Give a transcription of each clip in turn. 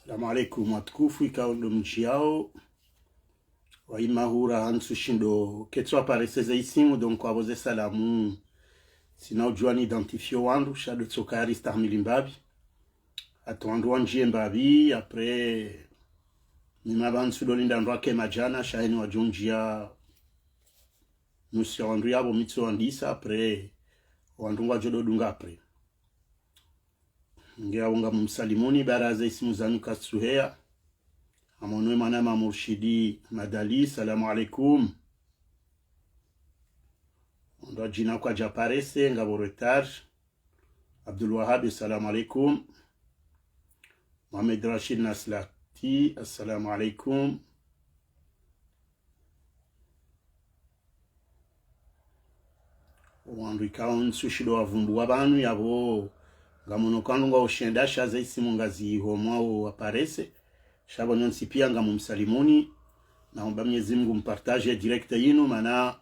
Salamu alaikum watukufu ikaundo mjiao wa imahura hansu shindo ketso apareceze isimu donc waboze salamu sina ujua ni identifio wandu shado tsokari starmili mbabi atuandu wanjie mbabi apres nimabansu dolinda ndwake majana shaheni wajonjia nusi wandu yabo mitso wandisa apres wandu wajodo dunga apres ngia unga msalimuni baraza isimu zanyu kasuhea amonwe manama murshidi madali salamu alaikum ndo jina kwa japarese ngaborotar Abdul Wahab salamu alaikum Mohamed Rashid Naslati assalamu alaikum wandu ikaon sushido wavumbu wabanu yabo ngamuno kanu nga oshenda shaza isimu ngazi homwao aparese shabo nyonsi pia ngamu msalimuni naomba Mwenyezi Mungu mpartage direct yinu mana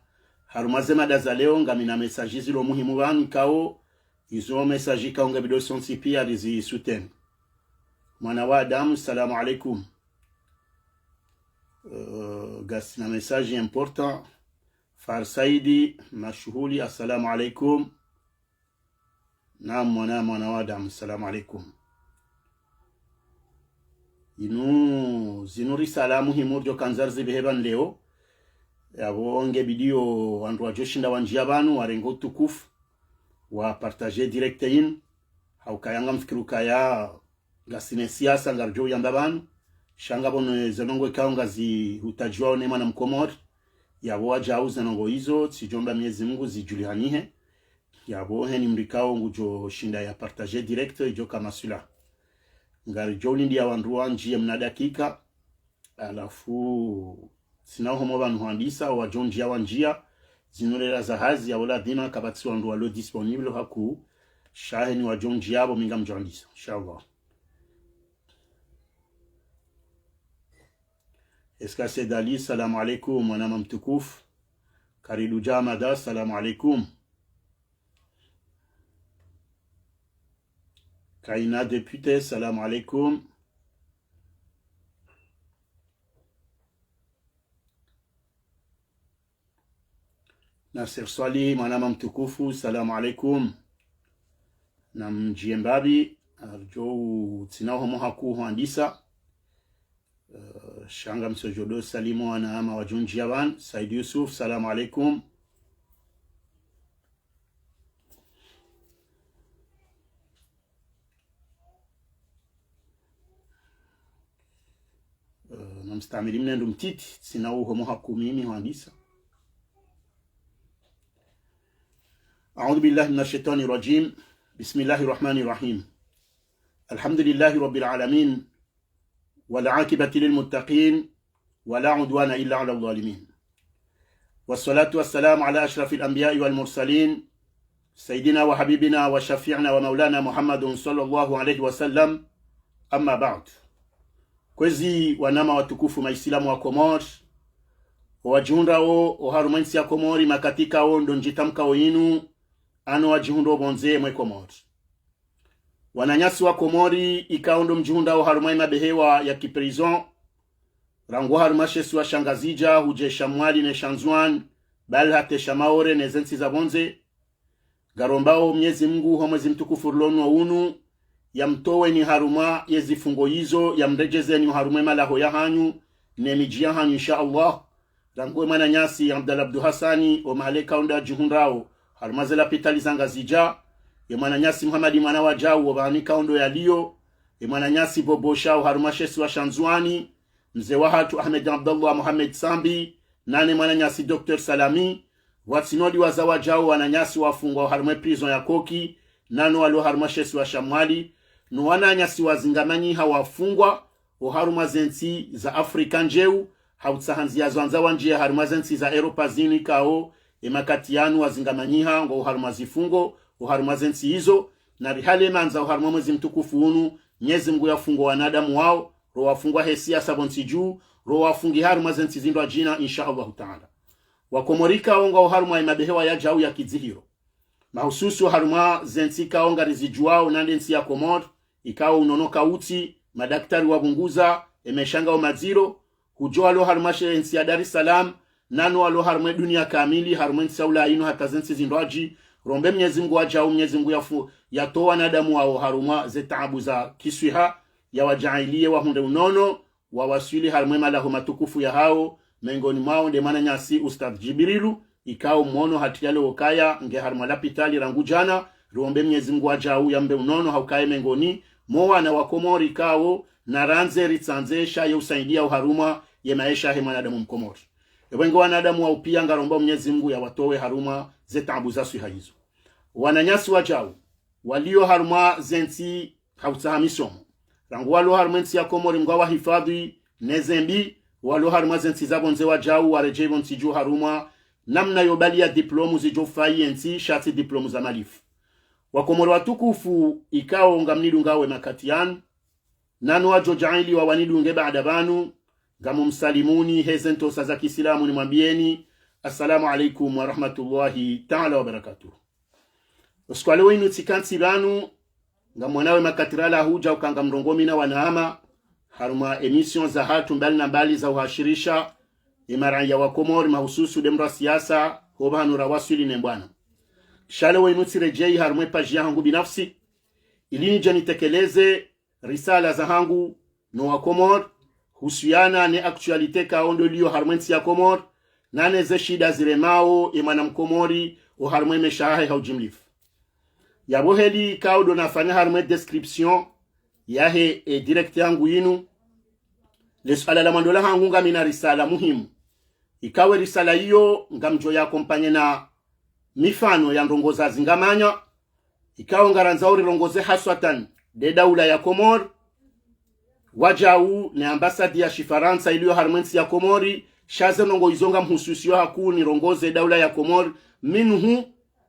harumaze mada za leo ngamina message zilo muhimu banu kao izo message kao ngabido sonsi pia rizi suten mwana wa Adam salamu alaikum gasina message important Farsaidi mashuhuli assalamu alaikum na mwana wa Adam assalamu alaikum zinuri salamu himurjo kanzarzi beheban leo yabo nge video wandu wajoshinda wanjia banu warengo tukufu wa partager direct in haukayanga mfikiru kaya gasine siasa ngarjo yamba banu shanga bono zenongo ikawa ngazi utajua nema na mkomori yabo wajau zenongo hizo tsijomba Mwenyezi Mungu zijulianihe yabo heni mrikao ngujo shinda ya partager direct ijo kama sula ngari joni ndia wandu wanjie mna dakika alafu sina homo bantu handisa wa jonjia wanjia zinurera za hazi ya wala dina kabatsi wandu walo disponible haku shaheni wa jonjia abo minga mjandisa inshallah eska sedali salamu alaikum mwana mtukufu karidu jamada salamu alaikum Kaina député, salam alaikum. Nasir Swali, manama mtukufu, salam alaikum. Nam Jiembabi, arjo tsinaho mohaku huandisa. Shanga msojodo salimu anaama wajunjiaban. Said Yusuf, salam alaikum. namstamili mnendo mtiti sina uho mohaku mimi huandisa أعوذ بالله من الشيطان الرجيم بسم الله الرحمن الرحيم الحمد لله رب العالمين والعاقبة للمتقين ولا عدوان إلا على الظالمين والصلاة والسلام على أشرف الأنبياء والمرسلين سيدنا وحبيبنا وشفيعنا ومولانا محمد صلى الله عليه وسلم أما بعد kwezi wanama watukufu maislamu wa Komor wajihunda o harumansi ya Komori makatika o ndo njitamka o inu ano wajihundo bonze mwe Komori wananyasi wa Komori ikaondo mjihunda o harumai mabehewa ya kiprison rangu harumashesu wa shangazija huje shamwali ne shanzwan bali hate shamaore ne zensi za bonze garombao Mwenyezi Mungu ho mwezi mtukufu lono unu ya mtowe ni haruma yezi fungo hizo ya mrejeze ni harume malaho ya hanyu ne mijia hanyu insha Allah ranguwe mana nyasi Abdallah Abdu Hassani o mahaleka onda juhunrao harumazela pitali zanga zija ya mana nyasi Muhammadi mana wajau o bahanika ondo ya liyo ya mana nyasi Bobosha o harumashesi wa Shanzuani mze wahatu Ahmed Abdullah Muhammad Sambi nane mana nyasi Dr. Salami watsinodi waza wajau wana nyasi wafungwa o harume prison ya Koki nano walo harumashesi wa Shamwali nuwana nyasi wazingamanyi hawafungwa o harumazensi za Afrika njeu hautsahanzi ya zwanza wanjia harumazensi za Europa zini kao emakatianu wazingamanyiha ngo harumazifungo o harumazensi hizo na rihale manza o harumamwezi mtukufu unu Mwenyezi Mungu yafungo wanadamu wao ro wafungwa hesia sabonsi juu ro wafungi harumazensi zindwa jina insha Allah ta'ala wakomorika onga o haruma imabehewa ya jau ya kizihiro mahususu haruma zensi kaonga rizijuao nande nsi ya Komor ikawa unonoka uti madaktari wabunguza emeshanga omaziro hujo lo harmashe ensi ya Dar es Salaam nano alo harme dunia kamili harme saula ino hatazensi zindwaji rombe Mwenyezi Mungu aja Mwenyezi Mungu yatoa nadamu wao haruma zetaabu za kiswiha ya wajailie wa hunde unono wa wasili harme malahu matukufu ya hao mengoni mwao nde maana nyasi Ustadh Jibrilu ikao mwono hatiyale okaya nge harma lapitali rangu jana rombe Mwenyezi Mungu aja yambe unono haukaye mengoni mowa na wakomori kao na ranze ritsanzesha ya usaidia uharuma ye maisha he mwanadamu mkomori ewengo wanadamu wa upia ngaromba Mwenyezi Mungu ya watowe haruma zetaabu za swiha hizo wananyasi wajao walio haruma zenti hautahamisomo rangu walo haruma nti ya komori mgawa hifadhi nezembi walo haruma zenti zabonze wajao warejebo nti juu haruma namna yobali ya diplomu zijo fayi nti shati diplomu za malifu wakomori watukufu ikao ngamnidu ngawe makatian nanu wajo jaili wa wanidu nge baada banu gamu msalimuni hezento saza kisilamu ni mwambieni assalamu alaikum wa rahmatullahi ta'ala wa barakatuh. Uskwale wenu tikansi banu ngamwanawe makatirala huja ukanga mrongomi na wanaama haruma emission za hatu mbali na mbali za uhashirisha imara ya wakomori mahususu demra siyasa hobanu rawasili nembwana shale wenu tirejei harumwe pajia hangu binafsi ilini jani tekeleze risala za hangu no wakomori husiana ne aktualite kaondo liyo harumwensi ya komori nane ze shida ziremao imana mkomori o harumwe meshahe haujimlifu yaboheli kaudo nafanya harumwe description yahe direct yangu yinu lesuala la mandola hangu ngamina risala muhimu ikawe risala hiyo ngamjo ya kompanye na mifano ya ndongoza zingamanya ikawe ngaranza uri rongoze haswatan de daula ya Komor wajau ne ambasadi ya Shifaransa iliyo harmensi ya Komori shaze nongo izonga mhususio haku ni rongoze daula ya Komor minhu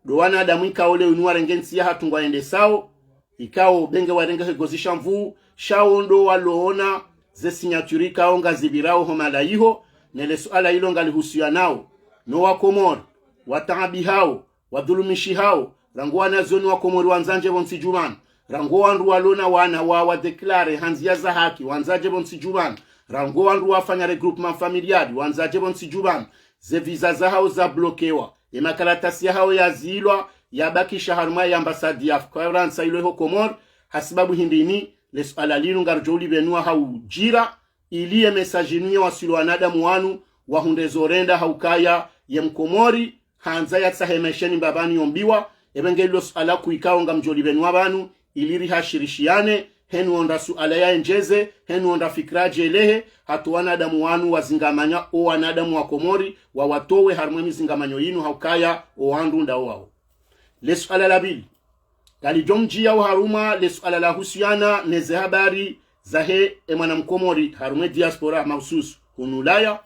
dowana adamu ikaole unuwa rengensi ya hatungwa ende sao ikao benge warenge hegozisha mvu shaondo waloona ze signaturi kaonga zibirao homala iho nele suala hilo ngalihusiwa nao no wa Komor wataabi hao wadhulumishi hao rangoa na zoni wa Komori wanzanje bonsi juman rangoa ndu walona wana wa deklare hanzia za haki wanzaje bonsi juman rangoa ndu wafanya regroupement familiari wanzaje bonsi juman ze visa za hao za blokewa emakaratasi hao ya zilwa ya bakisha haruma ya ambasadi ya Fransa ilo ho Komor hasibabu hindini les alalinu ngarjoli benua hau jira iliye mesajini wasilo wanadamu wanu wahundezorenda haukaya ye mkomori hanza ya tsahemesheni babani yombiwa ebengelo suala kuikao ngamjoli benua banu iliri hashirishiane henu onda suala ya enjeze henu onda fikraje elehe hatu wanadamu wanu wazingamanya o wanadamu wa Komori wa watowe harumwe mizingamanyo yinu haukaya o wandu ndao wao lesu ala labili kalijomjia wa haruma lesu ala la husiana neze habari zahe emana mkomori harumwe diaspora maususu hunulaya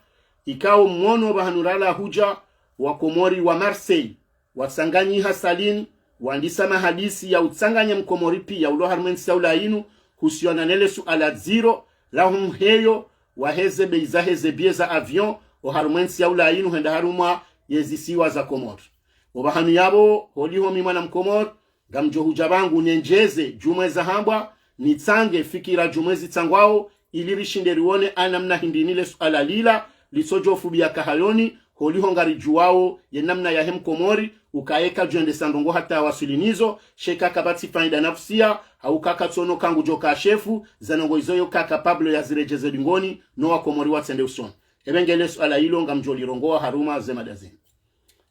ikao mwono bahanurala huja wa Komori wa Marseille wasanganyi hasalin waandisa mahadisi ya utsanganya mkomori pia ulo harumwe saula inu husiana nele suala zero lahum heyo waheze beizaheze bieza avion o harumwe saula inu henda haruma yezisiwa za Komori obahanu yabo holiho mimana mkomori gamjo hujabangu nenjeze jumweza hambwa nitsange fikira jumwezi tsangwao ilirishinderione anamna hindinile suala lila lisojofu biya kahaloni holiho ngari juwao ye namna ya hem Komori ukaeka juende sandongo hata wasilinizo sheka kabati faida nafsia au kaka tsono kangu joka shefu zanongo izoyo kaka Pablo ya zirejeze lingoni no wa Komori watsende uson ebengele suala hilo ngamjoli rongoa haruma zemadazini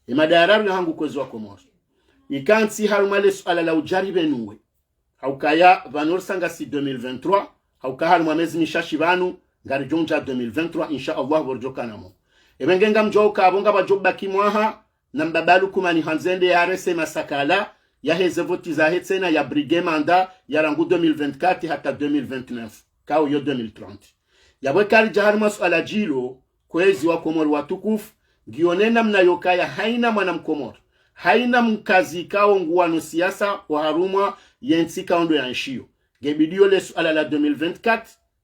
emadararu hangu kwezi wa Komori ikansi harumale suala la ujaribe nuwe haukaya vanor sangasi 2023 hauka haruma mezi mishashi vanu ngari jonja 2023 insha Allah borjokanamo ebengenga mjoka abonga bajoba kimwaha na mbabalu kumani hanzende ya rese masakala ya hezevoti za hetsena ya brigade manda ya rangu 2024 hata 2029 kao yo 2030 yabwe kali jaharuma suala jilo kwezi wa Komori watukufu gionena mnayokaya haina mwana mkomori haina mkazi kao nguwano siasa wa haruma yensi kaondo ya nshio gebidio le suala la 2024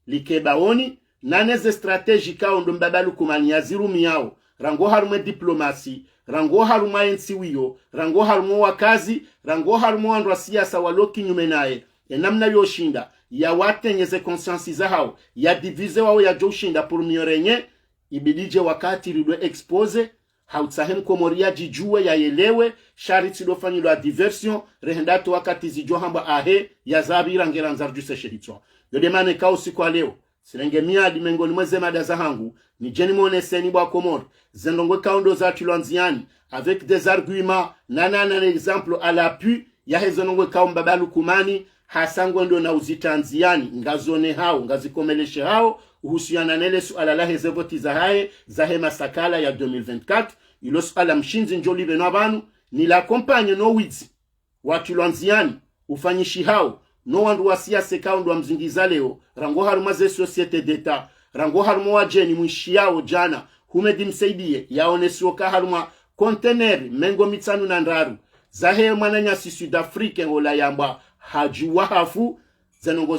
likebaoni naneze strateji kaondo mbabalu kumani ya zirumi yao rango harume diplomasi rango haruma yensi wiyo rango harumo wakazi rango harumo wandu wa siasa waloki nyume nae namna yoshinda ya watenyeze conscience za hao ya divize wao ya joshinda pour miorenye ibidije wakati ridwe expose hautsahem komoria jijue ya yelewe shariti do fanyilo diversion rehendato wakati zijo hamba ahe ya zabira ngera nzarjuse shehitwa yodemane kao siku leo silenge miadi mengoni mweze mada za hangu ni jeni mwone seni bwa komor zendongwe kaundo za tulanziani avec des arguments nanana exemple à l'appui ya hezonongwe kao mbabalu kumani hasangwe ndo na uzitanziani ngazone hao ngazikomeleshe hao uhusiana nele suala la hezevoti za hae za hema sakala ya 2024 ilo suala mshinzi njoli beno abanu ni la kompanye no wizi watu lanziani ufanyishi hao no wandu wa siasa kaundo wa mzingiza leo rango haruma ze societe d'etat rango haruma wa jeni mwishi yao jana humedi msaidie yaone suoka haruma konteneri mengo mitsanu na ndaru zahe mwananya si Sud-Afrique ngola yamba hajuwa hafu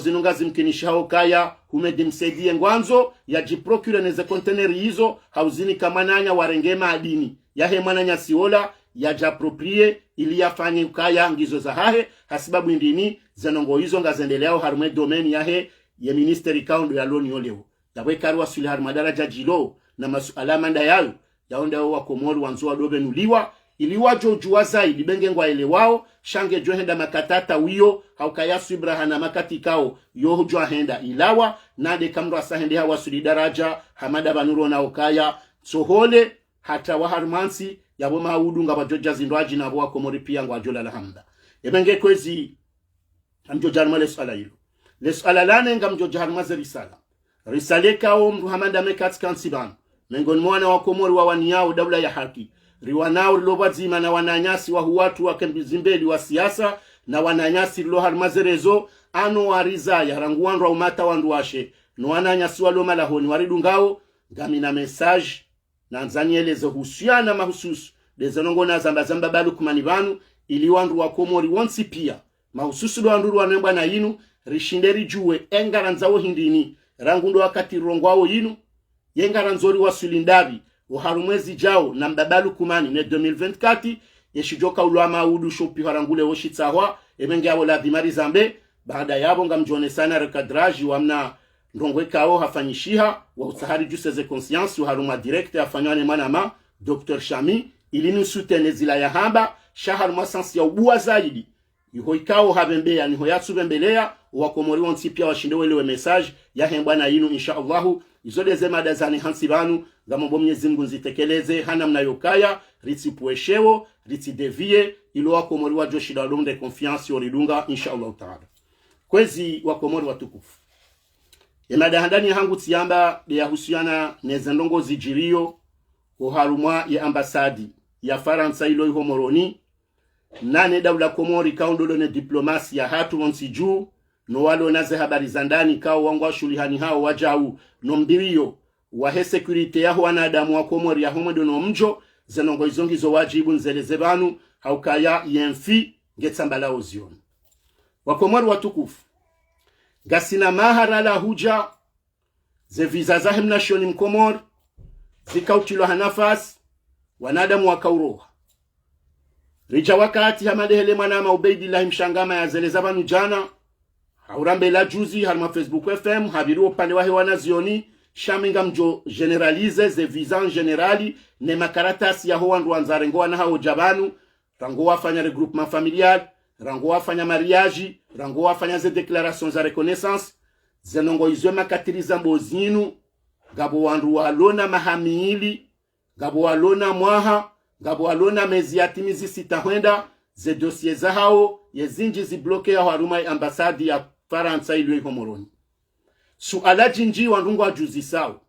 zinonga zimkinishi hao kaya humedi msaidie ngwanzo ya jiprocure neze konteneri hizo hauzini kamananya warengema adini yahe mwananya siola ya japroprie ili yafanye kaya ngizo za hahe hasibabu indini zinongo hizo ngazendeleao harume domeni yahe ya ministeri kaundo ya loni oleo yawe karwa suli haruma daraja jilo na masuala manda yayo yaonda wa komori wanzo wa dobe nuliwa iliwa jojuwa zaidi bengengwa ele wao shange johenda makatata wiyo haukayasu ibrahana makati kao yohu joa henda ilawa nade kamro sahende hawa suli daraja hamada banuro na okaya sohole hata waharumansi yabo maudu nga bajoja zindwaji na wa komori pia ngwa jola la hamda ebenge kwezi amjojarma le swala hilo le swala lane nga mjojarma ze risale kao mruhamanda mekati kansibano mengoni mwana wa komori wa waniao daula ya haki riwanao lobazima na wananyasi wa huwatu wa kembizimbeli wa siasa na wananyasi lo harmazerezo ano wariza ya ranguandu wa umata wandu washe no wananyasi wa loma lahoni waridungao gamina message na nzanielezo husiana mahususu dezenongo na zamba balu kumanibanu ili wandu wa komori wonsi pia mahususu do wandu wa nemba na inu rishinderi juwe engaranzawo hindini rangundo wakati rongwao inu yengaranzori wa sulindari uharumwezi jao na mbabalu kumani ne 2024 yeshijoka ulwa maudu shopi harangule woshitsahwa emenge abo la dimari zambe baada yabo ngamjone sana rekadraji wamna ndongwe kao hafanyishiha wa usahari juseze conscience uharuma direct afanywane manama Dr. Shami ili nusutene zila ya hamba shaharuma sansi ya ubua zaidi yuho ikao habembea niho yatsu bembelea wakomori wonsi pia washinde welewe message ya hembwa na inu insha Allahu izode zema dazani hansi banu gambo Mwenyezi Mungu nzitekeleze hana mnayokaya ritipueshewo ritidevie ilo wakomori wa joshida londe confiance yoridunga insha Allah taala kwezi wakomori watukufu emada handani hangu tiamba ya husiana nezendongo zijirio uharumwa ya ambasadi ya Faransa ilo ihomoroni nane daula komori kaundolo ne diplomasi ya hatu wonsiju no walo naze habari za ndani kao wangwa shulihani hao wajau no mbirio wahe security yaho wanadamu wa komori ya homodo no mjo zenongo izongizo wajibu nzeleze banu haukaya yenfi ngetsambala ozion wakomori watukufu gasina mahara la huja ze visa za hemnashoni mkomori zikautilo hanafas wanadamu wakauroha rija wakati hamadehele manama Ubaidillah mshangama ya zeleza banu jana haurambe la juzi harma Facebook FM habiru upande wahe wanazioni shaminga mjo generalize ze visa generali ne makaratasi ya howa nduanzarengoa na hao jabanu rango wafanya regroupement familial rango wafanya mariage rango wafanya ze declaration za reconnaissance zenongo izwe makatiriza mbozinu gabo wandu walona mahamiili gabo walona mwaha gabo walona mezi yatimizi sitahwenda ze dossier za hao yezinji zibloke ya haruma ambasadi ya Faransa ilo ihomoroni suala jinji wandungu wa juzi sao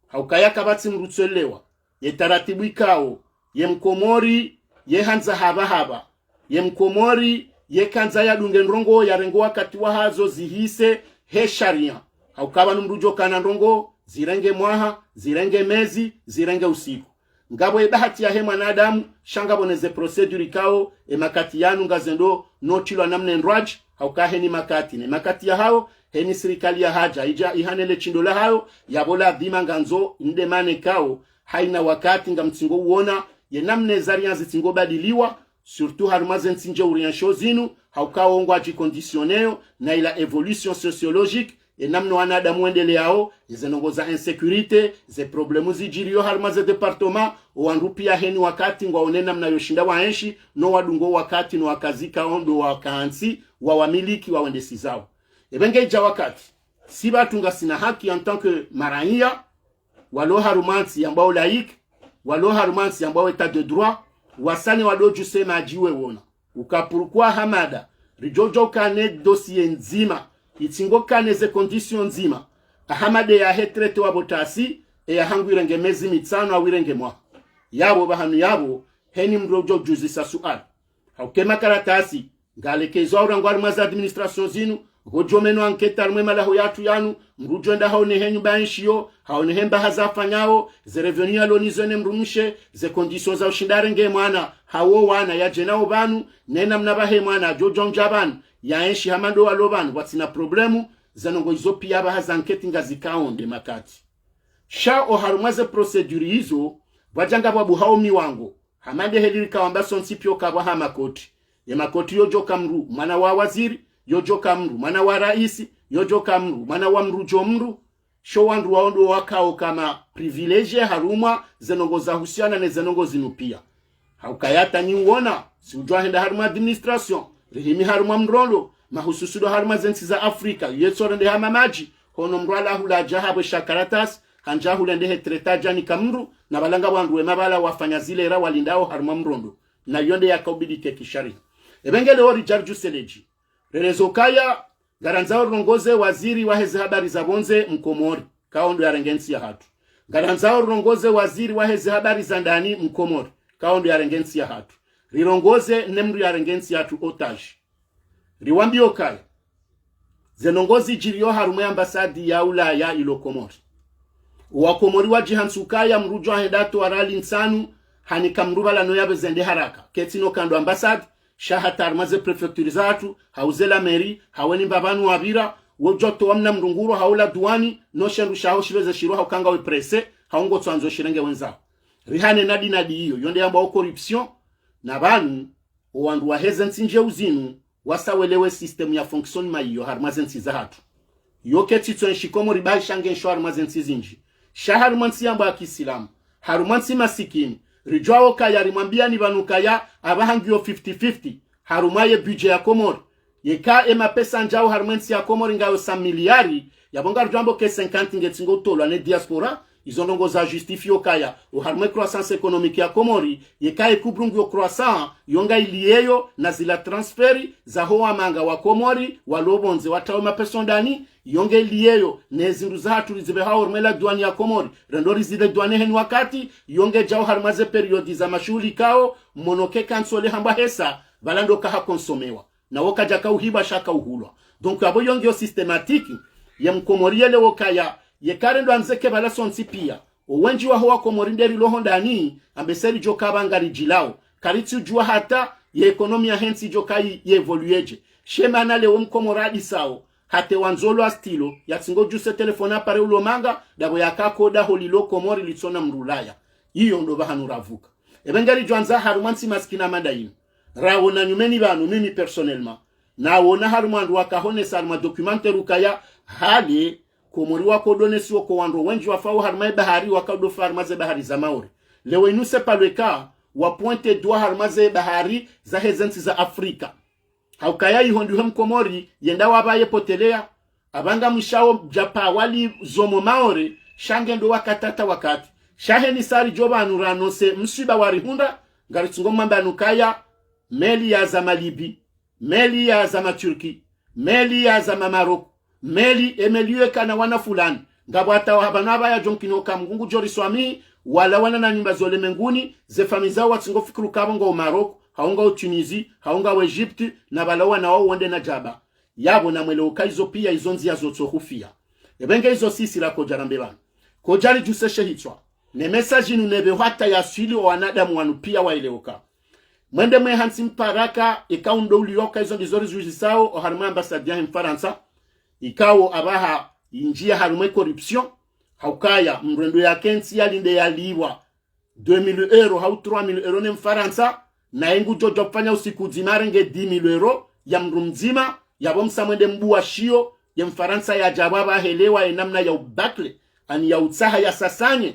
haukaya kabati mrutselewa ye taratibu ikao ye mkomori ye hanza haba ye mkomori ye kanza ya dungenrongo ya rengo wakati wa hazo zihise he sharia haukaba numrujo kana ndongo zirenge mwaha zirenge mezi zirenge usiku ngabo ebahati ya hema nadamu shangaboneze procedure ikao makati yanu ngazendo notilwa namne nraj haukahe ni makati ne makati ya hao heni serikali ya haja ija ihanele chindola hao yabola dhima nganzo ndemane kao haina wakati ngamtsingo uona ye namne zarianzi tingo badiliwa surtout haruma zensinje uriansho zinu haukaongo ajikondisioneo na ila evolution sociologique namno wanadamu endeleao zenongoza insecurite ze problemu zijirio haruma ze departement oandupia heni wakati ngwaonena mnayoshinda waenshi no wadungo wakati no wakazika ondo wakaansi wa wamiliki wa wendesi zao ebenge ija wakati siba tunga sina haki en tant que maraia walo harumansi ambao laik walo harumansi ambao etat de droit wasani wadoju sema ajiwe wona ukapurukwa hamada rijojo kane dossier nzima itingo kane ze condition nzima ahamade ya hetrete wa botasi ya hangwirenge mezi mitano awirenge mwa yabo bahanu yabo heni mrojo juzisa sual haukema karatasi ngalekezo urangwari maza administration zinu gojomeno anketa rumwe malaho yatu yanu mrujo enda haone henyu banshio haone hemba hazafanyao ze revenu alonizone mrumishe ze conditions za ushindarenge mwana hawo wana ya jenao banu nena mnabahe mwana jojo njabanu ya enshi hamando walobanu watina problemu zanongo izo pia bahaza anketi ngazikaonde makati sha o harumaze procedure hizo wajanga babu hao miwango hamade helirika wambaso nsipio kabwa hamakoti ya makoti yojo kamru mwana wa waziri yojo kamru mwana wa raisi yojo kamru mwana wa mrujo mru sho wandu waondo wakao kama privilege haruma zenongo za husiana ne zenongo zinupia haukayata ni uona si ujua henda haruma administration rihimi haruma mrolo mahususudo haruma zensi za Afrika yetsorende hama maji hono mrala hula jahabwe shakaratas hanja hulende hetretaja ni kamru na balanga wandu wemabala wafanya zile era walindao haruma mrondo na yonde yakaubidike kishari ebengele ori jarju seleji Rerezo kaya garanzao rongoze waziri wa hezi habari za bonze mkomori kaondo ya rengensi ya hatu garanzao rongoze waziri wa hezi habari za ndani mkomori kaondo ya rengensi ya hatu rirongoze nemru ya rengensi ya hatu otaji riwambio kaya zenongozi jirio harume ambasadi ya Ulaya ilo Komori wakomori wa jihansukaya mrujo ahedato warali nsanu hanika mrubala noyabe zende haraka ketino kando ambasadi shahata armaze prefecture zatu hauzela meri haweni mbabanu wabira wojoto wamna mrunguru haula duani no shendu shaho shireze shiro haukanga we presse haungo twanzo shirenge wenzao rihane nadi hiyo yonde yamba corruption na banu owandu wa hezensi nje uzinu wasawelewe system ya fonction maiyo harmazensi zatu yoke titso nshikomo ribai shangen shwa harmazensi zinji shaharmansi yamba ya Kiislamu harumansi masikini rijwao kaya rimwambia ni banukaya abahangio 50-50 harumaye budget ya Komori yeka ema pesa njao harumensi ya Komori ngao 100 miliari yabonga rujambo ke 50 ngetingo tolo ane diaspora izonongo za justifio kaya o harume croissance économique ya Komori yeka ekubrungu croissant yonga iliyeyo na zila transferi za hoa manga wa Komori walobonze watao mapeso ndani yonge iliyeyo nezindu za hatu rizibe hao urmela duani ya Komori rendori zide duani heni wakati yonge jao harumaze periodi za mashuli kao monoke kansole hamba hesa balando kaha konsomewa na woka jaka uhiba shaka uhulwa donc abo yonge systematique ya mkomori yele wokaya yekarendo anzeke bala sonsi pia owenji wa hoa Komori nderi loho ndani ambeseri jokaba ngari jilao karitsu jua hata ya ekonomia hensi jokai ye evolueje shema na leo mkomoradi sao hate wanzolo astilo ya tsingo juse telefona pare ulomanga dabo yakakoda holilo Komori litsona mrulaya iyo ndo bahanuravuka ebengari jwanza harumansi maskina madaini raona nyumeni banu mimi personnellement naona harumandu wakahone sarma documentaire ukaya hali Komori wako donesi wako wando wenji wafao harumai bahari wakado farmaze bahari za Maori lewe inuse palweka wapointe doa harmaze bahari za hezensi za Afrika haukaya ihondu Komori yenda wabaye potelea abanga mshao japa wali zomo Maori shangendo wakatata wakati shaheni sari joba anuranose msiba warihunda ngaritsungo mamba anukaya meli ya za Malibi meli ya za Turki meli ya za Maroko meli emeliwe kana wana fulani ngabwata wabanaba ya jonkino kamgungu jori swami wala wana na nyumba zole menguni ze famizao watsingo fikru kabongo Maroko haunga Tunisia haunga Egypte na balawa na wao wende na jaba yabo na mwele ukaizo pia izonzi ya zotsohufia ebenge izo sisi la kojarambe bana kojari juse shehitwa ne message nunebe hata ya swili wa wanadamu wanu pia waileuka mwende mwe hansi mparaka ikaundo ulioka izo ndizori zujisao o haruma ambasadia mfaransa ikawo abaha injia harume corruption haukaya mrendo ya kensi ya linde ya liwa 2000 euro hau 3000 euro ne mfaransa na engu jojo kufanya usiku zimarenge 10,000 euro ya mru mzima ya bomsa mwende mbu wa shio ya mfaransa ya jababa helewa ya namna ya ubakle ani ya utsaha ya sasanye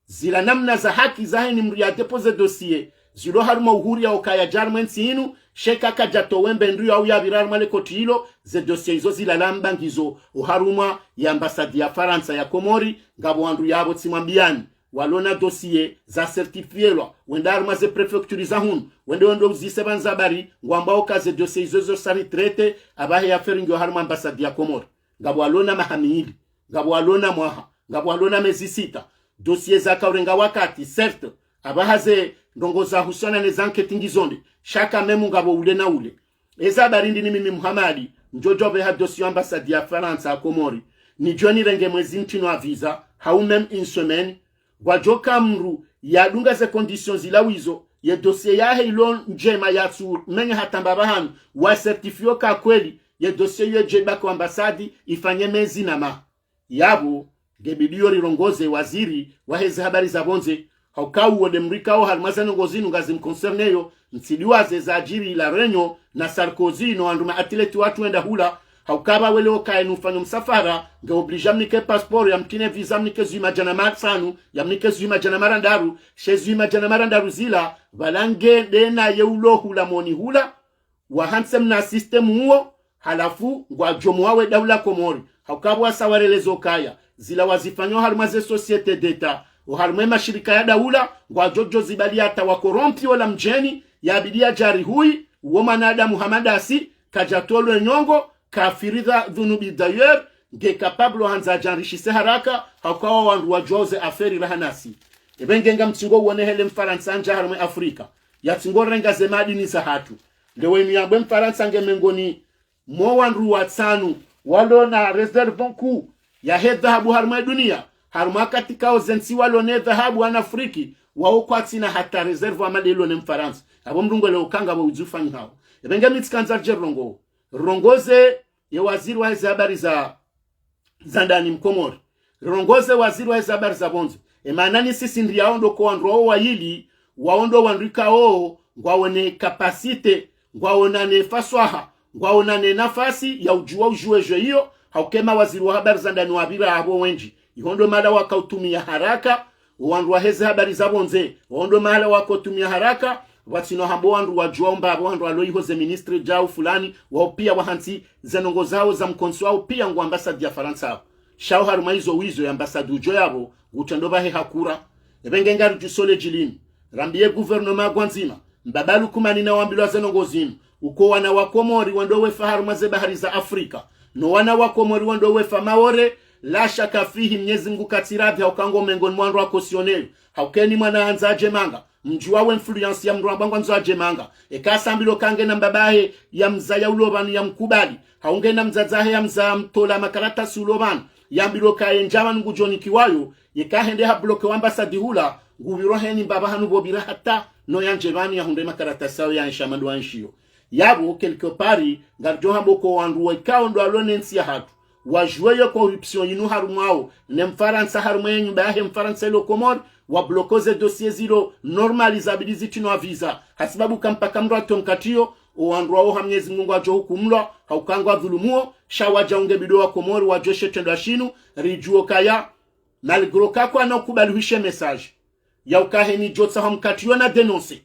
zila namna za haki zahe ni mru ya depose dossier zilo haruma uhuri ya okaya jarmensi inu sheka kajato wembe ndu ya uya virar male koti hilo ze dossier izo zila lamba ngizo uharuma ya ambasadi ya Faransa ya Komori ngabo wandu yabo tsimambiani walona dossier za certifielwa wenda haruma ze prefecture za hunu wendo uzise banzabari ngwambao kaze dossier izo zo sari trete abahe ya feringi haruma ambasadi ya Komori ngabo walona mahamidi ngabo walona mwaha ngabo walona mezi 6 dossier za kaurenga wakati certes abahaze ndongo za husiana ne zanketi ngizonde shaka memu ngabo ule na ule eza barindi ni mimi Muhamadi njojo beha dossier ambassade ya Faransa ya Komori ni joni renge mwezi ntino a visa haumem une semaine wajoka mru ya dunga ze conditions zilawizo ye dossier ya ilo njema ya tu menye hatamba hanu wa certifio ka kweli ye dossier ye jeba kwa ambassade ifanye mezi na ma yabo gebidio rirongoze waziri waheze habari za bonze haukawu wode mrikao halmazano ngozinu ngazi mkoncerneyo nsidiwaze za ajiri la renyo na Sarkozy no anduma atleti watu wenda hula haukaba wele okae nufanyo msafara nga oblija mnike passport ya mkine visa mnike zuima janamar sanu ya mnike zuima janamara ndaru she zuima janamara ndaru zila valange dena ye ulo hula moni hula wahansem na system huo halafu ngwa jomu wawe daula Komori haukaba wasawarelezo kaya zila wazifanyo halmaze societe d'etat uharume mashirika ya daula ngwa jojo zibali hata wakorompi wala mjeni ya abidia jari hui uoma nada Muhamadasi kajatolo nyongo kafiridha dhunubi dayer nge kapablo hanza janrishise haraka hakawa wandu wa jose aferi rahanasi ebengenga mtingo uone hele Mfaransa anja harume Afrika ya tingo renga zemadi ni sahatu lewe miyambwe Mfaransa nge mengoni mo wandu wa tsanu walo na reserve ku ya hedhabu harume dunia haruma katika ozensi walone dhahabu wana Afriki wao kwatina hata reserve amadelo ne Mfaransa abo mrungo le ukanga bo ujufanyi hao ebenga mitskanza jerongo rongoze ye waziri wa habari za ndani Mkomori rongoze waziri wa habari za bonzo emanani sisi ndiao ndo kwa ndro wayili waondo wandika o ngwaone kapasite ngwaonane faswaha ngwaonane nafasi ya ujue hiyo haukema waziri wa habari za ndani wabira abo wenji ihondo mala wakautumia haraka wandu waheze habari za bonze ihondo mala wakautumia haraka watino hambo wandu wajuomba wandu aloihoze ministre jao fulani wao pia wahansi zenongo zao za mkonsi wao pia ngu ambasadi ya Faransa shao haruma hizo wizo ya ambasadi ujo yabo utendo bahe hakura ebengengari jusole jilini rambie gouvernement gwanzima mbabalu kumani na wambilwa zenongo zinu uko wana wakomori wando wefa haruma ze bahari za Afrika no wana wakomori wando wefa maore la shaka fihi Mwenyezi Mungu katiradhi haukango mengoni mwandu wako sionelu haukeni mwana anza ajemanga mjuawe influence ya mruambangu anza ajemanga ekasambilo kange na mbabahe ya mza ya ulobanu ya mkubali haunge na mzazahe ya mza mtola makarata si ulobanu ya mbilo kae njama nungu joni kiwayo yekahende ha bloke wa ambasadi hula ngubiroheni mbabahanu bobira hata no yanjebani ya hunde makarata sao ya nshamandu wa nshio yabo kelke pari ngarjoha mboko wandu wa ikao ndo alonensi ya hatu wajweyo corruption yinu harumao ne Mfaransa harume nyumba yahe Mfaransa ilo Komori wablokoze dossier zilo normalizabilizi tino a visa hasibabu kampaka mro atonkatio uandro wao Mwenyezi Mungu ajo hukumlo haukangwa dhulumuo shawaja ungebido wa Komori wajoshe tendo ashinu rijuo kaya malgro kako anakubalihishe message ya ukaheni jotsa hamkatio na denonce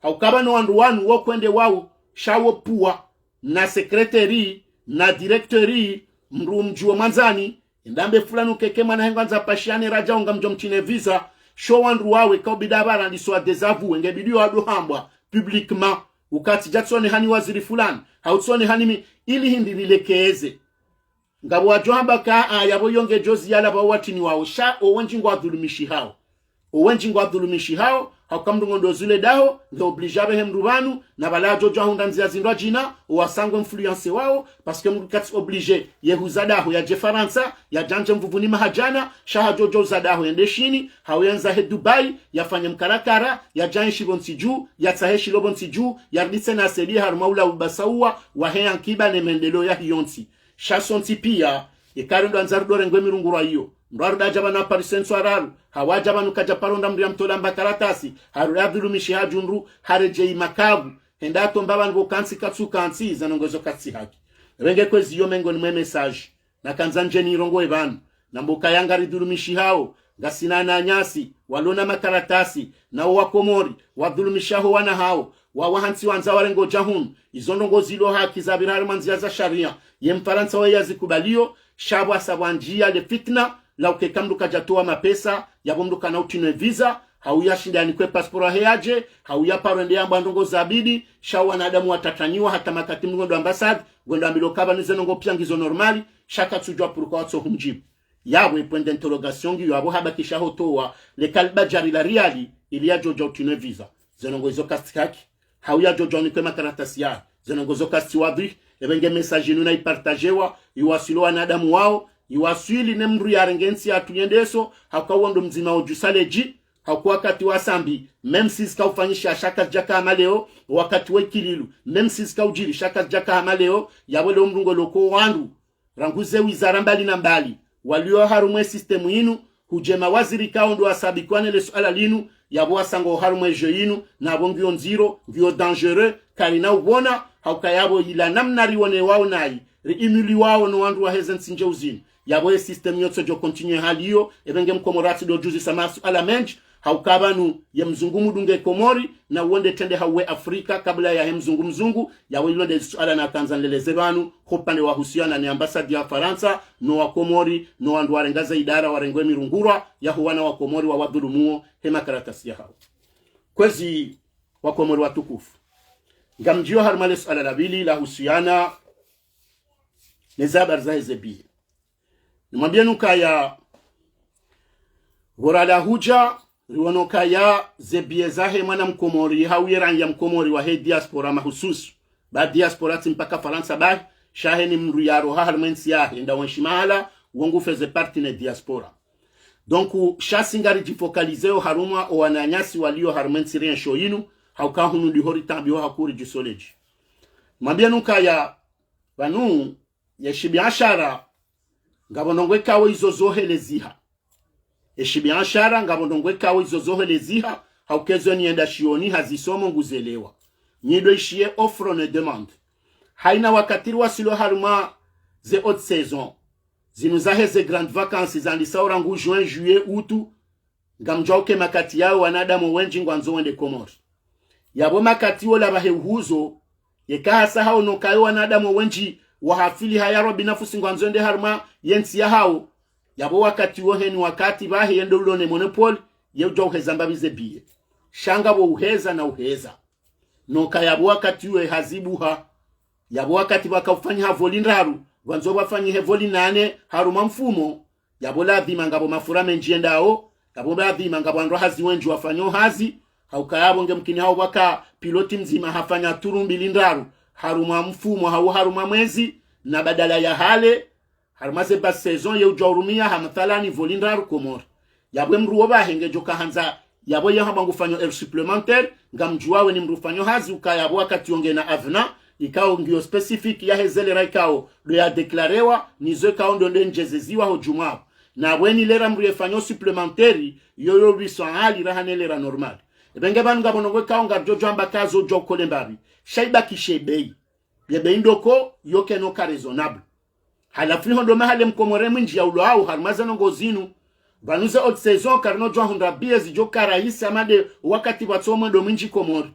haukaba no wandu wanu wo kwende wao shawo pua na secretary na directory mru mjuo manzani ndambe fulani ukekema na henganza pashiane raja unga mjo mchine visa show wandu wawe kwa bidabara ndiswa desavu ngebidio adohambwa publiquement ukati jatsone hani waziri fulani hautsone hani ili hindi rilekeze ngabo wajohamba ka yabo yonge jozi yala ba watini wao sha owenji ngwa dhulumishi hao hakamdungo ndo zule daho ndo oblijabe hemrubanu na bala jojo ahunda nzia zindwa jina uwasango influence wao paske mkati oblige yehuzadaho ya Faransa ya janje mvuvuni mahajana shaha jojo zadaho yende shini hawenza he Dubai yafanya mkarakara ya janshi bonsiju ya tsaheshi lobonsiju ya rdise na seli harmaula ubasawa wa he ankiba ne mendelo ya hiyonsi shasonti pia yekari ndo anzardore ngwe mirungura hiyo mbaru da jabana parisenso araru hawa jabanu kajaparonda mri amtola mbakaratasi haru yadhulumishi hajunru hareje makabu hendato mbaba ngo kansi katsu kansi zanongozo katsi haki renge kwezi yo mengo ni message na kanzanje ni rongo evanu na mboka yanga ridhulumishi hao gasina na nyasi walona makaratasi na wakomori wadhulumishaho wana hao wahansi wanza warengo jahun izonongo zilo haki za birari manzia za sharia ye mfaransa wa yazikubalio shabwa sawanjia le fitna la ukekamdu kajatoa mapesa yabomduka na utinwe visa hauya shindani kwe paspora heaje hauya parende yamba ndongo zabidi shawa na adamu watataniwa hata makati mgondo ambasad gondo ambilokaba nizenongo piangizo normali shaka tsujwa puruka watso humjibu yawe point d'interrogation gi yabo haba kisha hotoa le kalba jari la riali ilia jojo utinwe visa zenongo izo kastikaki hauya jojo ni kwe makaratasi ya zenongo zo kasti wadri ebenge message nuna ipartajewa iwasilo wanadamu wao iwasili nemru ya rengensi atuyendeso hakawondo mzima ojusaleji hakuwa wakati wa sambi mem siska ufanyisha shaka jaka amaleo wakati we kililu mem siska ujiri shaka jaka amaleo yawele umrungo loko wandu ranguze wizara mbali na mbali walio harumwe sistemu inu hujema waziri kao ndo asabikwane le suala linu yabo asango harumwe jo inu na bongiyo nziro ngiyo dangereux karina ubona haukayabo ila namna riwone wao nai riimuli wao no wandu wa hezen sinje uzinu yabo system yotso jo continue haliyo ebenge mkomorati do juzi samasu ala menj haukabanu ya mzungu dunge komori na uonde tende hawe Afrika kabla ya mzungu yawe ilonde suala na Tanzania banu hopande wa husiana ni ambasadi ya Faransa no wa Komori no wandu warengaza idara warengwe mirungurwa ya huwana wa Komori wa wadhulumuo hema karatasi ya hao kwezi wa Komori watukufu ngamjio harmale suala la bili la husiana nezabar za ezebi nimwambia nuka ya gorala huja riwonoka ya zebiezahe mwana mkomori hawiran ya mkomori wa he diaspora mahususu ba diaspora timpaka Faransa ba shahe ni mru ya roha halmensi ya enda wanshimala wongu feze parti ne diaspora donc shasingari jifokalizeo haruma o wananyasi walio harmensi rien shoyinu hauka hunu lihori tambio hakuri jisoleji mwambia nuka ya banu ya shibiashara ngabonongwe kawe izo zoheleziha eshibiashara ngabondongwe kawe izo zoheleziha haukezo nienda shioni hazisomo nguzelewa nyido ishie offre ne demande haina wakati wasilo haruma ze haute saison zinuzahe ze grande vacances zandisa orangu juin juillet août ngamjauke makati yao wanadamu wenji ngwanzo wende Komori yabo makati wala bahehuzo yekahasa hao nokayo wanadamu wenji wahafili hayaro binafusi ngwanzo wende haruma yensi ya hao yabo wakati wohe ni wakati bahe yendo ulone monopole yeujo uheza bize biye shanga wo uheza na uheza noka yabo wakati we hazibuha yabo wakati bakafanya volindaru wanzo bafanyi hevoli nane haruma mfumo yabo ladhima ngabo mafurame njiendao yabo ladhima ngabo andro hazi wenju wafanyo hazi haukayabo ngemkini hao waka piloti mzima hafanya turumbi lindaru haruma mfumo hau haruma mwezi na badala ya hale harmaze ba saison ye ujorumia hamathalani volindaru Komori yabwe mruo bahenge joka hanza yabo ye hamba ngufanyo el supplémentaire ngamjuawe ni mrufanyo hazi ukayabo wakati onge na avna ikao ngio specific ya hezele raikao do ya deklarewa nizo kao ndo njezeziwa hojuma na weni lera mruye fanyo supplémentaire yoyo biso hali rahanelera normal ebenge banu ngabonongwe kao ngajojo amba kazo jokole mbabi shaiba kishebei yebe indoko yoke no ka raisonnable halafu hondo mahale mkomore mwinji ya ulo au harmaza ngozinu banuza haute saison karno jwa hundra biezi joka raisi amade wakati watsomo ndo mwinji Komori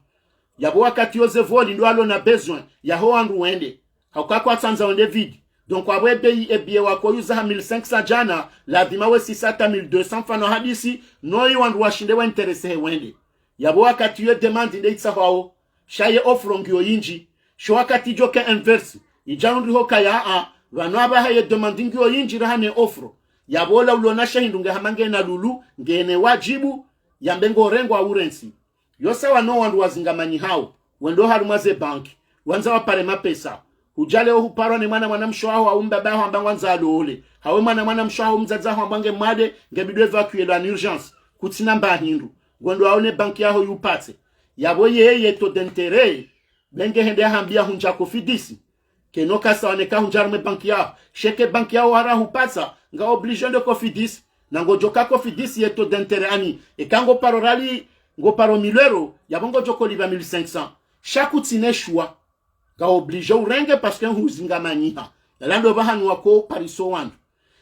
yabo wakati yoze voli ndo alo na besoin ya ho andu wende hakakwa tsanza wende vidi donc abebe ebie wako yuza 1500 jana lazima we 6200 fano hadisi no yiwandu washinde wa interesse he wende yabo wakati yo demand inde itsa hao shaye offre ngyo yinji sho wakati joka inverse ijandu ho kaya a vano abahaye demanding yo yinji rahane offre yabola ulona shahindu ngahamange na lulu ngene wajibu yambengo rengo aurensi yose wano wandu wazingamanyi hao wendo harumaze banki wanza wapare mapesa hujale uhuparo ni mwana mshoaho au mbabaho ambangwanza alole hawe mwana mshoaho mzazaho ambange mwade ngebidwe evacuer en urgence kutina mbahindu wendo aone banki yaho yupate yabo yeye to d'intérêt benge hende hambia hunja kofidisi kenoka saoneka hunjarume banki yao sheke banki yao hara hupasa nga obligation de kofidisi nango joka ko fidisi yeto d'intérêt ani e kango parorali ngo paro 1000 euros yabongo joko liba 1500 chaque utine choix ga oblige urenge parce que huzinga manyiha yalando bahanu wako pariso wandu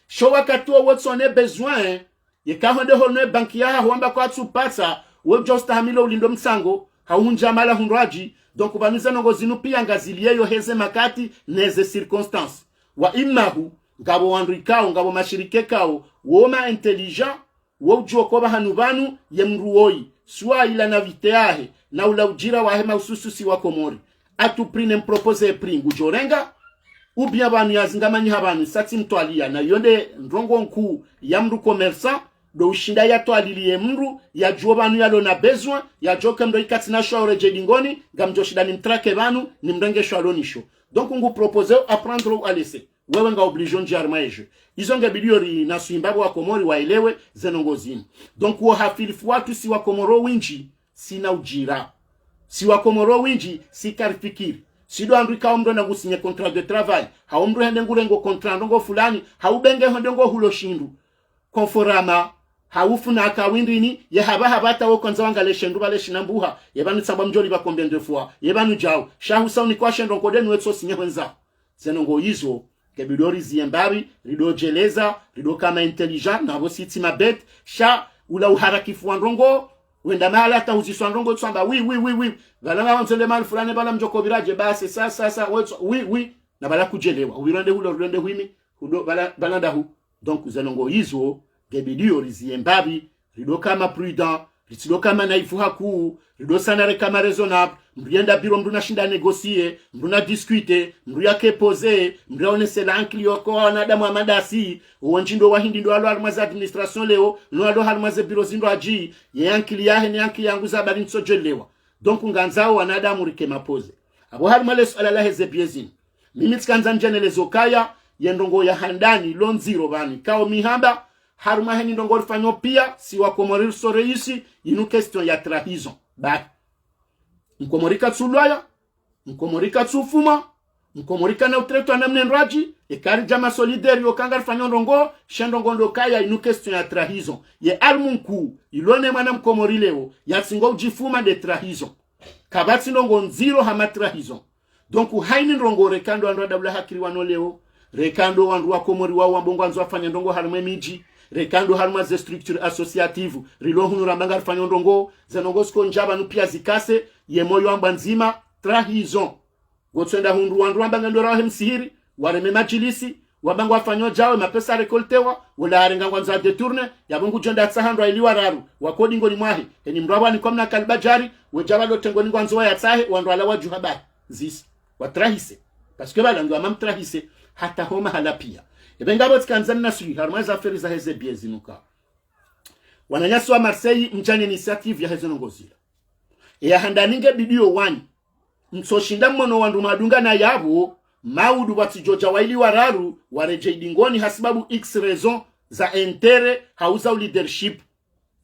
showa katuo wotsone besoin ye kahonde honwe banki ya huamba kwa tsupasa wo just hamilo ulindo msango haunja mala hunraji donc banuza nongo zinu pia ngazilie yo heze makati neze circonstance wa imahu ngabo wandrikao ngabo mashirike kao woma intelligent wo joko bahanu banu yemruoi swa ila na viteahe na ula ujira wa hema usususi wa Komori atu prix ne propose prix ngujorenga ou bien banu yazingamanyi habanu sati mtwalia na yonde ndrongo nku ya mru commerçant do ushinda ya twalilie mru ya juo banu yalo na besoin ya joke mdo ikati na shwa oreje dingoni gamjoshida ni mtrake banu ni mrenge shwa lonisho donc ngu propose apprendre ou à laisser wewe nga obligation jarma eje izonge biliori na suimbabu wa Komori waelewe zenongozini donc wo hafilifu watu si wa Komoro winji sina ujira si wa Komoro winji si karifikiri si do andrika omdo na gusinye contrat de travail ha omdo hende ngurengo contrat ndongo fulani ha ubenge hende ngo hulo shindu konforama ha ufuna akawindini ye habata wo konza wangale shendu bale shinambuha ye banu tsaba mjoli ba combien de fois ye banu jao shahu sauni kwa shendo kodeni wetso sinye wenza zenongo hizo kebidori ziembari rido jeleza rido kama intelligent na vositi mabet sha ula uharakifu ndongo wenda mahala hata uziswa ndongo tsamba oui valanga wanzende mal fulani bala mjoko biraje basi sasa oui na bala kujelewa ubirande hulo rwende huimi hudo bala ndahu donc zenongo hizo kebidori ziembari rido kama prudent rido kama naifu haku rido sanare kama raisonnable mrienda biro mruna shinda negocier mruna discuter mruya kepoze mrione sela client ko na damu amadasi uonjindo wa hindi ndo alo almaza administration leo no alo almaza biro zindo aji ye yankili yahe ni yankili yangu za bali nsojelewa donc nganzao wanadamu rike mapoze abo halmale swala la heze biezini mimi tkanza njenele zokaya yendongo ya handani lonziro bani kao mihamba haruma heni ndongo rifanyo pia si wa Komori soreisi inu question ya trahison ba mkomorika tsulwaya mkomorika tsufuma mkomorika na utreto anamnenraji ekari jama solidaire yokanga rifanyo ndongo shendongo ndokaya inu question ya trahison ye almunku ilone mwana mkomori leo ya singo ujifuma de trahison kabati ndongo nziro hama trahison donc haini ndongo rekando andwa dabla hakiri wano leo rekando wandu wa Komori wao wambongo anzo afanya ndongo harume miji rekando harma ze structure associative rilo hunu rambanga rifanyo ndongo zenongo sko njaba nupia zikase ye moyo amba nzima trahison gotsenda hundu wandu rambanga ndora hemsihiri wareme majilisi wabango afanyo jawe mapesa rekoltewa wala arenga ngwanza detourne yabongu jonda tsahandwa ili wararu wakodi ngoni mwahi eni mraba ni komna kalbajari wejaba lotengo ni ngwanzo ya tsahe wandu ala waju habari zis watrahise parce que bala ndo trahise hata homa halapia ebengabo tkanzana na sui harmaza aferi za heze biezinuka wananyasi wa Marseille mjani initiative ya heze nongozila ya handaninge bidio wani msoshinda mmono wandu madunga na yabo maudu watijoja waili wararu wareje idingoni hasibabu x raison za entere hauza leadership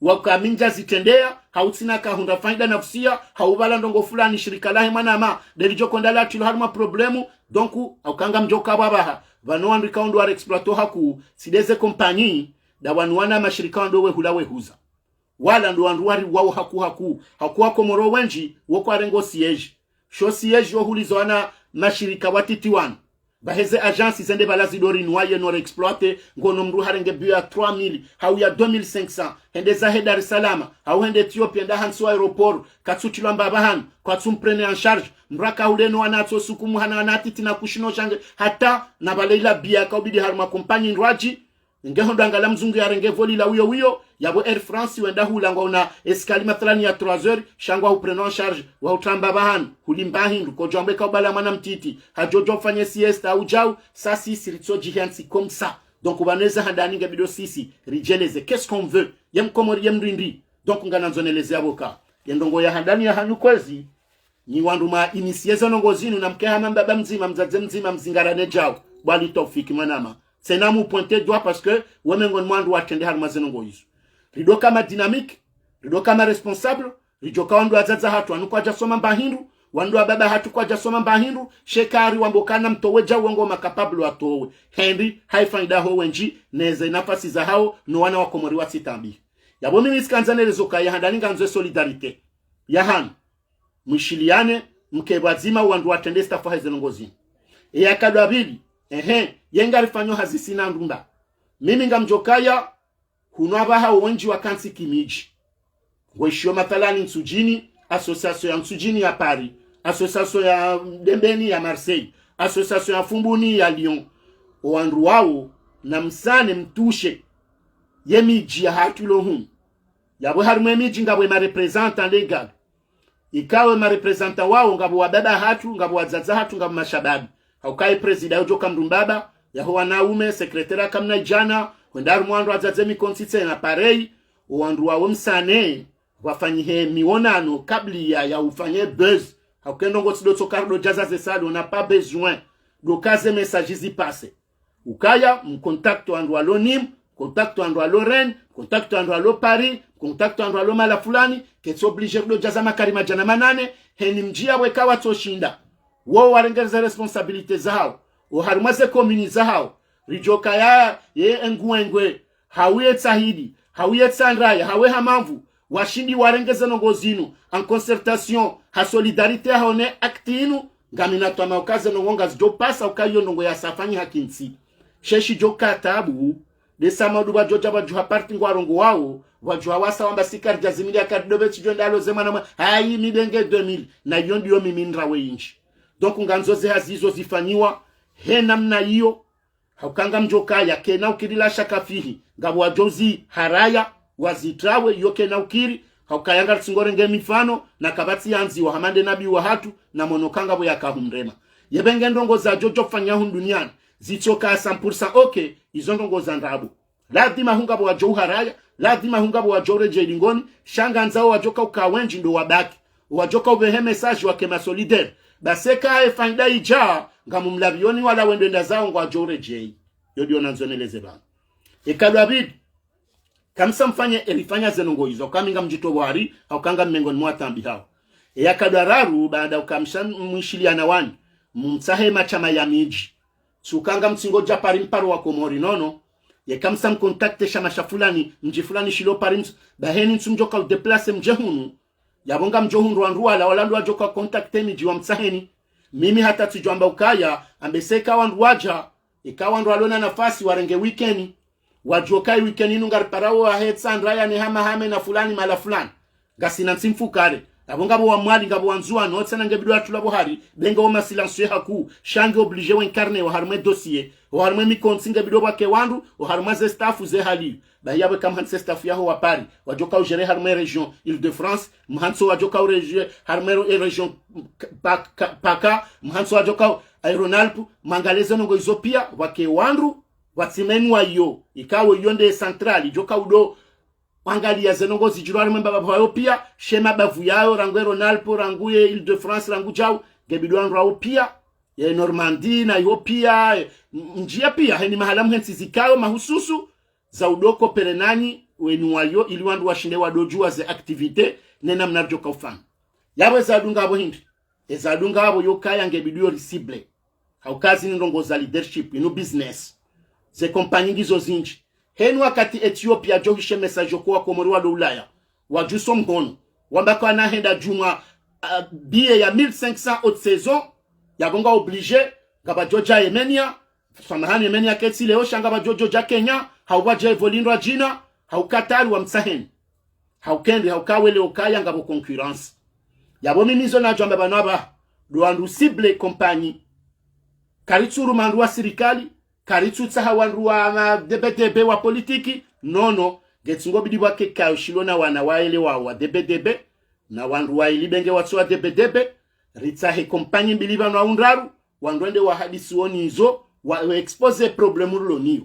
wakaminja zitendea hautina kahunda faida nafsia haubala ndongo fulani shirika lahe manama delijo kondala tilo harma problemu donc aukanga mjoka babaha vano andika ondo wa exploito haku sideze compagnie da wanuana mashirika ondo we hulawe huza wala ndo anduari wao haku Komoro wenji woko arengo siege sho siege yo hulizo ana mashirika watitiwan baheze agence zende balazi dori noye no exploiter ngono mru harenge biya 3000 hau ya 2500 hende za Dar es Salaam hau hende Ethiopia nda hanso aeroport katsuchilo mbabahan kwa tsumprene en charge mraka uleno anatso sukumu hana anatiti na kushino change hata na baleila biya ka obidi harma compagnie nraji ngehondo angala mzungu ya renge voli la uyo yabo Air France wenda hula ngona eskali mathlani ya 3 heures shangwa upreno en charge wa utramba bahan hulimba hindu ko jombe ka bala mana mtiti hajojo fanye siesta au jau sa sisi ritsoji hansi comme ça donc ubaneza handani ngabido sisi rijeleze qu'est-ce qu'on veut yem Komori yem rindi donc ngana nzoneleze avoka yendongo ya handani ya hanu kwezi ni wandu ma initieze nongozinu na mkeha mbaba mzima mzaze mzima mzingarane jao bali tofiki manama c'est namu pointer doigt parce que womengon mwandu watende harmazeno ngoyizo rido kama dynamique rido kama responsable rido ka wandu azaza hatu anuko aja soma mbahindu wandu wa baba hatu kwa jasoma mbahindu shekari wambokana mtoweja uongo makapablo atowe Henry haifaida ho wenji neze nafasi za hao no wana wakomori wa sitambi yabo mimi sikanzane rezoka ya handalinga nzo solidarite yahan mwishiliane mkebazima wandu watende stafa hezenongozi yakadwa bili yenga rifanyo hazisina ndunda mimi ngamjokaya hunwa hao wenji wa kansi kimiji weshio mathalani nsujini association ya nsujini ya Paris, association ya Dembeni ya Marseille, association ya Fumbuni ya Lyon. Wandu wao na msane mtushe yemiji ya hatulo hun. Yabo harume miji ngabwe ma representant legal. Ikawe ma representant wao ngabo wababa hatu, ngabo wazaza hatu, ngabo mashababi. Haukai presida yojo kamdumbaba, yaho wanaume, sekretera kamna ijana, wendaru mwandu wazazemi konsitse na parei, wandu wao msane wafanyihe mionano kabli ya ufanye buzz hakendo ngoti do tokardo jaza zesali on n'a pas besoin do kaze messages y passe ukaya mcontact andu alonim contact andu aloren contact andu alo Paris contact andu alo mala fulani ketso obligé do jaza makarima jana manane heni mjia wekawa toshinda wo warengeza responsabilité zao o harumaze komuni zao rijoka ya ye engwengwe hawiye tsahidi hawiye tsandraya hawe hamamvu washindi warengeze nongozinu en concertation ha solidarité hone actinu ngamina tama okaze nongonga zjo pasa ukayo nongo ya safanyi hakinsi sheshi joka tabu de samadu ba joja ba juha parti ngwarongo wao wajua wasa wamba sikari jazimili ya karidobe chijonda zema na hayi midenge 2000 na yondi yo mimindra weinji donc nganzoze hazizo zifanyiwa he namna hiyo haukanga mjoka ya kena ukirila shakafihi ngabo wajozi haraya wazitrawe yoke na ukiri haukayanga tsingorenge mifano na kabati yanzi wa hamande nabi wa hatu na monokanga bo yakahumrema yebenge ndongo za jojo fanya hu duniani zichoka 100% okay izo ndongo za ndabu lazima hunga bo wajo haraya lazima hunga bo wajo rejelingoni shanga nzao wajoka ukawenji ndo wabaki wajoka ubehe message wake ma solidaire baseka faida ija ngamumlabioni wala wendenda zao ngwa jore jei yodio nanzoneleze bana ekadwa bid kamsa mfanye elifanya zenongo hizo kaminga mjito bwari au kanga mmengoni mwatambi hao yakadararu baada ukamsha mwishiliana wani msahe machama ya miji sukanga msingo japari mparo wa komori nono yekamsa mkontakte shamasha fulani mji fulani shilo pari baheni nsumjoka udeplase mjehunu yabonga mjohunu rwanruala walandu wajoka kontakte miji wa msaheni mimi hata tujamba ukaya ambeseka wandu waja ikawa wandu walona nafasi warenge weekendi wajokai weekendi nungar parao wa hetsandraya ni hama hame na fulani mala fulani gasina nsimfukare abonga bo wamwali ngabo wanzua no tsana ngebidwa tulabo hari benga o masilansier haku shange obligé wa incarner wa harme dossier wa harme mi konsinga bidwa ke wandu o harme ze staff ze hali ba yabe kam han staff yaho wa Paris wajoka o gérer harme région Île-de-France mhanso wajoka o harme région paka mhanso wajoka Aeronalp mangaleze no goizopia wake wandu watsimenwa yo ikawe yonde centrali joka udo angalia zenongo zijirwari mbaba bayo pia shema bavu yao rangwero nalpo ranguye Île-de-France rangu jao gebidwan rao pia ya Normandie na yo pia njia pia heni mahala mhensi zikao mahususu za udoko perenani wenu wayo ili wandu washinde wadojua ze activite nena mnarjoka ufan yawe zadunga abo hindi zadunga abo yokaya ngebiduyo risible haukazi nindongo za leadership inu business ze kompanyi ngizo zinji henu wakati Ethiopia johishe message kwa komori wa Ulaya wajuso mkono wambako anahenda juma bie ya 1500 haute saison yagonga obligé ngaba joja Yemenia samahani Yemenia ketsi leo shanga jojo Kenya haubaje evolindwa jina haukatari wa msaheni haukendi haukawele okaya ngabo concurrence yabo mimizo na jomba banaba duandu cible compagnie karitsuru mandu wa serikali karitutsa hawanruwa na DBDB wa politiki nono getsingo bidi wake kaushilona wana waele wa DBDB na wanruwa ilibenge watu wa DBDB ritsahe kompanyi mbiliva na unraru wandwende wa hadisi woni hizo wa expose problemu loniyo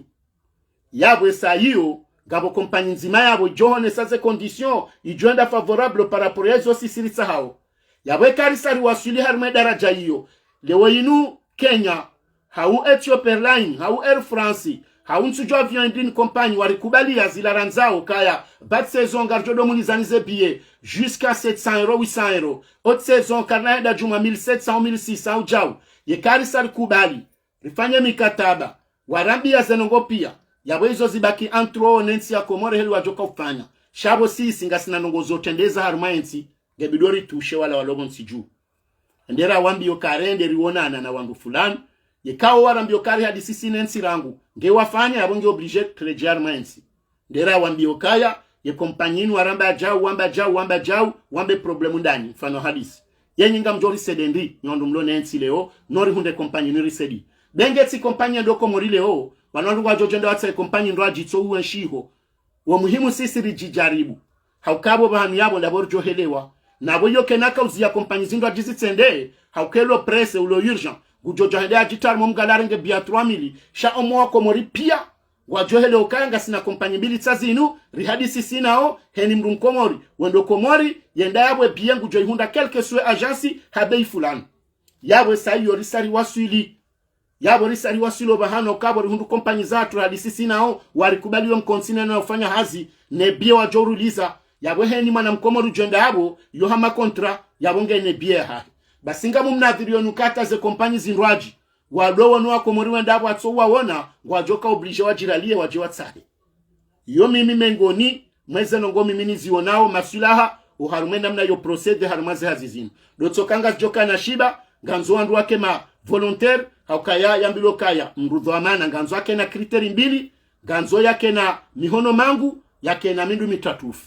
yabwe sa hiyo gabo kompanyi nzima yabo johone saze condition ijoenda favorable par rapport à hizo sisiritsa hao yabwe karisari wasuli harme daraja hiyo lewe inu Kenya hau Ethiopia Airline, hau Air France, haunsu jo avion d'une compagnie warikubali ya zilaranzao kaya bat saison garjo do munizanize billet jusqu'à 700 euros 800 euros haute saison karna da juma 1700 1600 ujao ye karisa kubali rifanye mikataba warambi ya zenongo pia yabo hizo zibaki antro nensi ya Komore heli wajoka ufanya shabo sisi ngasina nongo zotendeza harumayensi gebidori tushe wala walogo nsiju ndera wambi yo karende rionana na wandu fulani yekao warambi yo kari hadi sisi nensi rangu nge wafanya yabo nge oblige kreje harumayensi ndera wambi yo kaya ye kompanyini waramba jau wambe problemu ndani mfano hadisi yenyinga mjori sedendi nyondo mlo nensi leo nori hunde kompanyini risedi bengeti kompanya ndo Komori leo wanandu wa jojenda watsa kompanya ndo ajitso uwe nshiho wa muhimu sisi rijijaribu haukabo bahanu yabo ndaboro johelewa nabo yoke naka uzia kompanya zindo ajizitsende haukelo presse ulo urgent gujoja hende ajitar mumgalare nge bia 3000 sha omo Komori pia wajohele ukanga sina kompanya mbili tsazinu rihadisi sinao heni mdum Komori wendo Komori yenda yabwe bia ngujo ihunda quelque soit agence habei fulani yabwe sayo risari waswili yabo risari wasilo bahano kabo hundu kompanyi zatu hadisi sinao warikubaliwe mkonsine na ufanya hazi nebie wa joruliza yabo heni mana Mkomori jenda yabo yohama kontra yabo nge nebie hahi basinga mumnadhirio nukata ze kompanyi zinrwaji wadowo nuwa Komori wenda yabo atsowa wona wajoka oblige wajiralie wajiwa tsade yo mimi mengoni mweze nongo mimi nizionao masulaha uharumenda mna yo procede harumaze hazizini dotokanga joka na shiba ganzo wandu wake ma volontaire haukaya yambilo kaya mrudho amana ganzo yake na kriteri mbili ganzo yake na mihono mangu yake na mindu mitatufu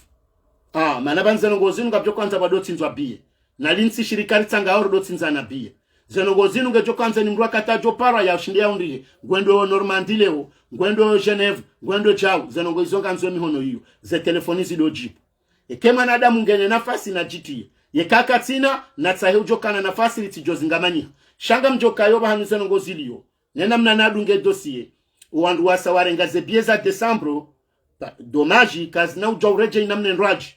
manaba nzenongozinu ngabjo kwanza badoti nzwa biye na linsi shirikari tanga oro doti nzana biye zenongozinu ngabjo kwanza ni mruwa katajo para ya ushindia undiye ngwendo Normandie leo ngwendo Geneve ngwendo Jau zenongozizo nganzo mihono hiyo ze telefonizi dojibu ekema nadamu ngene nafasi na jitie yekaka tina na tsahe ujokana nafasi litijozingamanya shanga mjoka yoba hanuze nongozilio nena mnanadunge dossier uwandu wasa warengaze bieza December domaji kazina ujaureje inamne nraji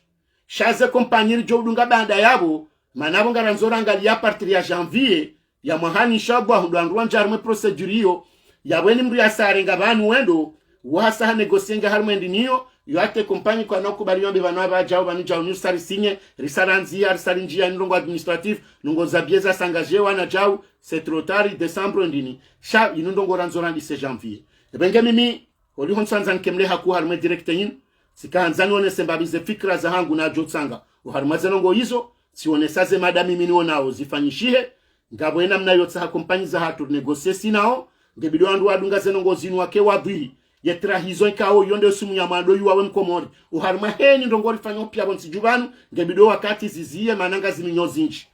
shaze kompanyiri joudunga banda yabo manabo ngaranzora ngali ya partir ya janvier ya mwahani shabwa hundu wanjarme procedurio yabweni mri ya sarenga banu wendo wasa negosenga harmendi niyo yoate kompanyi kwa nokubali yombe banwa bajao banija unyusari sinye risaranzia risarinjia nilongo administratif nungo zabieza sangaje wana jao setrotari December ndini sha inundongo ranzora ndi se janvier ebenge mimi oli honsanza nkemle haku harme directe yin sikaanzani one sembabize fikra za hangu na jotsanga uharumaze nongo hizo sionesaze madami mimi nionao zifanyishihe ngabwena mna yotsa ha kompanyi za hatu negosiesi nao ngebido andu adunga zenongo zinu wake wadhiri yetra hizo ikao yonde sumu ya mando yuwawe Mkomori uharuma heni ndongori fanyo pia bonsi jubanu ngebido wakati ziziye mananga ziminyozi nchi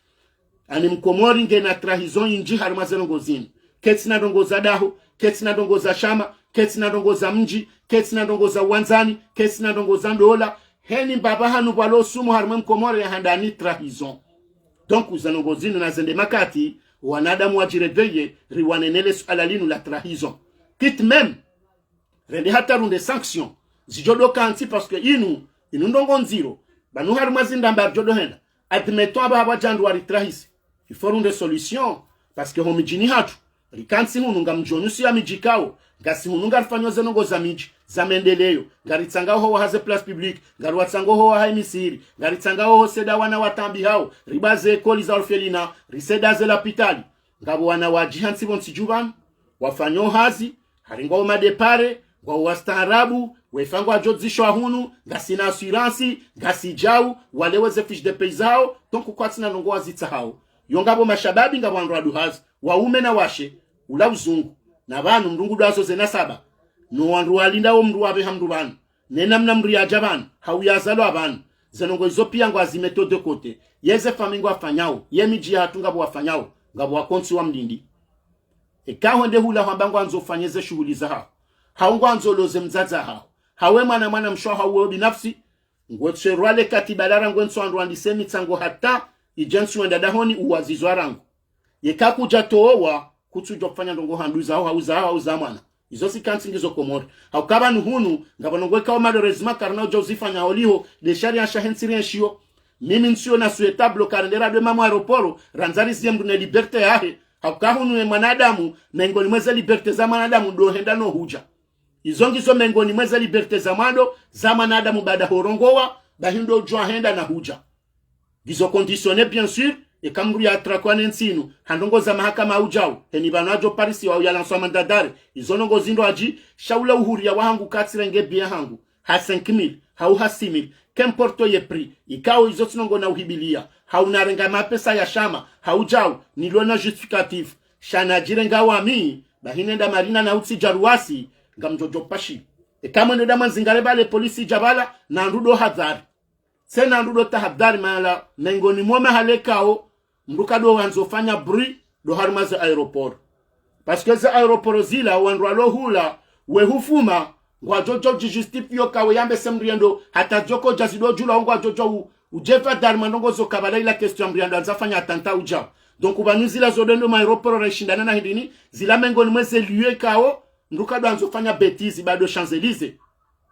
ani Mkomori nge na trahizo inji haruma zenongo zinu keti na dongo za dahu keti na dongo za shama keti na dongo za mji keti na dongo za uwanzani keti na dongo za ndola heni mbaba hanu walo sumu haruma Mkomori ya handani trahizo donc uzanongo zinu na zende makati wanadamu wajireveye riwanenele sualalinu la trahizo kit même rende hata runde sanction zijodo kanti parce que inu ndongo nziro banu haruma zindamba jodo henda admettons aba wajandu wari trahisi il faut runde solution parce que homijini hatu rikansi hunu ngamjonusi ya mijikao ngasi hunu ngarfanyo zenongo za miji za mendeleo ngaritanga ho haze place publique ngarwatsango ho haimisiri ngaritanga ho seda wana watambi hao ribaze ekoli za orfelina riseda ze l'hôpital ngabo wana wajihansi bonsi juban wafanyo hazi haringo madepare kwa wastaarabu wefango ajozisho hunu ngasina assurance ngasi jau waleweze fiche de paysao donc kwa tina nongo wazitsa hao yongabo mashababi ngabo andwadu hazi waume na washe ula uzungu na banu mrungu dazo zena saba no wandu walinda wo mru wabe hamdu banu nena mna mri ajaban hauyazalo abanu zenongo izo pia ngo azimetode kote yeze famingo afanyao yemiji hatunga bo afanyao ngabo wakonsi wa mlindi ekaho nde hula hambango anzo fanyeze shughuli za hao haungo anzo loze mzaza hao hawe mwana mshwa hawe binafsi ngwetse rwale katibalara ngwenso andu andisemi tsango hata ijensu wenda dahoni uwazizwa rangu yekaku jatowa kutujo kufanya ndongo handuza hao za mwana izo si kansi ngizo Komori haukaba nuhunu ngabonongwe kawa madorezima karna ujozifanya holiho de sharia shahensiri nshio mimi nsio na suetable karendera de mama aeroporo ranzari siye mdune liberte yahe haukahunu mwanadamu na ingoni mweze liberte za mwanadamu do henda no huja izongizo mengoni mweza liberte za mwando za manadamu baada horongowa bahindo jwa henda na huja gizo conditionné bien sûr e kamru ya trakwane nsinu handongo za mahakama ujao heni banajo parisi wa yalanswa mandadare izonongo zindo aji shaula uhuria wahangu katsirenge bia hangu ha 5000 hau ha 6000 kemporto ye prix ikao izotinongo na uhibilia hau narenga mapesa ya shama haujao nilona justificatif shana jirenga wami bahinenda marina na utsi jaruasi ngamjojo pashi e kama nda manzingare bale polisi jabala na ndudo hadhari sena ndudo tahadhari mala mengoni mwa mahalekao mrukado wanzofanya bruit do harmaze aeroport parce que za aeroport zila wanrwalo hula we hufuma ngwa jojo justifio kawe yambe semriendo hata joko jazido jula ngwa jojo ujefa darmanongo zo kabala ila question mriendo anzafanya atanta ujao donc ubanuzila zodendo ma aeroport reshindana na hidini zila mengoni mweze lieu kao ndukado anzofanya betizi bado Champs-Élysées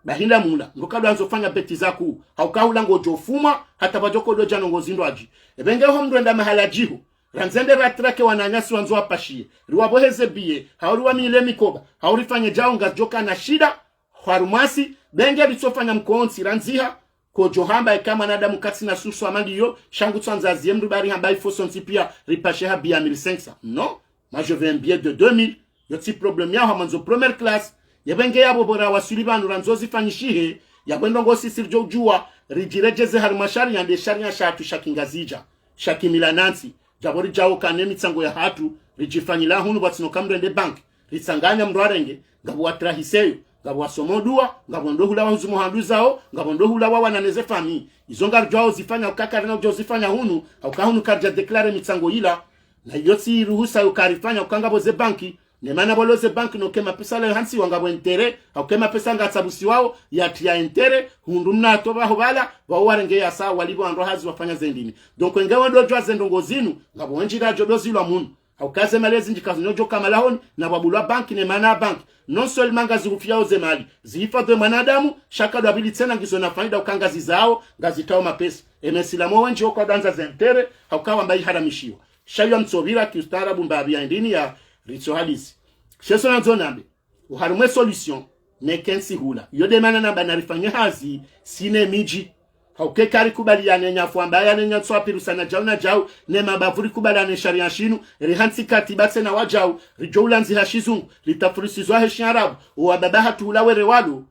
bahinda mula ndukado anzofanya betiza ku haukahula ngojo fuma hata bajoko do jano ngozindo aji ebenge ho mndenda mahala jihu ranzende ratrake wananyasi wanzo apashie riwaboheze biye hauriwa mile mikoba haurifanye jao ngajoka na shida harumasi benge bitofanya mkonsi ranziha ko johamba kama nadamu katsi na susu amandiyo shangu tsanza ziemru bari hamba ifosonsi pia ripashe ha bia 1500 non moi je veux un billet de 2000 yoti problem ya hamanzo première classe yebenge yabo bora wasulibanu ranzozi fanyishihe yabwendongo sisi jojua rijirejeze harumashari yande sharia shatu shakingazija shakimila nansi jabori jao kanemi tsango ya hatu rijifanyila hunu batino kamrende bank ritsanganya mrwarenge ngabu watrahiseyo ngabu wasomodua ngabu ndohula wa huzumu handuzao ngabu ndohula wa wananeze fami izonga rjao zifanya ukaka rina ujao zifanya hunu haukahunu karja deklare mitsango ila na yoti ruhusa ukarifanya ukangabo ze banki nemana boloze banki no kema pesa le hansi wangabo entere au kema pesa ngatsabusi wao yatia entere hundumna toba hobala wa warenge ya sawa walibo andro hazi wafanya zendini donc wengewe ndo jwa zendongo zinu ngabo wenjira jodozi lwa munu au kaze malezi njikazo nyojo kamalahoni na babulwa banki nemana banki non seulement ngazi rufia ozemali zifa de manadamu shaka do abili tena ngizo na faida ukangazi zao ngazitao mapesa emesilamo wenji okwa danza zentere au kawa mbai haramishiwa shayo mtsobira kiustarabu mbabi ya ndini ya Richo halisi. Sheso na zonambe. Uharumwe solution. Nekensi hula. Yode mana na banarifanya hazi. Sine miji. Hauke kari kubali ya nenya fuamba ya nenya tsuwa pirusa na jau na jau. Nema bavuri kubali ya neshari shinu. Rihansi katibate na wajau. Rijoulanzi hashizungu. Litafurisizo heshi arabu. Uwababaha tuhula were walu.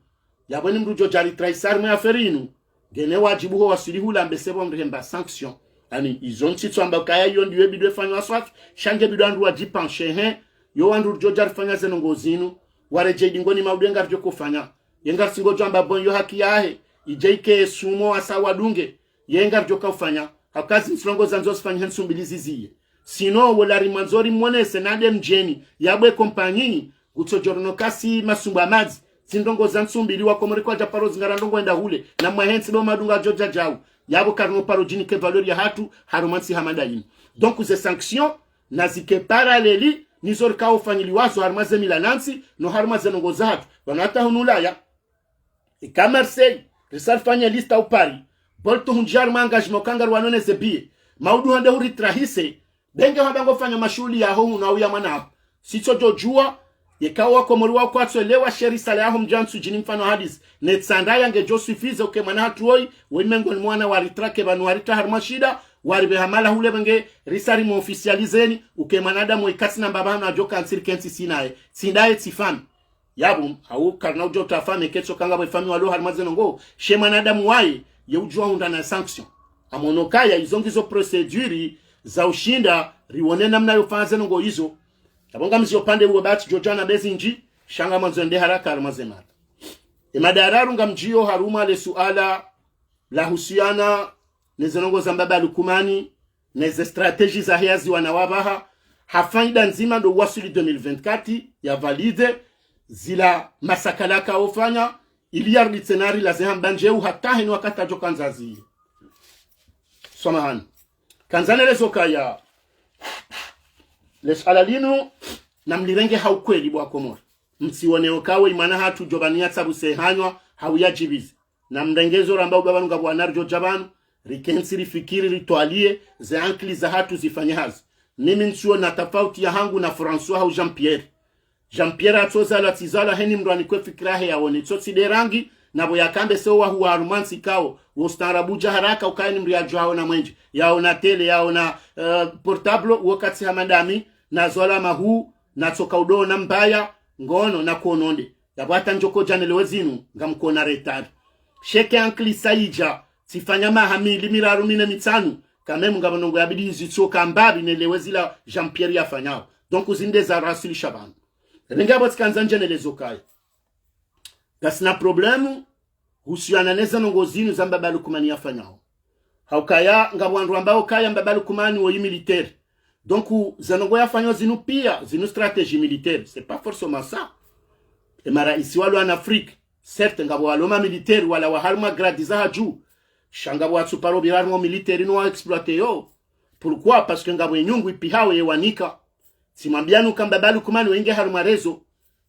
Yabweni mrujo jari traisari mwe aferinu. Gene wajibuho wasili hula mbesebo mrihemba sanction. Ani izonti tsamba kaya yondi webidwe fanywa swat shange bidwandu wa jipanshe he yo wandu jojar fanya zenongo zinu wareje dingoni maudenga rjo kufanya yenga singo jamba bon yo haki yahe ijeike sumo asa wadunge yenga rjo kufanya hakazi nsongo zanzo sifanya nsumbilizi ziye sino wolari manzori monese nade mjeni yabwe kompanyi utojorono kasi masumba mazi sindongo zansumbili wa komori kwa japaro zingarandongo enda hule na mwahensi bo madunga joja jau yabo karno parojini ke valeur ya hatu harumansi hamadayin donc ze sanction nazike paraleli nizor ka ufanyili wazo harmaze milanansi no harmaze nongo zatu wanata hunulaya ka Marseille risal fanya lista upari bolto hunjar engagement kangar wanone zebie maudu hande huri trahise benge habango fanya mashuli ya ho na uya mana sicho jojua yekawa komori wa kwatso lewa sheri sala yaho mjansu jini mfano hadis netsandaya nge josufize uke mana hatuoi wenmengo ni mwana waritrake banu warita harmashida waribe hamala hule benge risari mo officializeni uke manadamu ikasi na babano ajoka ansiri kensi sinae sindaye tifam yabu au karna ujo tafame ketso kanga bo fami walo harmazeno ngo she manadamu wae yeujua hunda na sanction amonokaya izongizo procedure za ushinda riwone namna yofanze ngo hizo abonga mzio pande uwe bati jojana bezinji shanga manzende haraka harmazemata emadararu ngamjio haruma le suala la husiana nezenongo za mbaba lukumani neze strategie za hiazi wanawabaha hafaida nzima do wasuli 2024 ya valide zila masakalaka ofanya iliyar litsenari la zehambanjeu hata hinu wakata jokanzazi somahani kanzane lezo kaya les alalinu na mlirenge haukweli bwa komori msione okawe imana hatu jobania tsabu sehanywa hauyajibizi na mrengezo rambao baba nga bwanar jojabanu rikensi rifikiri ritualie ze ankli za hatu zifanye hazi mimi nsuo na tofauti ya hangu na François au Jean Pierre Jean-Pierre atoza la tizala heni mrwani kwe fikirahe ya one tsotsi de rangi na boya kambe sewa huwa harumansi kao ustarabuja haraka ukaini mriaju hao na mwenji yao na tele yao na portable wakati hamadami na zola mahu na toka udo na mbaya ngono na kuononde yabwata njoko janelewe zinu nga mkona retard sheke ankli saija tifanya mahamili miraru mine mitanu kame mga manongo yabidi izitsoka mbabi nelewe zila Jean-Pierre yafanyao donc uzinde za rasili shabanu renga botikanza njenelezo kaya gasina problemu husiananeza nongo zinu za mbabalu kumani yafanyao haukaya nga wandu ambao kaya mbabalu kumani woyi militaire donc zanongo yafanyao zinu pia zinu stratégie militaire c'est pas forcément ça et mara isi walo en Afrique certes nga waloma militaire wala wahalma gradiza haju shanga watu paro birarmo militaire no exploiter yo pourquoi parce que nga bwenyungu ipihawe yewanika simambianu kamba balu kumani wenge haruma rezo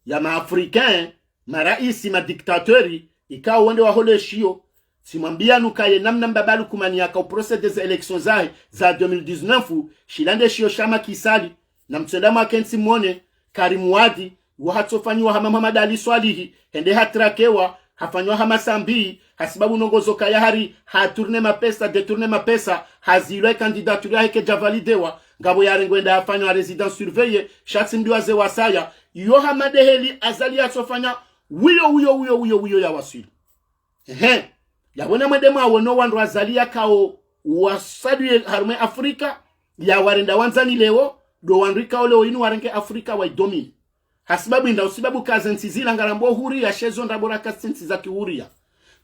ya maafricain maraisi madiktatori ikawa wende wa hole shio simambianu kaye namna mbabalu kumani yaka uprocede za elections za 2019 shilande shio shama kisali na mtendama wakensi mwone karimuadi wahatofanyiwa hama Muhammad Ali Swalihi hende hatrakewa hafanywa hama sambii hasibabu nongozo kaya hari haturne mapesa deturne mapesa hazilwe kandidaturi heke javalidewa ngabo yarengwenda hafanywa residence surveille shatsi mdiwaze wasaya yo hama deheli azali atofanya wiyo ya wasili yabona mwedema wono wandu azalia kao wasadu harume Afrika ya warenda wanzani leo do wandrika ole inu warenge Afrika wa domini hasibabu inda usibabu kazensi zila ngarambo huri ya shezo ndabora kasensi za kihuria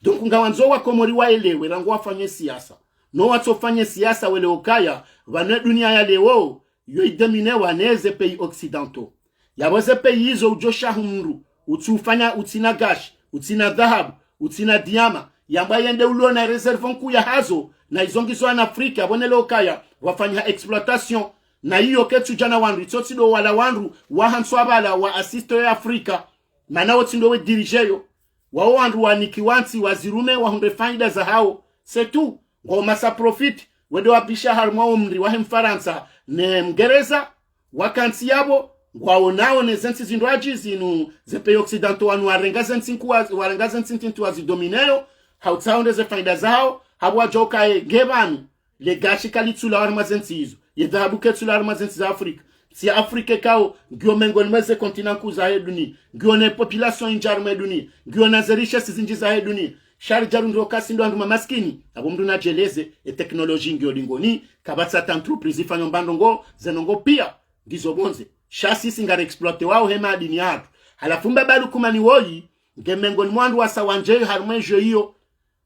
donc ngawanzo wa komori wa elewe rango wafanye siasa no watofanye siasa wele okaya vanwe dunia ya leo yo idomine waneze pays occidentaux yaboze pays hizo ujosha humru utufanya utina gash utina dhahabu utina diama yamba yende ulona reserve nku ya hazo na izongizo na Afrika abone lokaya wafanya exploitation na hiyo ketu jana wandu itotido wala wandu wahanswabala wa asisto ya Afrika manao tindo we dirigeyo wa wandu wanikiwanti wazirume wahunde faida za hao c'est tout ngoma sa profit wende wapisha harma umri wa Mfaransa ne Mgereza wakanti yabo waonao ne zensi zindwaji zinu ze pays occidentaux wanu warenga zensi ntu wazidomineo hautaonde ze faida zao habwa joka gebanu le gashi kalitula warma zensi hizo yedhabu ketula warma zensi za Afrika si Afrika kao ngio mengoni meze continent kuza heduni ngio ne population injarme duni ngio na zerisha sizinji za heduni shari jaru ndo kasi ndo andu maskini abo mdu na jeleze e teknoloji ngio lingoni kabatsa entreprise ifanyo mbandongo zenongo pia ndizo bonze shasi singare exploite wao hema adini yatu halafu mbabalu kumani woyi ngemengoni mwandu wa sawanje harmeje hiyo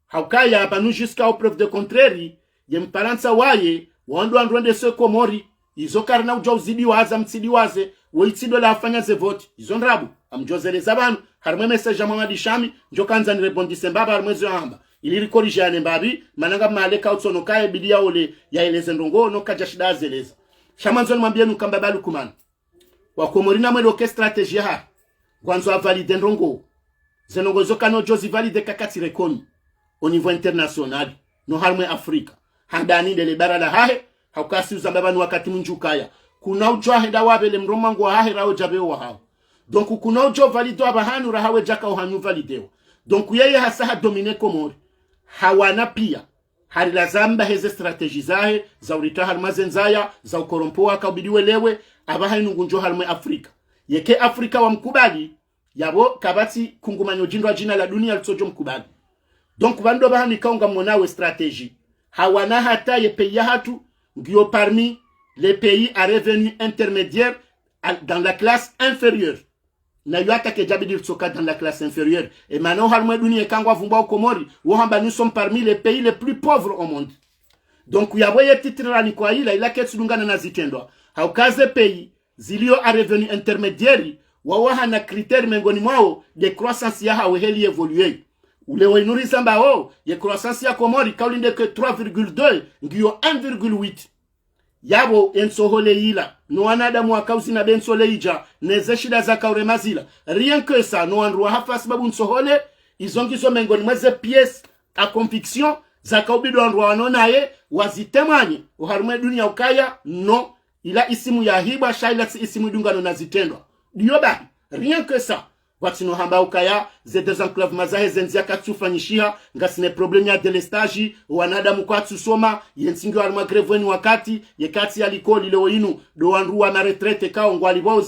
haukaya banu jusqu'à au preuve de contraire yemparansa waye wandu andwende se komori izo karna uja uzidi waza mtsidi waze woitsido la afanya ze vote izo ndrabu amjozeleza banu harmwe message Muhammad Shami njo kanza ni rebondise mbaba harmwezo hamba ili rikorijane mbabi mananga maleka utsono kae bidia ole ya eleze ndongo no kaja shida zeleza shamanzo nimwambie nukamba balu kumana wa komorina mwelo ke strategie ha kwanzo valide ndongo zenongo zokano jozi valide kakati rekoni au niveau international no harmwe Afrika handani dele bara la hahe haukasi uzambaba ni wakati mnjukaya kuna ujwa heda wabele mromangu wa hahe rao jabeo wa hao donc kuna ujwa valido abahanu rahawe jaka uhanyu valideo donc yeye hasaha domine komori hawana pia harila zamba heze strateji zahe za urita harmazen zaya za ukorompo waka ubidiwe lewe abaha inungunjo harmwe Afrika yeke Afrika wa mkubali yabo kabati kungumanyo jindwa jina la dunia litojo mkubali donc bando baha nikaunga monawe strateji hawana hata ye pays hatu ngio parmi les pays à revenus intermédiaires dans la classe inférieure na yuata ke jabidi tsoka dans la classe inférieure et maintenant harmwe dunia kangwa vumba komori wohamba nous sommes parmi les pays les plus pauvres au monde donc yaboye titrani kwa ila ketsulungana na zitendwa haukaze pays zilio à revenus intermédiaires wawaha na critère mengoni mwao de croissance ya hawe heli évoluer ule wainuri zamba ye croissance ya komori kaulinde ke 3,2 ngio 1,8 yabo ensohole ila no anada mwakauzi na bensole ija neze shida za kaure mazila rien que ça no andru hafa sababu nsohole izongizo mengoni mweze pièce a conviction za kaubido andru wanonaye wazitemanye uharume dunia ukaya no ila isimu ya hiba shaila isimu dungano na zitendwa diyo ba rien que ça watino hamba ukaya ze desenclavement za hezenzia katufanyishia ngasine problem ya delestage wanadamu kwa tusoma yensingi wa magreveni wakati yekati alikoli leo inu do wanruwa na retraite kao ngwali wao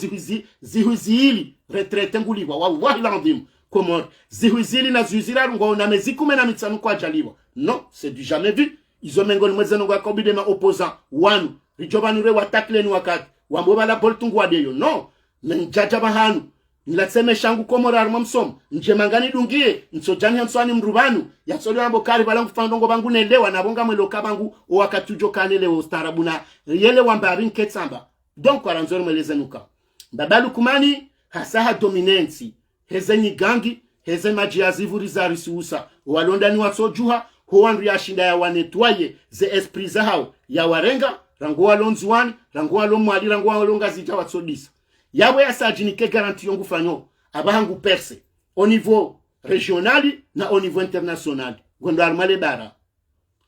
zihuzi retraite nguliwa wallahi landim komor zihuizili na zuizila ngo na mezikume na mitsanu kwa jaliwa non c'est du jamais vu izo mengoni mwezeno kwa kobide ma opposant wanu rijobanure watakle ni wakati wamboba la boltungu wadeyo non menjaja bahanu nilatseme shangu komora arma msom nje mangani dungie nsojani hanswani mrubanu ya solo ambo kari balangu fandongo bangu nelewa na bonga mwelo kabangu o wakatujo kanele o starabuna yele wambari nketsamba donc aranzoro melezenuka babalu kumani hasaha dominancy hezenyi gangi heze majiazivuri za risuusa walondani watsojuha howandu ya shinda ya wanetwaye ze esprit za hao ya warenga rangu walonziwani rangu walomwali rangu walonga zija watsodisa yawe asajinike garanti yongu fanyo abahangu perse au niveau régional na au niveau international gondo armale bara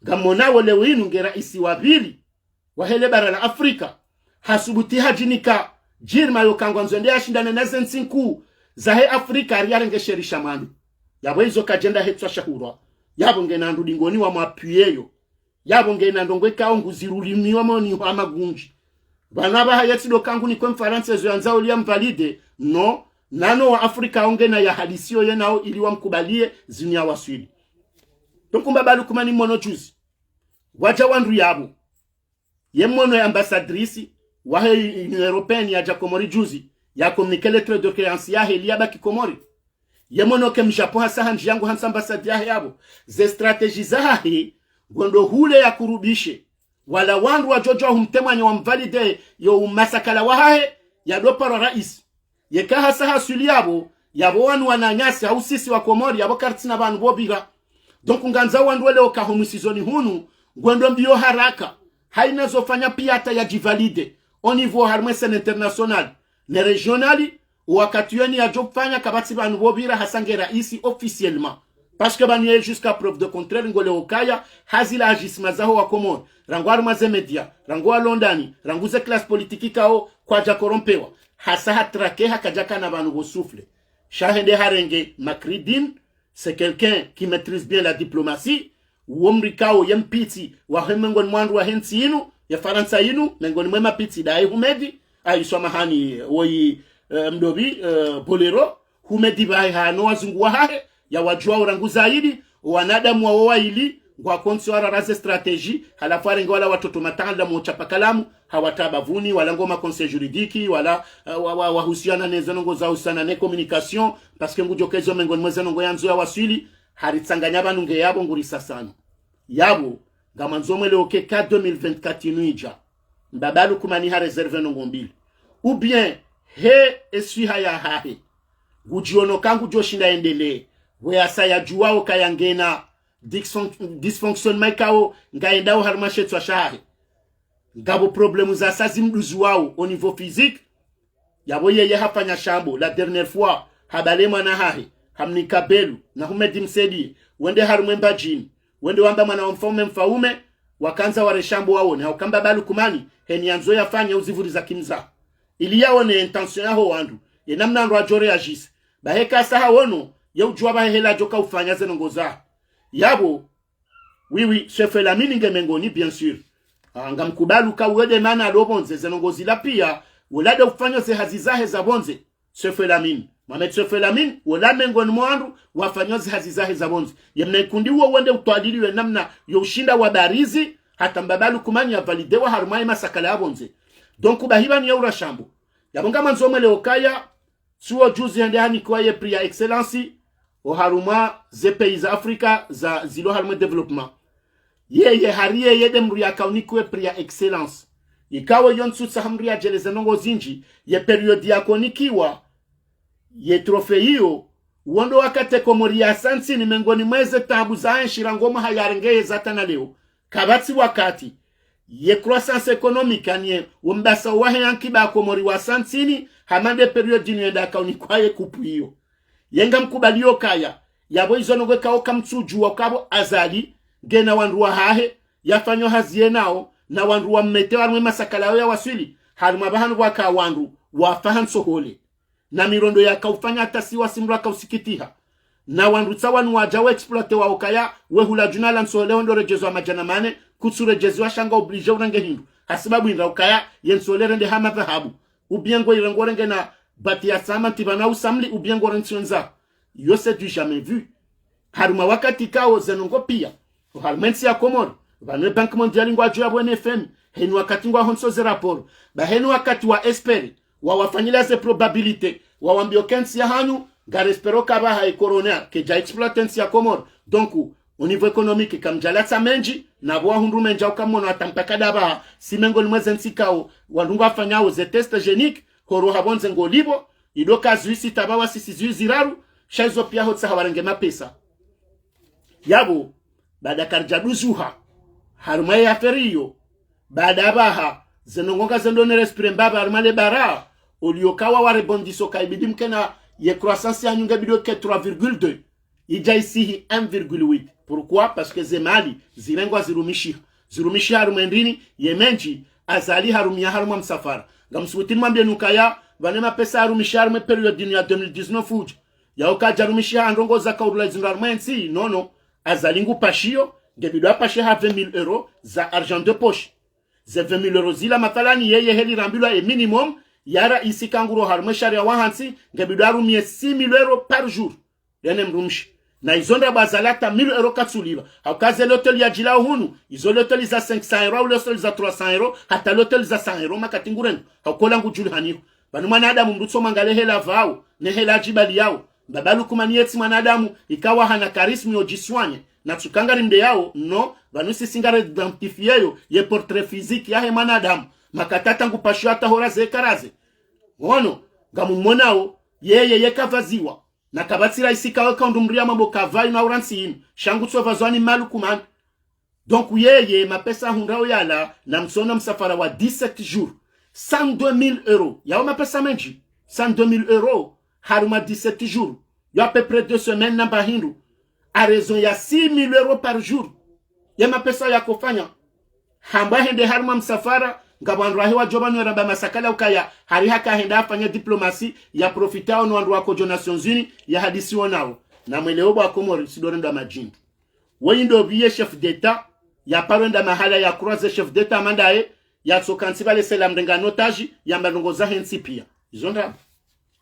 gamona wale winu ngera isi wabili wahele bara la Afrika hasubuti hajinika jirma yokangwa nzonde yashindane na zensiku zahe Afrika yarenge sherisha manu yabo hizo kajenda hetwa shahurwa yabo ngena ndudi ngoni wa mapuyeyo yabo ngena ndongwe kaongu zirulimiwa moni wa magunji bana ba hayati do kangu ni kwa mfaransa zo yanzao liya mvalide no nano wa Afrika ongena ya hadisio yenao ili wamkubalie zinia waswili donc mbabalu kumani mono juzi waja wandu yabo ye mono ya ambassadrice wahe Union Européenne ya Jakomori juzi ya communiquer lettre de créance ya helia baki Komori ye mono ke mjapo hasa hanji yangu hansa ambassade ya yabo ze strategie za hahi gondo hule ya kurubishe wala wandu wa jojo humtemanye wa mvalide yo umasakala wahahe ya doparo rais yeka hasa hasuli yabo wanu wananyasi au sisi wa Komori yabo kartina banu bobira donc nganza wandu wale okahomisizoni hunu gwendo mbio haraka haina zofanya pia hata ya jivalide au niveau harmesen international ne regionali wakati yoni ya jofanya kabati banu bobira hasange raisi officiellement parce que bani jusqu'à preuve de contraire ngole okaya hazila agisma zaho wa Komori rangwa maze media rangwa londani ranguze classe politique kao kwa jakorompewa hasa hatrake hakajaka na banu bosufle shahende harenge Macridine c'est quelqu'un qui maîtrise bien la diplomatie uomri kao yempiti wa hemengon mwandu wa hensi inu ya Faransa inu mengoni mwema piti dai humedi aisoma hani woi mdobi bolero humedi bai hano wazungu wa hahe ya wajua urangu zaidi wanadamu wa waili kwa konsi wara raze strategie halafari nga wala watoto matanda mochapa kalamu hawatabavuni wala ngoma conseil juridique wala wahusiana nezanongo za usana ne communication parce que ngujokezo mengoni mwezanongo yanzo ya waswili haritsanganya banunge yabo ngurisa sana yabo gamanzomwe leoke 2024 inuija mbabalu kumani ha reserve nongo mbili ou bien he eswi haya hahe gujiono kangu joshinda endele wea saya juwao kayangena dysfonctionnement kao ngaendao harmashetwa shahe ngabo problemu za sazi mduzu wao au niveau physique yabo yeye hafanya shambo la dernière fois habalema na hahe hamnikabelu na humedi msedi wende harumemba jini wende wamba mwana mfaume mfaume wakanza ware shambo wao na ukamba balu kumani heni yanzo yafanya uzivuri za kimza ili yaone intention yaho wandu yenamna ndo ajore agis baheka saha wono ya ujua bahela joka ufanya zenongoza yabo oui chef la mininge mengoni bien sûr ngamkubalu ka wede mana lobonze zenongozi la pia ulade ufanya ze hazizahe za bonze chef la mine Mamet chef la mine wala mengoni mwandu wafanya ze hazizahe za bonze yemna kundi uo wende utwadiliwe namna yo ushinda wa barizi hata mbabalu kumani ya validewa harumai masakala ya bonze donc bahiba ni ya urashambo yabonga manzome leokaya suo juzi hende hani kwa ye pri ya excellency o haruma ze pays za Afrika za zilo haruma development ye hariye ye demru ya kaunikwe pri ya excellence ikawa yonsu sahamri ya jelezenongo zinji ye periodi ya konikiwa ye trofeio uondo wakate Komori ya sansi ni mengoni mweze tabu za enshirangoma hayarengeye zatana leo kabatsi wakati ye croissance économique anye umbasa wahe yankiba Komori wa sansini hamande periodi nienda kaunikwa ye kupuyo yenga mkubalio kaya yabo izonogwe kao kamtsuju wakabo azali gena wanruwa hahe yafanyo hazie nao na wanruwa mmete warmwe masakala ya waswili haruma bahanu waka wanru wafahan sohole na mirondo ya kaufanya hata siwa simra kausikitiha na wanrutsa wanu wajawa exploite wa okaya we hula junala nsole ndo rejezo majana mane kutsure jezo shanga oblige urange hindu hasibabu inra okaya yensole rende hama dhahabu ubiengo irengo renge na bati ya sama tibana usamli ubiengo rensonza yose du jamais vu haruma wakati kao zenongo pia harmensi ya Komoro vanwe bank mondial ngwa jua bwene FM henu wakati ngwa honso ze raporo ba henu wakati wa esperi wa wafanyila ze probabilite wa wambio kensi ya hanyu gar espero kaba hai corona ke ja exploitance ya Komoro donc au niveau économique kam jalatsa menji na bwa hundu menja ukamono atampaka daba simengo limweze nsikao walunga fanyao ze test génique horo habonze ngolibo idoka zuisi tabawa sisi ziraru shaizo pia hotsa hawarenge mapesa yabo baada karjaduzuha harumai ya feriyo baada baha zenongoka zendone respire mbaba harumale bara oliokawa wa rebondiso kaibidi mkena ye croissance ya nyunga bido ke 3,2 ija isihi 1,8 pourquoi parce que zemali zirengwa zirumishi harumendini yemenji azali harumia haruma msafara ngamsubuti mwambie nukaya vanema pesa harumishi harume period ya 2019 fuj ya ukaja harumishi handongo za kaurula zinarmensi nono azalingu pashio ngebido apashe ha 20,000 euros za argent de poche ze 20,000 euros zila mathalani yeye heli rambilwa e minimum yara isi kanguro harume sharia wahansi ngebido arumie 6,000 euros par jour yene mrumshi na izonda bazalata 1,000 euros katsuliba haukaze l'hotel ya jila hunu izo l'hotel za 500 euros l'hotel za 300 euros hata l'hotel za 100 euros makatingurenu haukola ngujuli haniho banu mwanadamu mrutso mangale hela vao ne hela jibali yao babalu kumanieti mwanadamu ikawa hana karismi ojiswanye na tsukangari mde yao no vanusi singare identifieyo ye portrait physique ya he mwanadamu makatata ngupashio hata hora ze karaze wono ngamumonao yeye kavaziwa na kabatsira isikawe kaundumria mambo kavai na uransi inu shangu tsovazwani malu kumani donc yeye mapesa hundrao yala na msona msafara wa 17 jours 102,000 euros yao mapesa menji 102,000 euros haruma 17 jours yo à peu près 2 semaines namba hindu à raison ya 6,000 euros par jour ya mapesa ya kufanya hamba hende haruma msafara ngabwandu wa jobanu ramba masakala ukaya hari haka henda afanya diplomasi ya profitao no wandu wako Nations Unies ya hadisi wonao na mweleo bwa Komoro sidorenda majindu weyindo biye chef d'etat ya parenda mahala ya croise chef d'etat mandae ya tsokansi bale selam ndenga notaji ya malongoza hensi pia izonda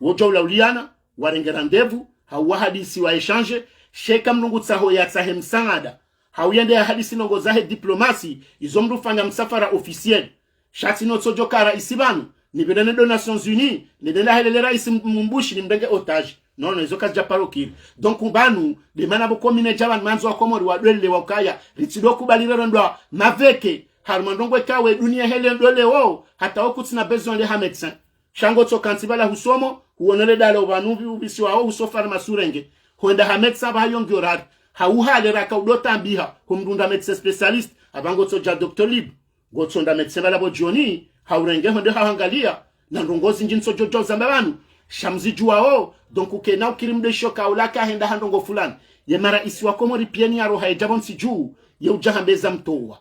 wojo lauliana warengera ndevu hawa hadisi wa exchange sheka mlungu tsaho ya tsahe msangada hauyende ya hadisi nongoza he diplomasi izomru fanya msafara officiel shati no tsojokara isibanu ni bedane do Nations Unies ni dela hele rais mumbushi ni mdenge otage non izo kazi japaro kili donc ubanu de manabo komine jaban manzo wa Komoro wa dwele wa ukaya ritido kubalira ndo maveke harmandongwe kawe dunia hele ndole wo hata okutina besoin de ha médecin shango tsokantibala husomo huonele dala ubanuvi ubisi wao usofara masurenge huenda ha médecin ba yongi orari hauhale raka udota mbiha humrunda médecin spécialiste abango tsoja docteur libre gotsonda médecin bala bojoni haurenge honde haangalia na ndongozi njinso jojo zambanu shamzi juao donc ukena ukirimde shoka ulaka henda handongo fulani ye mara isi wa Komori pieni ya roha ejabon siju ye ujahambeza mtowa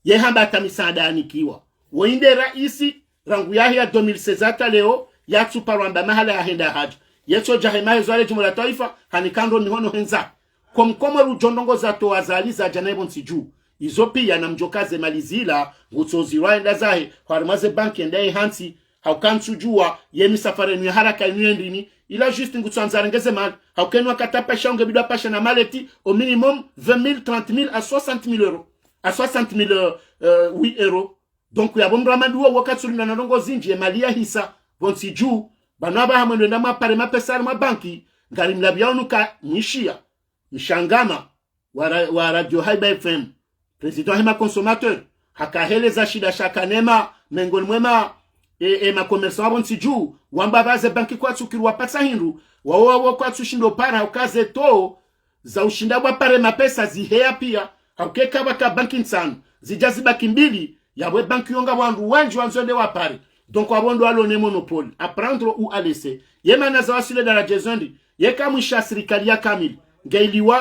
ye hamba atamisada anikiwa woinde raisi rangu yahi ya 2016 leo ya tsuparwamba mahala ya henda haja yeso jahemahe zwale jumla taifa hanikando nihono henza kwa Komoro jondongo za toa zali za janebon siju izo pia na mjokaze malizila ngutsozi rwanda zahe harmaze banki ndai hansi haukansu jua yemi safari ni haraka ndini ila juste ngutsanza ngeze mal haukenu akatapa shonge bidwa pasha na maleti au minimum 20,000 30,000 à 60,000 euros à 60,000 8 euros donc ya bomra maduwa wakati na ndongo zinji malia hisa bonsi juu banaba hamwe ndama pare mapesa ma banki ngari mlabia unuka nishia mshangama wa radio Haiba FM Président hema consommateur hakaheleza shida shakanema mengoni mwema ma commerçant abonsi juu wamba baze banki kwa tsukirwa patsa hindu wawo kwa tsushindo para ukaze to za ushinda bwa pare mapesa zihea pia haukeka baka banki nsanu zijazi baki mbili yawe banki yonga wandu wanji wanzonde wa pare donc wabondo alone monopole à prendre ou à laisser yema na za wasile da la jezondi yeka mwisha serikali ya kamili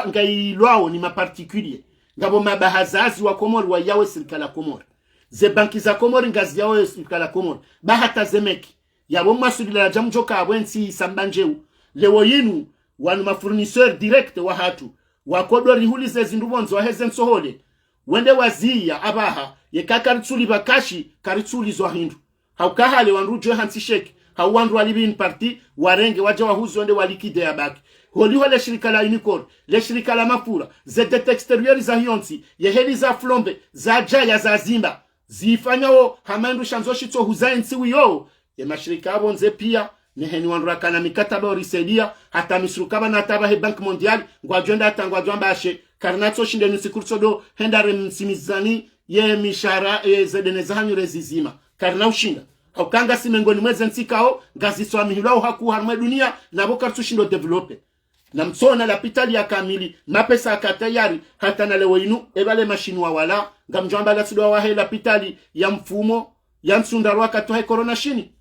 ngailwao ni mapartikulier ngabo mabahazazi wa Komoro wa yawe serikali ya Komoro ze banki za Komoro ngazi yawe serikali ya Komoro bahata zemeki yabo masudi la jamjo ka wensi sambanjeu lewo yinu wanu mafurnisseur direct wa hatu wakodo rihulize zindubonzo wahezen sohole wende wazia abaha yekakaritsuli bakashi karitsuli zo hindu haukahale wanrujwe hansisheki hawandu walibin parti warenge waja wahuzo wende walikide ya baki holiho le shirika la Unicor le shirika la mafura zedete exteriori za hionsi yeheli za flombe za jaya za zimba zifanyao hamandu shanzoshito huzainsi wiyo ye mashirika abonze pia neheni wandurakana mikataba oriselia hata misrukaba na taba he bank mondial ngwajwenda hata ngwajwamba ashe karnatso shinde nusikursodo hendare msimizani ye mishara zedene za hanyure zizima karna ushinda haukanga simengoni mweze nsikao ngazi swamihilao haku harmwe dunia na boka tushindo develope na msona la pitali ya kamili mapesa akatayari hata na lewe inu ebale mashinwa wala ngamjwamba la sidwa wahe la pitali ya mfumo ya msundarwa katohe korona shini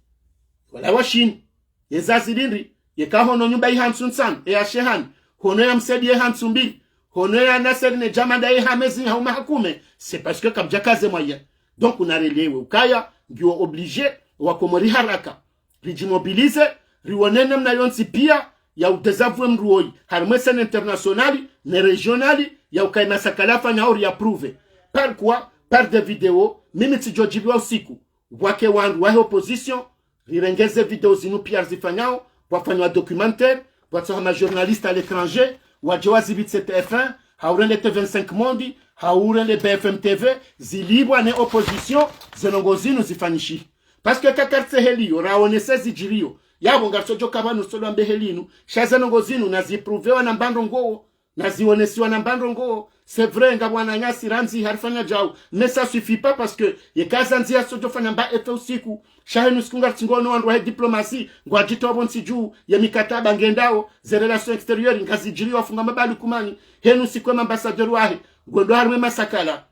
wala wa shini yezazi lindri yekahono nyumba ihansun san ashehan hono ya msedi ihansun mbili hono ya naseri ne jamada ihamezi hauma hakume c'est parce que kabjakaze moyen donc unarelewe ukaya ndio obligé wakomori haraka rijimobilize riwonene mna yonsi pia ya utezavwe mruoi harmesen internationali ne regionali ya ukaima sakalafa nyaori ya prouve par quoi par des vidéos mimi tijojibiwa usiku wake wandu wahe opposition rirengeze video zinu pia zifanyao wafanywa documentaire watsohama journaliste à l'étranger wajewa zibitse TF1 haurende T25 Mondi haurende BFM TV zilibwa ne opposition zenongozinu zifanyishi parce que kakartse helio raonese zijirio yabo ngatsojo kabanu solo mbeheliinu shazenongozinu nazipruvewa na mbando ngoo nazionesiwa na mbando ngoo c'est vrai ngabwana nyasi ranzi harifanya jao mais ça suffit pas parce que yekazanzia sojo fanya mba efe usiku shahenu sikunga tingono wandu wa diplomatie ngwajito bonsi juu ya mikataba ngendao ze relations extérieures ngazijiri wafunga mabali kumani henu sikwe ambassadeur wahe ngondo harime masakala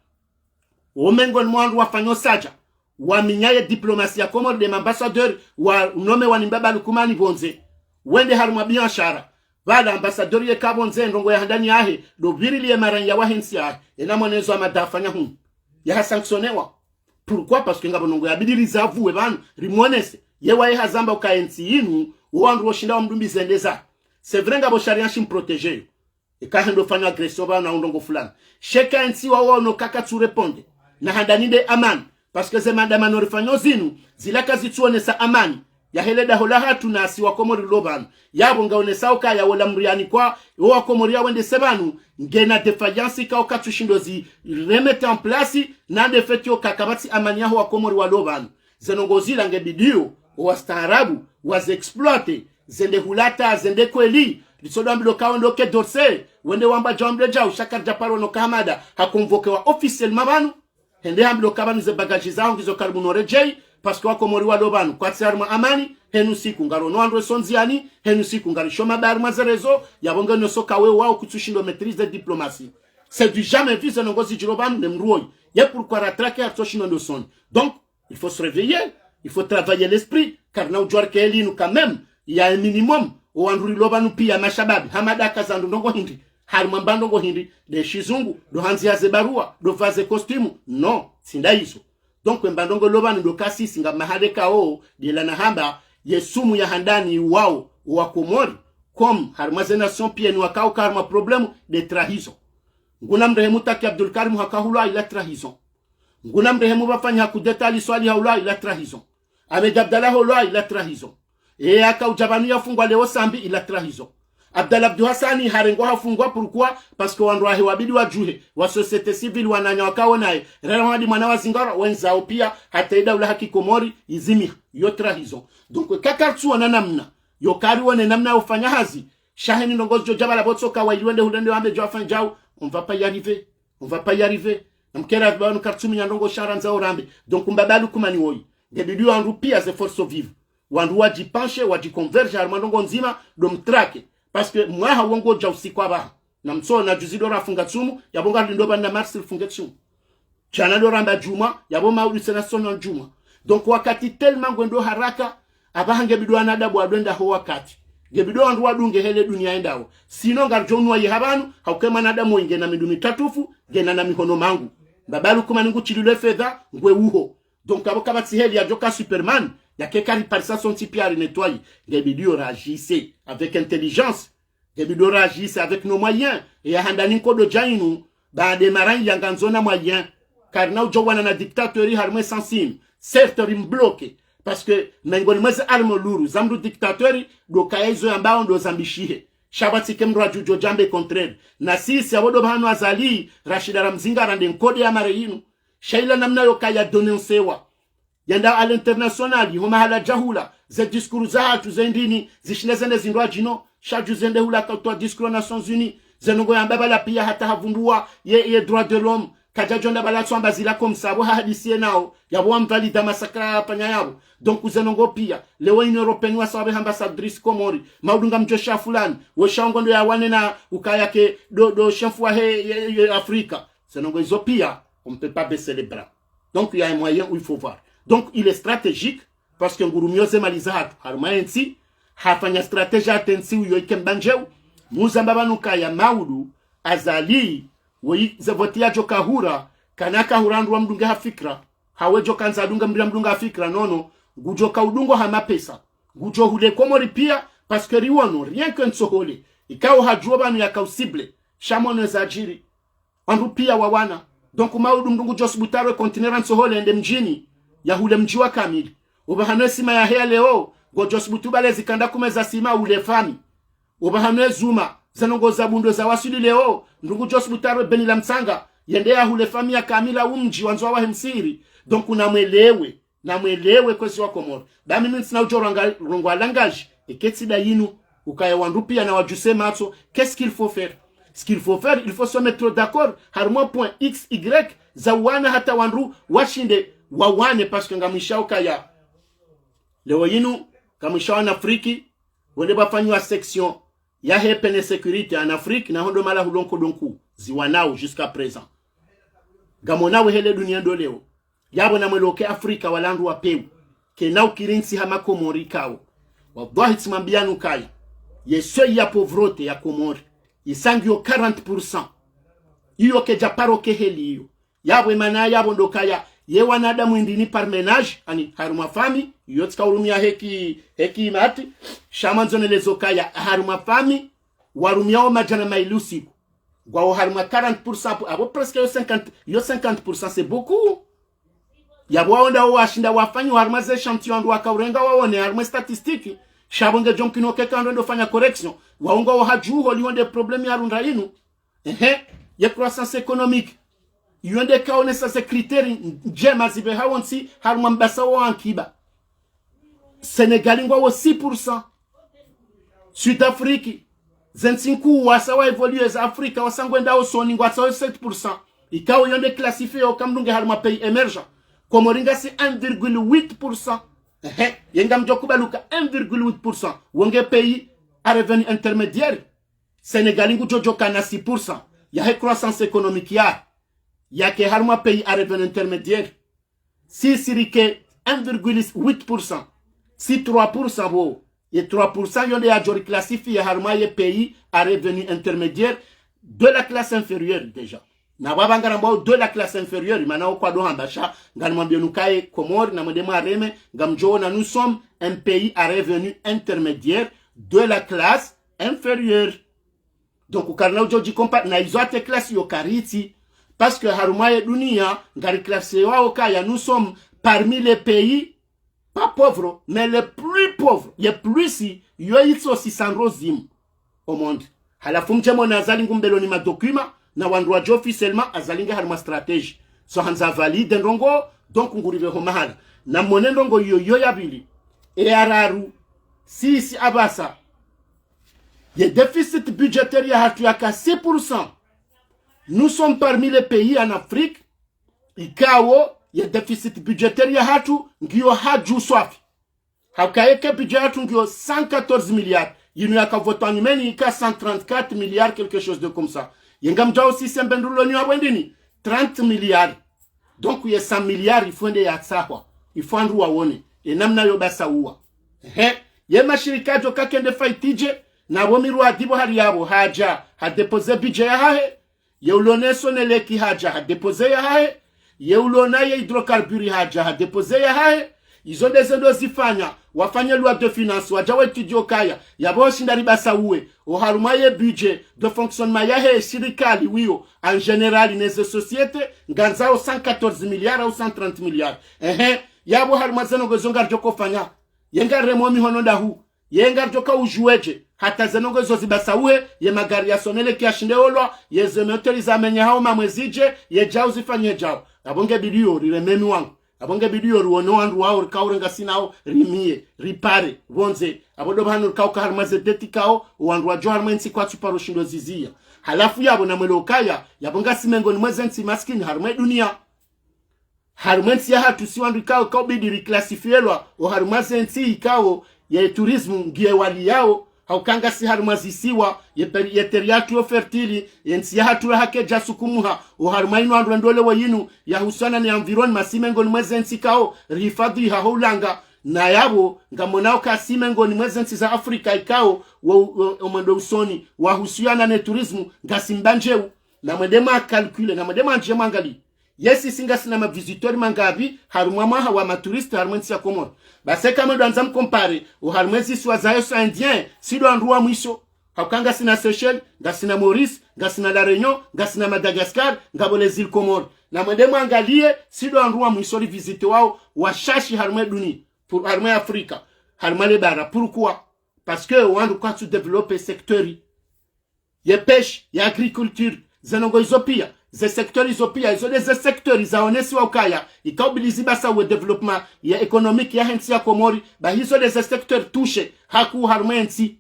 omengon mwandu wafanyo saja wa minyaye diplomatie ya komor de ambassadeur wa nome wanimbaba lukumani bonze wende haruma biashara bala ambassadeur ye kabonze ndongo ya handani yahe do virili ya maranya wa hensi yahe ena mwanezo amadafanya hun ya sanctionnewa pourquoi parce que ngabo ndongo ya bidiri zavuwe banu rimonese ye wa ye hazamba ukaensi inu wandu woshinda mdumbi zendeza c'est vrai ngabo sharia shim protéger e ka hendo fanya agression bana ndongo fulani sheka ensi wa wono kaka tu répondre na handani de amani parce que zemanda manorifanyo zinu zilaka zituonesa amani ya heleda hola hatu na si wakomori loban yabo ngaonesa uka ya wala mriani kwa wakomori ya wende sebanu ngena defajansi ka okatushindo zi remete en place na defetio kakabati amani ya wakomori wa loban zenongozila ngebidio wastaarabu wazexploite zende hulata zende kweli lisodo mbilo kaondo ke dorse wende wamba jamble jao shakar japaro no kamada hakonvoke wa officiellement banu hende hambilo kabanu ze bagaji zao ngizo karibu rejei parce que wakomori wa lobanu kwa tsarma amani henu siku ngaro no andro sonziani henu siku ngari shoma bar mazerezo yabonga no soka we wao kutushindo maîtrise de diplomatie c'est du jamais vu zenongozi jirobanu ne mroi ya pourquoi ratraquer atoshino no son donc il faut se réveiller il faut travailler l'esprit car na ujwar kelinu quand même il y a un minimum o andru lobanu pia mashababi hamada kazandu ndongo hindi haruma mbandongo hindi de shizungu do hanzi ya zebarua do vaze costume non sinda hizo donc mbandongo lobanu do kasi singa mahadeka o de la nahamba yesumu ya handani wao wa komori comme harmaze nation pia ni wakao karma problème de trahison nguna mrehemu taki Abdul Karim hakahulwa ila trahison nguna mrehemu bafanya kudetali swali haulwa ila trahison Ahmed Abdallah haulwa ila trahison e aka ujabani yafungwa leo sambi ila trahison Abdallah Abdou Hassani harengo hafungwa pourquoi parce que wandu wahe wabidi wajuhe wa société civile wananya wakao nae rerwadi mwana wa zingara wenzao pia hata ida ula haki komori izimi yo trahison donc kakartu wana namna yo kari wana namna ufanya hazi shaheni ndongozi jo jabala botsoka wa iliwende hulende wambe jo afanya jao on va pas y arriver namkera banu kartumi nyandongo sharanza orambe donc mbabalu kumani woi ngebidu wandu pia ze force vive wandu wajipanshe wajiconverge armandongo nzima domtrake parce que moi hawongo ja usiku aba na mso na juzido rafunga tsumu yabonga lindoba na marsil funga tsumu chana do ramba juma yabo maudi senation juma donc wakati tellement gwendo haraka abahange bidwana adabu adwenda ho wakati gebido andu wadunge hele dunia endao sino ngarjonwa yihabanu haukema na adamu inge na midumi tatufu gena na mihono mangu babalu kuma ningu chilule fedha ngwe uho donc abo kabati heli ya joka superman Ya ke kari parisa son tipi à nettoyer. Ngebidi réagissez avec intelligence. Ngebidi réagissez avec nos moyens. Et ya handani kodo jainu. Ba de maran yanganzona moyen. Car na ujowana na dictatori harmwe sensim. Certes rim bloqué. Parce que mengoni mweze armo luru. Zamdu dictatori do kaezo ambao ndo zambishihe. Shabati kemdwa jujo jambe contraire. Na sisi abodo bahano azali. Rashida Ramzinga rande nkode ya mare yinu. Shaila namna yo kaya donensewa. Yanda à l'international, yoma hala jahula. Ze diskuru za hatu zendini. Zishlezende zindwa jino. Shaju zende hula katwa diskuru Nations Unies. Zenongo yamba la pia hata havundua. Ye droit de l'homme. Kajajonda bala swamba zila komsa. Wa hadisie nao. Ya wam valida masakra panya yabo. Donc zenongo pia. Lewa Union Européenne wa sawabe ambassadrice Komori. Maudunga mjosha fulani. Weshaongondo ya wane na ukaya ke do chefwa he Afrika. Zenongo izo pia. On ne peut pas baisser les bras. Donc il y a un moyen où il faut voir. Donc il est stratégique parce que ngurumioze maliza harumaensi hafanya strategia atensi uyo ikembanjeu muzamba banuka ya maudu azali woi zevotia joka hura kanaka hurandu mdunga hafikra hawejo kanza dunga mdunga hafikra nono gujoka udungo hama pesa gujo hule Komori pia parce que riwano rien que nsohole ikao hajua banu ya kausible shamono zajiri andu pia wawana donc maudu mdungu Jos Butaro kontinera nsohole ende mjini ya hule mjiwa kamili. Ubahanwe sima ya hea leo. Go Jos Butubale zikanda kumeza sima ule fami. Ubahanwe zuma. Zanongo za bundo za wasuli leo. Ndungu Jos Butaro beni la msanga. Yendea hule fami ya kamila umji wanzwa wa hemsiri. Donc unamwelewe. Namwelewe kwa siwa Komori. Dami nini sina ujo rongwa langage. Eketi da yinu. Ukaya wandupi ya na wajuse mato. Qu'est-ce qu'il faut faire? Ce qu'il faut faire, il faut se mettre d'accord. Harmo point X, Y. Zawana hata wandu washinde. Wawane parce que ngamishao kaya leo yinu kamishao na Afriki wende bafanywa section ya hepene sécurité en Afrique na hondo mala hulonko donku ziwanao jusqu'à présent gamonawe hele dunia ndo leo yabo na mweloke Afrika walandu wapeu kenao kirinsi hama Komori kao wallahi tsimambianu kaya yeso ya pauvreté ya Komori isangio 40% iyo ke japaro ke heli iyo yabo emana yabo ndo kaya ye wanadamu indini par ménage ani haruma fami yotka urumia heki mati shamanzone lezokaya haruma fami warumia majana mailusi gwa haruma 40% abo presque 50% c'est beaucoup yabo onda washinda wafanyi haruma ze champion ndo akaurenga waone haruma statistique shabonge jonkino kekando ndo fanya correction waongo hajuho lionde problème ya runda inu ye croissance économique yonde kaone sasa kriteri njema zibe hawonsi haruma mbasa wa ankiba Senegal ngwa 6% Sud-Afrique zensinku wasawa evolue za Afrika wasangwenda osoni ngwa 7% ikao yonde classifié au kamdunge haruma pays émergent Komoringa c'est 1,8% yenga mjokubaluka 1,8% wonge pays à revenu intermédiaire Senegal ngu jojoka na 6% ya croissance économique ya ke harma pays à revenu intermédiaire si sirike 1,8% si 3% bo et 3% yonde ya jori classifié harma ye pays à revenu intermédiaire de la classe inférieure déjà na babangara mbo de la classe inférieure manao kwa do hambasha nganimwambie nukae Komori na mwende mareme ngamjo na nous sommes un pays à revenu intermédiaire de la classe inférieure donc ukarna ujoji kompa na izoate classe yo kariti parce que harumaye dunia ngari classé wao kaya nous sommes parmi les pays pas pauvres mais les plus pauvres les plus si yo itso si sanrozim au monde halafu mjemo na azali ngumbelo ni madokuma na wandwa jo officiellement azalinga haruma stratégie so hanza valide ndongo donc ngurive ho mahala na monendongo yo yabili e araru si abasa ye déficit budgétaire ya hatu yaka 6%. Nous sommes parmi les pays en Afrique. Ikawo, il y a déficit budgétaire ya hatu, ngiyo haju swafi. Hakaeke budget hatu ngiyo 114 milliards. Yinu yaka votan yumeni yika 134 milliards, quelque chose de comme ça. Yengamja aussi sembendulo nyo wendini 30 milliards. Donc il y a 100 milliards, il faut ende ya tsahwa. Il faut andu wawone. E namna yobasa uwa. Ye mashirika joka kende faitije, na womiru adibo hari yabo haja, ha depose budget ya hahe. Yeulone sonele ki haja ha depose ya hae. Yeulona ye hydrocarburi haja ha depose ya hae. izo ndezendo zifanya wafanye loi de finance wajawe etudio kaya yabo shindari basa uwe oharumaye budget de fonctionnement ya he shirikali wiyo en general neze societe nganzao 114 milliards au 130 milliards yabo harumazeno gozonga rjoko fanya yenga remo mihono dahu yenga rjoka ujueje hata zenongo zo zibasauhe ye magari ya sonele kiashindeolwa ye zemeteri za menye hao mamwezije ye jao zifanye jao abonge bidio rirememi wangu abonge bidio ruono wandu wao rikaurenga sinao rimie ripare vonze abodo banu rikauka harmaze deti kao wandu wajo harmensi kwa tuparo shindo zizia halafu yabo na mwelokaya yabonga simengo ni mwezensi maskini harme dunia harmensi ya hatu si wandu kao bidi riklasifielwa o harmazensi ikao ye turismu ngie wali yao haukanga si harumazisiwa ye teriatio fertili yensi ya hatura hake jasukumuha o harumainu andwendole wa yinu ya husana ni environment simengo ni mwezensi kao rifadhi haulanga na yabo ngamonao ka simengo ni mwezensi za Afrika ikao wa mwendo usoni wa husiana ne turismu ngasimbanjeu na mwedema kalkule na mwedema njema angali yesi singa sina ma visitori mangabi harumama hawa maturiste harumwensi ya Komoro base kama ndo anzam compare o harumwensi swazayo sa indien sido andrua mwisho hakanga sina Seychelles ngasina Maurice ngasina La Réunion ngasina Madagascar ngabo les îles Comores na mwedema angalie sido andrua mwisho li visite wao washashi harumwe duni pour harumwe Afrika harumwe le bara pourquoi parce que on doit se développer secteur ya pêche ya agriculture zenongo izopia ze secteurs izopia izo de ze secteurs zaonesi wa ukaya ikaubilizi basa we development ya economic ya hensi ya Komori ba hizo de ze secteurs touche haku harmensi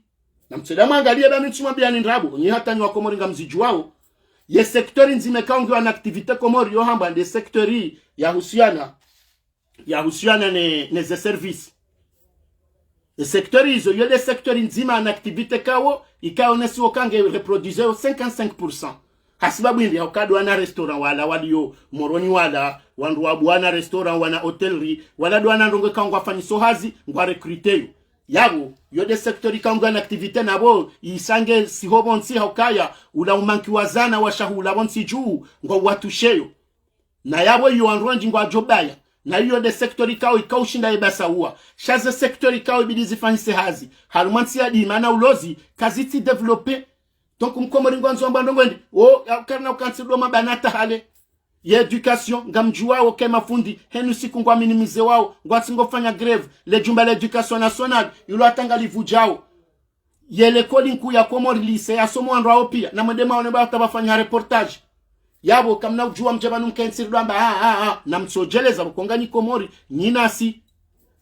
na mtselama angalia ba mchuma biani ndrabu ni hata ni wa Komori ngamziju wao ye secteur nzime kaungi wa activite Komori yo hamba de secteurs ya husiana ne ze service le secteur izo yo de secteur nzima na activite kawo ikaonesi wakange reproduire 55%. Hasibabu hindi haukadu wana restaurant wala waliyo moroni wala wandu wabu wana restaurant wana hotelry wala duwana ndonge kaungwa faniso hazi ngwa recruiteyo yabo yode sektori kaungwa na activite nabo isange sihobonsi haukaya ula umanki wazana washahula bonsi juu ngwa watusheyo na yabo yu wanruanji ngwa jobaya na yode sektori kao ikaushinda ibasa uwa shaze sektori kao ibidizi fanise hazi halumansi ya dimana ulozi kaziti develope donc mkomori ngwanzo mbando ngwendi karna ukansido mabanata hale ya education ngamjua oke mafundi henu siku ngwa minimize wao ngwatsingo fanya greve le jumba l'education nationale yulo atanga livujao ye l'école nku ya Komori lycée ya somo andro pia na mwendema one ba tabafanya reportage yabo kamna ujua mjabanu mkensido amba na msojeleza bukongani Komori nyinasi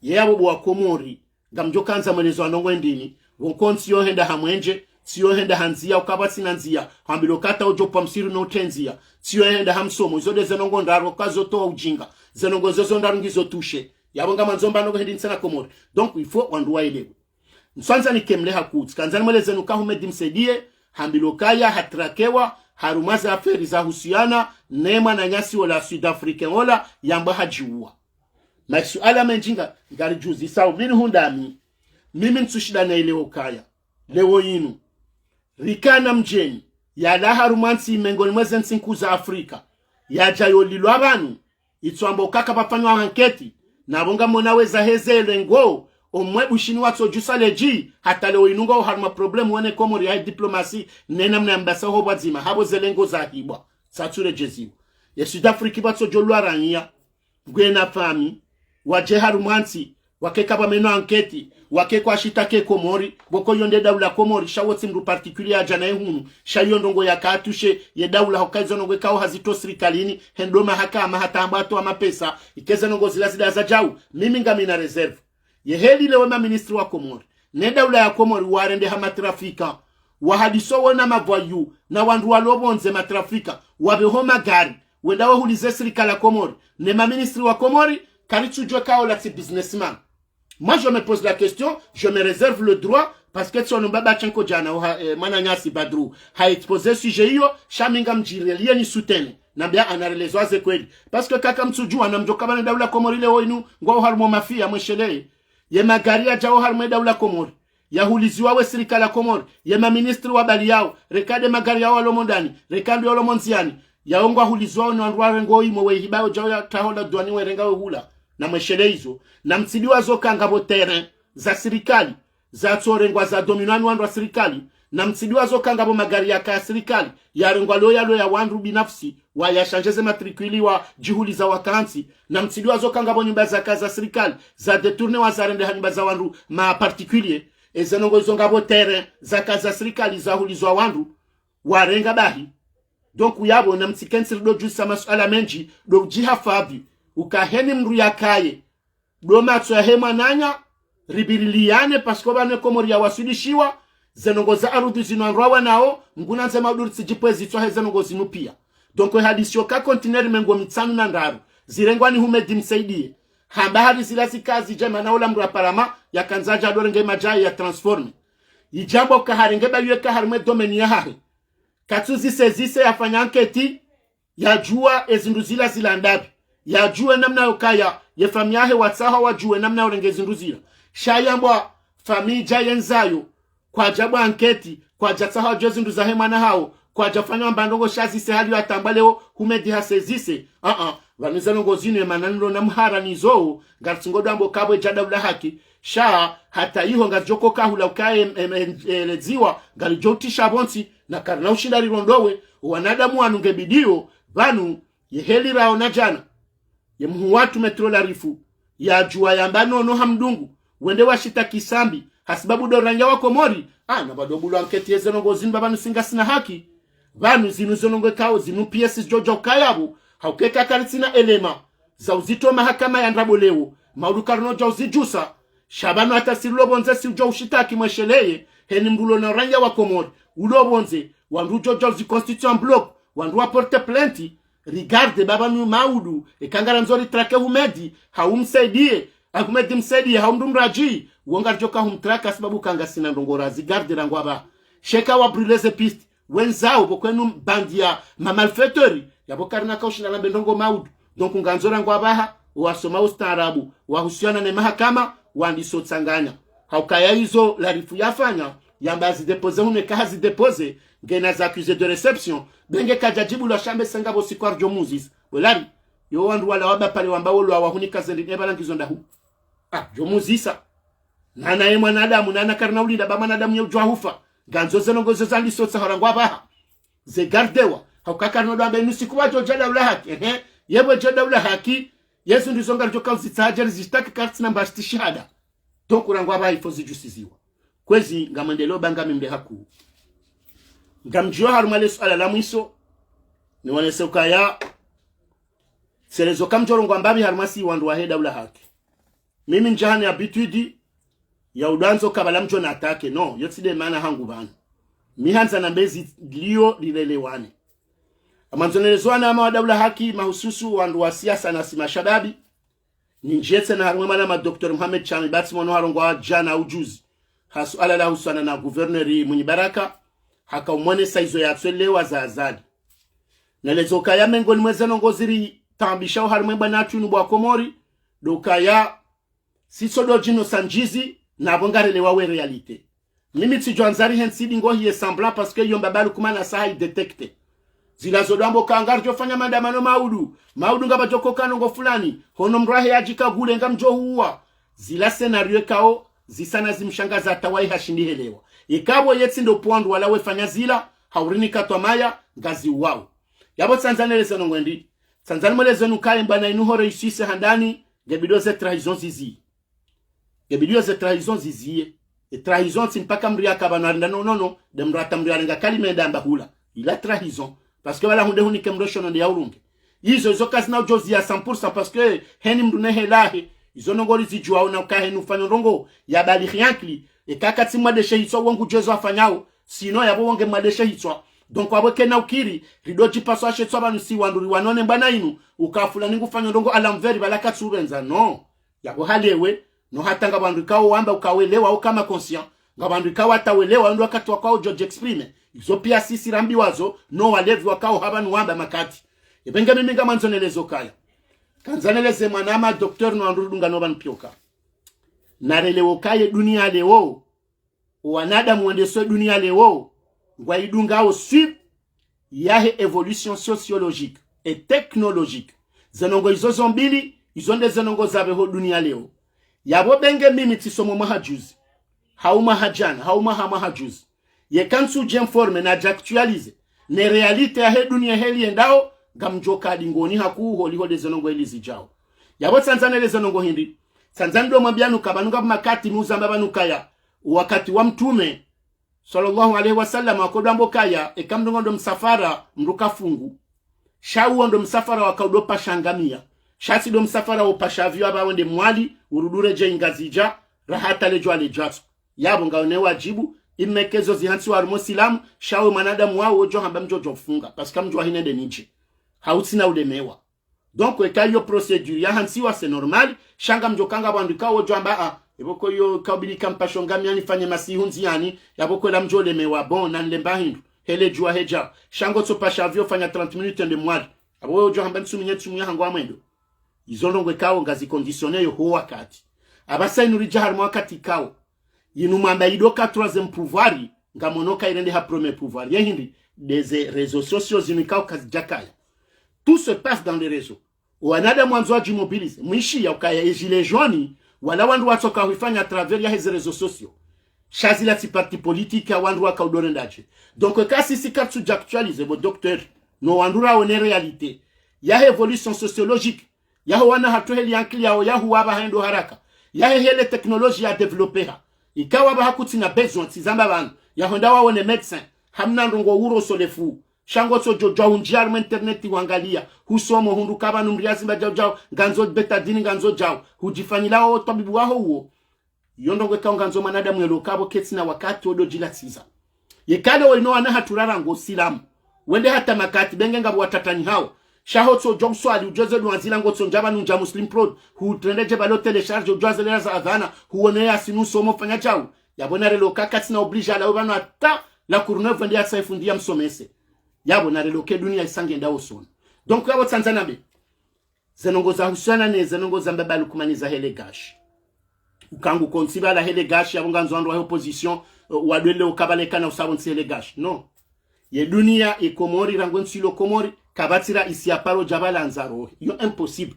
yabo bwa Komori ngamjokanza mwelezo anongwendini wonkonsi yo henda hamwenje siyo henda hanzia ukabati nanzia hambilo kata ujopa msiru no tenzia siyo henda hamsomo izode zenongo ndaro kazo toa ujinga zenongo zozo ndaro ngizo tushe yabonga manzomba no hindi nsana Komori donc il faut wanduwa elewe nswanza ni kemle hakuti kanzani mwele zenuka humedi msedie hambilo kaya hatrakewa harumaza aferi za husiana nema na nyasi wala Sud-African wala yamba hajiua masuala menjinga ngari juzi sao mini hundami mimi nsushida na ileo kaya lewo yinu rikana mjeni ya laha rumansi mengoni mweze nsinku za Afrika ya jayo lilo abanu ituambo kaka pafanyo anketi na bonga monaweza hezele ngo omwebu shini watu jusa leji hata leo inunga harma problemu wane Komori ya diplomasi nena mna mbasa hobwa zima habo zelengo za hibwa sature jeziwa ya Sud-Afrika watu jolua rania gwena fami waje harumansi wakeka pa meno anketi wakekwa shitake Komori boko yonde daula Komori shawotsi mru particulier jana ehunu shayondongo yakatushe ye daula hokaizo nongwe kao hazito serikalini hendoma hakama hata ambato ama pesa ikeza nongo zilazida za jau mimi ngamina reserve ye heli lewe ma ministri wa Komori ne daula ya Komori warende hama trafika wahadiso wona mavoyu na wandu walobonze matrafika wabehoma gari wendawe hulize serikala Komori ne ma ministri wa Komori kalitujwe kao la businessman. Moi, je me pose la question, je me réserve le droit, parce que son mbaba chanko jana, mananyasi badru, ha exposé sujet yo, shaminga mjirelie ni sutene, nambia anarelezo aze kweli. Parce que kaka mtsuju, anamjoka bane daula Komori leo inu, ngwa uharmo mafia mweshele, ye magari ya jao harmo daula Komori, ya huliziwa we serikala Komori, ye ma ministri wa bali yao, rekade magari yao alomondani, rekade alomonziani, ya ongwa huliziwa no anruare ngoi mwe hibayo jao ya tahola duani we rengawe hula. na mweshele hizo na mtsidiwa zoka ngabo terrain za serikali za tsorengwa za dominani wandu wa serikali na mtsidiwa zoka ngabo magari ya serikali ya rengwa loya ya wandu binafsi wa ya shanjeze matrikuli wa jihuli za wakansi na mtsidiwa zoka ngabo nyumba za kaza serikali za detourne wa zarende nyumba za wandu ma particulier ezenongo izo ngabo terrain za kaza serikali za hulizwa wandu warenga bahi donc uyabo na mtsikensi do jusa masuala menji do jihafadhi ukaheni mru yakaye do matso ya hema nanya ribiriliane pasko bane komori ya wasudishiwa zenongo za arudhi zinwanrawa nao mguna nzema udurisi jipwezi tsohe zenongo zinu pia donc hadisio ka kontineri mengo mitsanu na ndaru zirengwa ni humedi msaidie hambahari zilasi kazi jema na ula mru ya parama ya kanzaja adorenge majai ya transforme ijambo kaharenge bayue kaharume domeni ya hari katuzi sezise yafanya anketi ya jua ezinduzila zila ndabi ya jua namna yokaya ye famiahe watsaha wajue namna yorenge zinduzila shayambwa famija yenzayo kwa jabu anketi kwa jatsaha wajue zinduza hemana hao kwa jafanya mbandongo shazise hali wa tambaleo humedi hasezise vanizanongo zinu emananilo na mhara nizo ngatsingodo ambo kabwe jadabula haki sha hata iho ngatjoko kahula ukaye eleziwa ngalijotisha bonsi na karna ushinda rirondowe wanadamu wanungebidio vanu yeheli rao na jana ye mhuwatu metrola rifu ya jua yambano no hamdungu wende washita kisambi hasibabu doranja wako mori na badobulu anketi yezenongo zinu babanu singa sina haki vanu zinu zonongo kao zinu piesi jojo kayabu haukeka karisina elema za uzito mahakama ya ndraboleo maudukarno ja uzijusa shabano hata silobonze si ujo ushitaki mwesheleye heni mbulo na ranja wako mori ulobonze wandu jojo zi constitution bloc wandu waporte plainte regarde baba nu maudu ekangara nzori trake humedi haumsaidie akumedi msaidie haumdumraji wongar joka humtraka sababu kanga sina ndongora zigarde rangwaba sheka wa brûler piste wenzao bokwenu bandia mamalfaiteur yabokarna kaushina la bendongo maudu donc nganzora ngwabaha wasoma ustaarabu wahusiana na mahakama wandiso tsanganya haukaya hizo la rifu yafanya yambazi depose hune kazi depose ngena za accusé de réception benge kajajibu la chambre sangabo sikwar jomuzis welari yo wandu wala waba pale wambao lo wahunika zendi ebala ngizonda hu jomuzisa nana ye mwanadamu nana karna ulinda ba mwanadamu yojwa hufa ganzo zenongozo zandi sotsa harangwa ba ze gardewa haukakarno dambe nusikuwa jojala ula haki yebo joda ula haki yesu ndizonga joka uzitsaje zitaki kartsina mbasti shahada donc urangwa ba ifozi justiziwa kwezi ngamendelo banga mimde haku ngamjua harumale swala la mwiso ni wanesoka ya selezo kamjorongo ambabi harumasi wandu waheda ula haki mimi njahani habitude ya udanzo kabala mjo na atake no yotside mana hangu bana mihanza na mbezi lio lilelewane amanzonelezwana ama wadabula haki mahususu wandu wa siasa na simashababi ni njetse na harumwe na Dr. Mohamed Chami bati mono harongwa jana ujuzi hasu ala la husana na guverneri Munyibaraka haka umwane saizo ya tswelewa za azadi nelezoka ya mengoni mwezeno ngoziri tambisha harumwe banatu nubwa komori doka ya sisodo jino sanjizi na bongare wawe realite mimi tijoanzari hensidi ngo hiye semblant parce que yomba balu kumana saha idetecte zilazodombo kangar jofanya mandamano maudu ngaba joko kanongo fulani hono mrahe ajika gule ngamjo huwa zila scenario kao zisana zimshangaza atawai hashindi helewa ikabo yetsi ndo pwandu wala wefanya zila haurini katwa maya ngazi wao yabo Tanzania lezo ngwendi Tanzania lezo nukaye mbana inuho reisise handani gebido ze trahison zizi gebido ze trahison zizie e trahison simpaka mria kabana no de mrata mria nga kalime ndamba hula ila trahison parce que wala hunde hunike mroshono ndi yaurunge hizo kazi na ujozi ya 100% parce que heni mdune helahe hizo nongori zijua na ukahenu ufanya rongo ya bali khiankli e kakati mwadeshe hitwa wangu jezo afanyao sino yabo wonge mwadeshe hitwa donc waboke na ukiri ridoji paso ashetwa banu si wanduri wanone mbana inu ukafula ningu fanya rongo alamveri balaka tsubenza no yabo halewe no hatanga bandu kao wamba ukawelewa au kama conscient ngabandu kao atawelewa ndo akatwa kwao George exprime izo pia sisi rambi wazo no walevi wakao habanu wamba makati ebenge mimi ngama nzonelezo kaya kanzaneleze mwanama doktor no andurudunga no banpioka narelewo kaye dunia leo wanadamu wendeso dunia leo ngwa idunga au suite yahe evolution sociologique et technologique zenongo izo zombili izonde zenongo zabe ho dunia leo yabo benge mimi tisomo mahajuzi hauma hajana hauma hamahajuzi ye kansu jen forme na actualize ne realite ya he dunia heli endao gamjoka dingoni haku holi hode zenongo heli zijao yabo Tanzania le zenongo hindi Tanzania ndo mabianu kabanuka makati muzamba banukaya wakati wa mtume sallallahu alaihi wasallam akodambo kaya ekamdongo ndo msafara mruka fungu shawo ndo msafara wakaudopa shangamia shati ndo msafara upashavyo aba wende mwali urudure je ingazija rahata lejo alejatu yabo ngaone wajibu imekezo zihansi wa muslimu shawo manadamu wao ojo hamba mjojo funga paska mjwa hinende ninje hautina ulemewa donc ekayo procedure ya hansi wa c'est normal shanga mjokanga bandika ojo hamba eboko yo kabili kampasho ngamia nifanye masihunzi yani yaboko la mjole mewa bon nan lemba hindu hele jua heja shango topashavyo fanya 30 minutes de mwali abo ojo hamba nsuminye tumuya hango amwendo izolongwe kawo ngazi conditionner yo ho wakati abasainu rijahar wakati kawo yinumamba idoka troisième pouvoir ngamonoka irende ha premier pouvoir yehindi des réseaux sociaux zinikao kazijakaya tout se passe dans les réseaux wanada mwanzo ajimobilize mwishi ya ukaya ejile joni wala wandu watoka huifanya à travers ya hizi réseaux sociaux shazila ti parti politique ya wandu waka udorendaje donc kasi si kapsu j'actualise bo docteur no wandura one réalité ya évolution sociologique ya wana hatuheli yankili yao ya huwaba hendo haraka ya hele teknolojia ya developer ikawa ba hakuti na besoin tizamba bana ya honda waone médecin hamna ndongo uro solefu shango so jojo unjiar internet wangalia husomo hundu kaba numriazi bajao ganzo betadini ganzo jao hujifanyila o tabibu waho huo yondongo ka ganzo manada mwelo kabo ketsina wakati odo jilatiza yekale wino wana haturara ngo silamu wende hata makati benge ngabo watatani hao shahotso jongso ali ujoze luanzila ngotso njaba nunja muslim prod hu trendeje balo telecharge ujoze lera za adhana huone ya sinu somo fanya chao yabona relo kakati na oblige ala ubano ata la courneuve ndia saifundia msomese yabona relo ke dunia isange ndao sona donc yabo Tanzania be zenongo za husana ne zenongo za mbabalu kumaniza hele gashi ukangu konsiba la hele gashi yabonga nzwandu wa opposition wadwele ukabaleka na usabonsi hele gashi no ye dunia ikomori rangonsilo komori kabatira isi aparo jabala nzaro yo impossible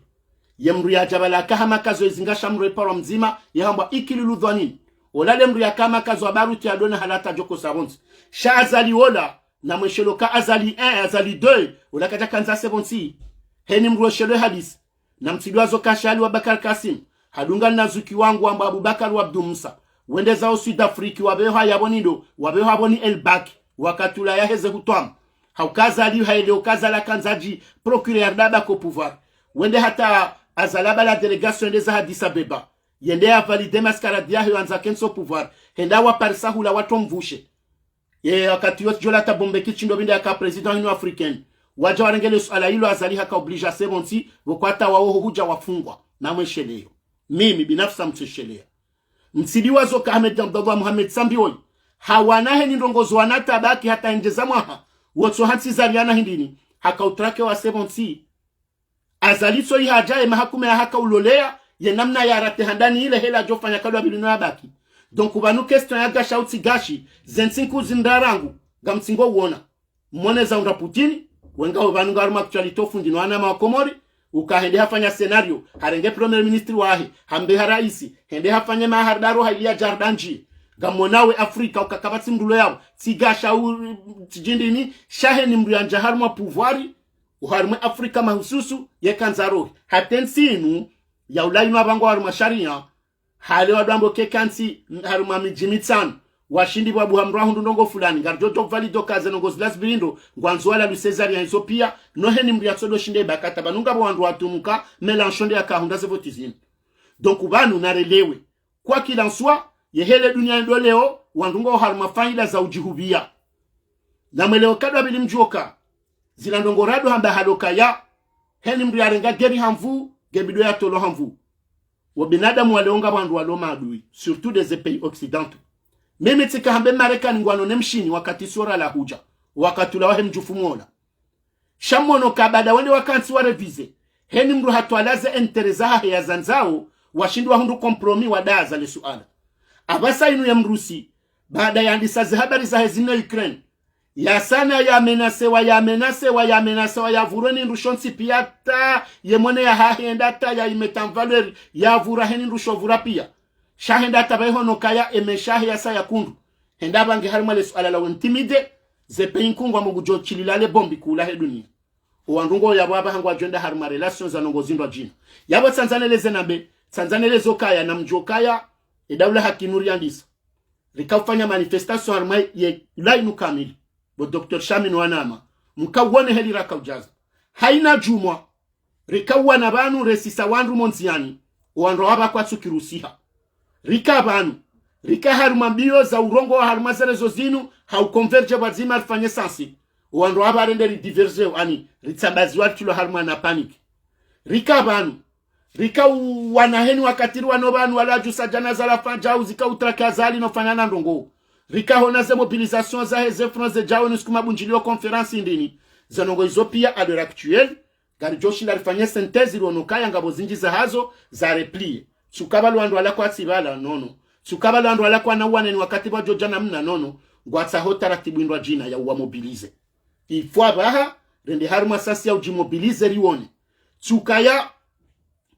yemru ya jabala kahama kazo izingasha mru eparo mzima yahamba ikilulu dhwanini olale mru ya kama kazo abaruti adona halata joko sabonsi sha azali ola na mwesheloka azali 1 azali 2 olakaja kanza sebonsi heni mru shelo hadis na mtidwazo kashali wa Bakar Kasim hadunga nazuki wangu amba Abubakar wa Abdul Musa wende zao South Africa wabeho yabonindo wabeho aboni elbaki wakatula ya heze hutwam haukaza ali haile ukaza la kanzaji procureur daba ko pouvoir wende hata azalaba la délégation de Addis Abeba yende ya valide maskaradia yo anza kenso pouvoir henda wa parisa hula watomvushe ye wakati yote jola ta bombe kichindo binde ya ka president ino africaine waja warengele ala hilo azali haka oblige sebonti wokwata wao huja wafungwa na mwesheleyo mimi binafsa mteshelea msidiwa zoka Ahmed Abdallah Muhammad Sambioi hawanahe ni ndongozo wanata baki hata njeza mwaha wotso hansi zaliana hindini haka utrake wa sebonti azalitso ihajaye mahakume ya haka ulolea ye namna ya rate handani ile hela jofanya kadwa bilino ya baki donc ubanu question ya gasha uti gashi zensinku zindarangu gamtsingo uona mwone za unda Putini wenga ubanu garuma actualito fundi no ana makomori ukahende hafanya scenario harenge premier ministre wahe hambe haraisi hende hafanya mahardaro hailia jardanji gamonawe Afrika ukakabati mdulo yao tigasha tijindini shahe ni mdu ya njaharuma pouvoiri uharumwe Afrika mahususu ye kanzaro hatensinu ya ulainu abango haruma sharia hale wadambo kekansi haruma mijimitsan washindi wa buhamra hundu ndongo fulani garjoto valido kaze nongo zlas bilindo ngwanzwala lu Cesar ya Ethiopia nohe ni mdu ya tsodo shinde bakata banunga wandu watumuka Mélenchon ya kahunda zevotizini donc ubanu narelewe kwa qu'il en soit yehele dunia ndo leo wandungo haruma faida za ujihubia na mweleo kadwa bilimjoka zila ndongorado hamba haloka ya heni mdu ya renga geri hamvu gebido ya tolo hamvu wabinadamu waleonga wandu waloma adui surtout des pays occidentaux meme tika hambe Marekani ngwano nemshini wakati sura la huja wakati la wahe mjufu mwola shamono kabada wende wakansi wa revize heni mdu hatualaze enterezaha ya zanzao washindi wa hundu kompromi wadaza le suala abasa inu ya mrusi baada ya andisa habari za hezina Ukraine ya sana ya menace wa ya vureni ndushonsi pia ta ye mwene ya hahenda ta ya imetamvaler ya vura heni ndusho vura pia shahenda ta beho no kaya emeshahe ya sa ya kundu henda bange harma le suala la intimide ze peinkungwa mugujo chililale bombi kula he dunia uandungo ya baba hangwa jenda harma relations za nongo zindwa jina yabo Tanzaneleze nambe Tanzaneleze okaya na mjokaya edawla hakinuri andisa rikafanya manifestation harma ye lainu kamili bo Dr. Shamin Wanama mkawone heli raka ujaza haina jumwa rikawa na banu resisa wandu monziani wandu waba kwa tsukirusiha rika banu rika haruma mbio za urongo wa haruma zelezo zinu haukonverge wazima alifanye sansi wandu waba renderi diverge ani ritsambazi watu lo haruma na panic rika banu rika wanaheni wakatiri wanobanu wala jusajana za la fanjau zika utrakazali no fanana ndongo rika hona ze mobilisation za heze France jao nuskuma bunjilio conference indini zanongo izopia à l'heure actuelle gari Joshi nalifanya synthèse ilionokaya ngabo zinji za hazo za replie tsukaba lwandu ala kwa tsibala nono tsukaba lwandu ala kwa nawane ni wakati wa jojana mna nono ngwatsa hota ratibindwa jina ya uwa mobilize ifwa baha rende haruma sasi ya ujimobilize riwone tsukaya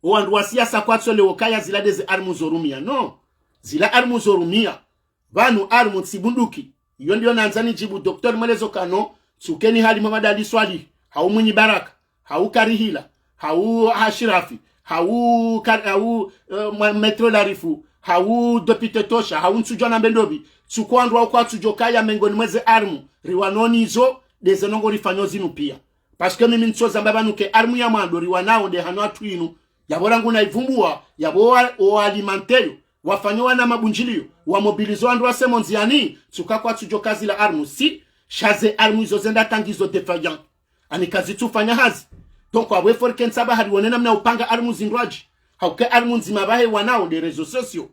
wandu wa siasa kwa tsole wakaya zila deze armu zorumia no zila armu zorumia vanu armu tsibunduki iyo ndio nanzani jibu Dr. Mwelezo Kano tsukeni hali mamadali swali hau mwenye baraka hau karihila hau hashirafi hau metro larifu hau dopite tosha hau nsujona mbendobi tsukwandru au kwa tsujokaya mengoni mweze armu riwanoni izo deze nongo rifanyozi nupia paske mimi nsoza mbabanuke armu ya mando riwanao de hano atuinu yaborangu na ivumbua yaboa o alimenteyo wafanyowa na mabunjilio wa mobilizo andu wa semonziani tsukakwa tsujokazi la armu si shaze armu izo zenda tangizo defaillant ani kazi tufanya hazi donc wawe forken saba hadi wonena mna upanga armu zindwaji hauke armu nzima bahe wanao de rezo sosio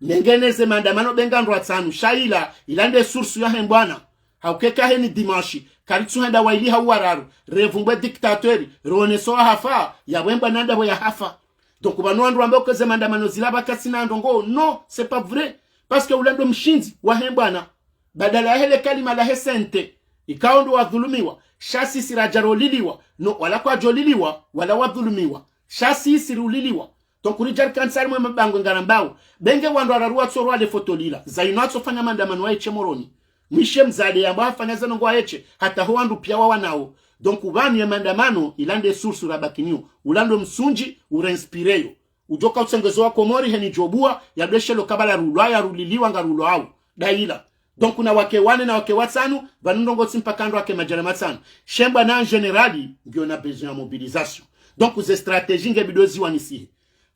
nengeneze maandamano bengandwa tsanu shaila ilande source ya hembwana hauke kaheni dimanshi karitsu henda waili hawararu revumbwe dictateur roneso hafa ya wemba nanda ho ya hafa donc banu andu ambao koze maandamano zilaba kasina ndongo no c'est pas vrai parce que ulando mshinzi wa hembwana badala ya hele kalima la hesente ikaondo wadhulumiwa shasi sirajaroliliwa no wala kwa joliliwa wala wadhulumiwa shasi siruliliwa donc rijar kansari mwe mabango ngarambao benge wandu ararua tsoro ale fotolila zainatso fanya maandamano wa echemoroni mwishe mzade ambao afanya zanongo wa eche hata ho wandu pia wanao donc ubani ya maandamano ilande source rabakinyo ulando msunji urenspireyo ujoka utsengezo wa komori heni jobua ya deshelo kabala rulaya ruliliwa ngarulo au daila donc kuna wake wane na wake watano vanundongo tsimpakando wake majana matano shemba na generali ndio na besoin ya mobilisation donc ze stratégie ngebidozi wanisihe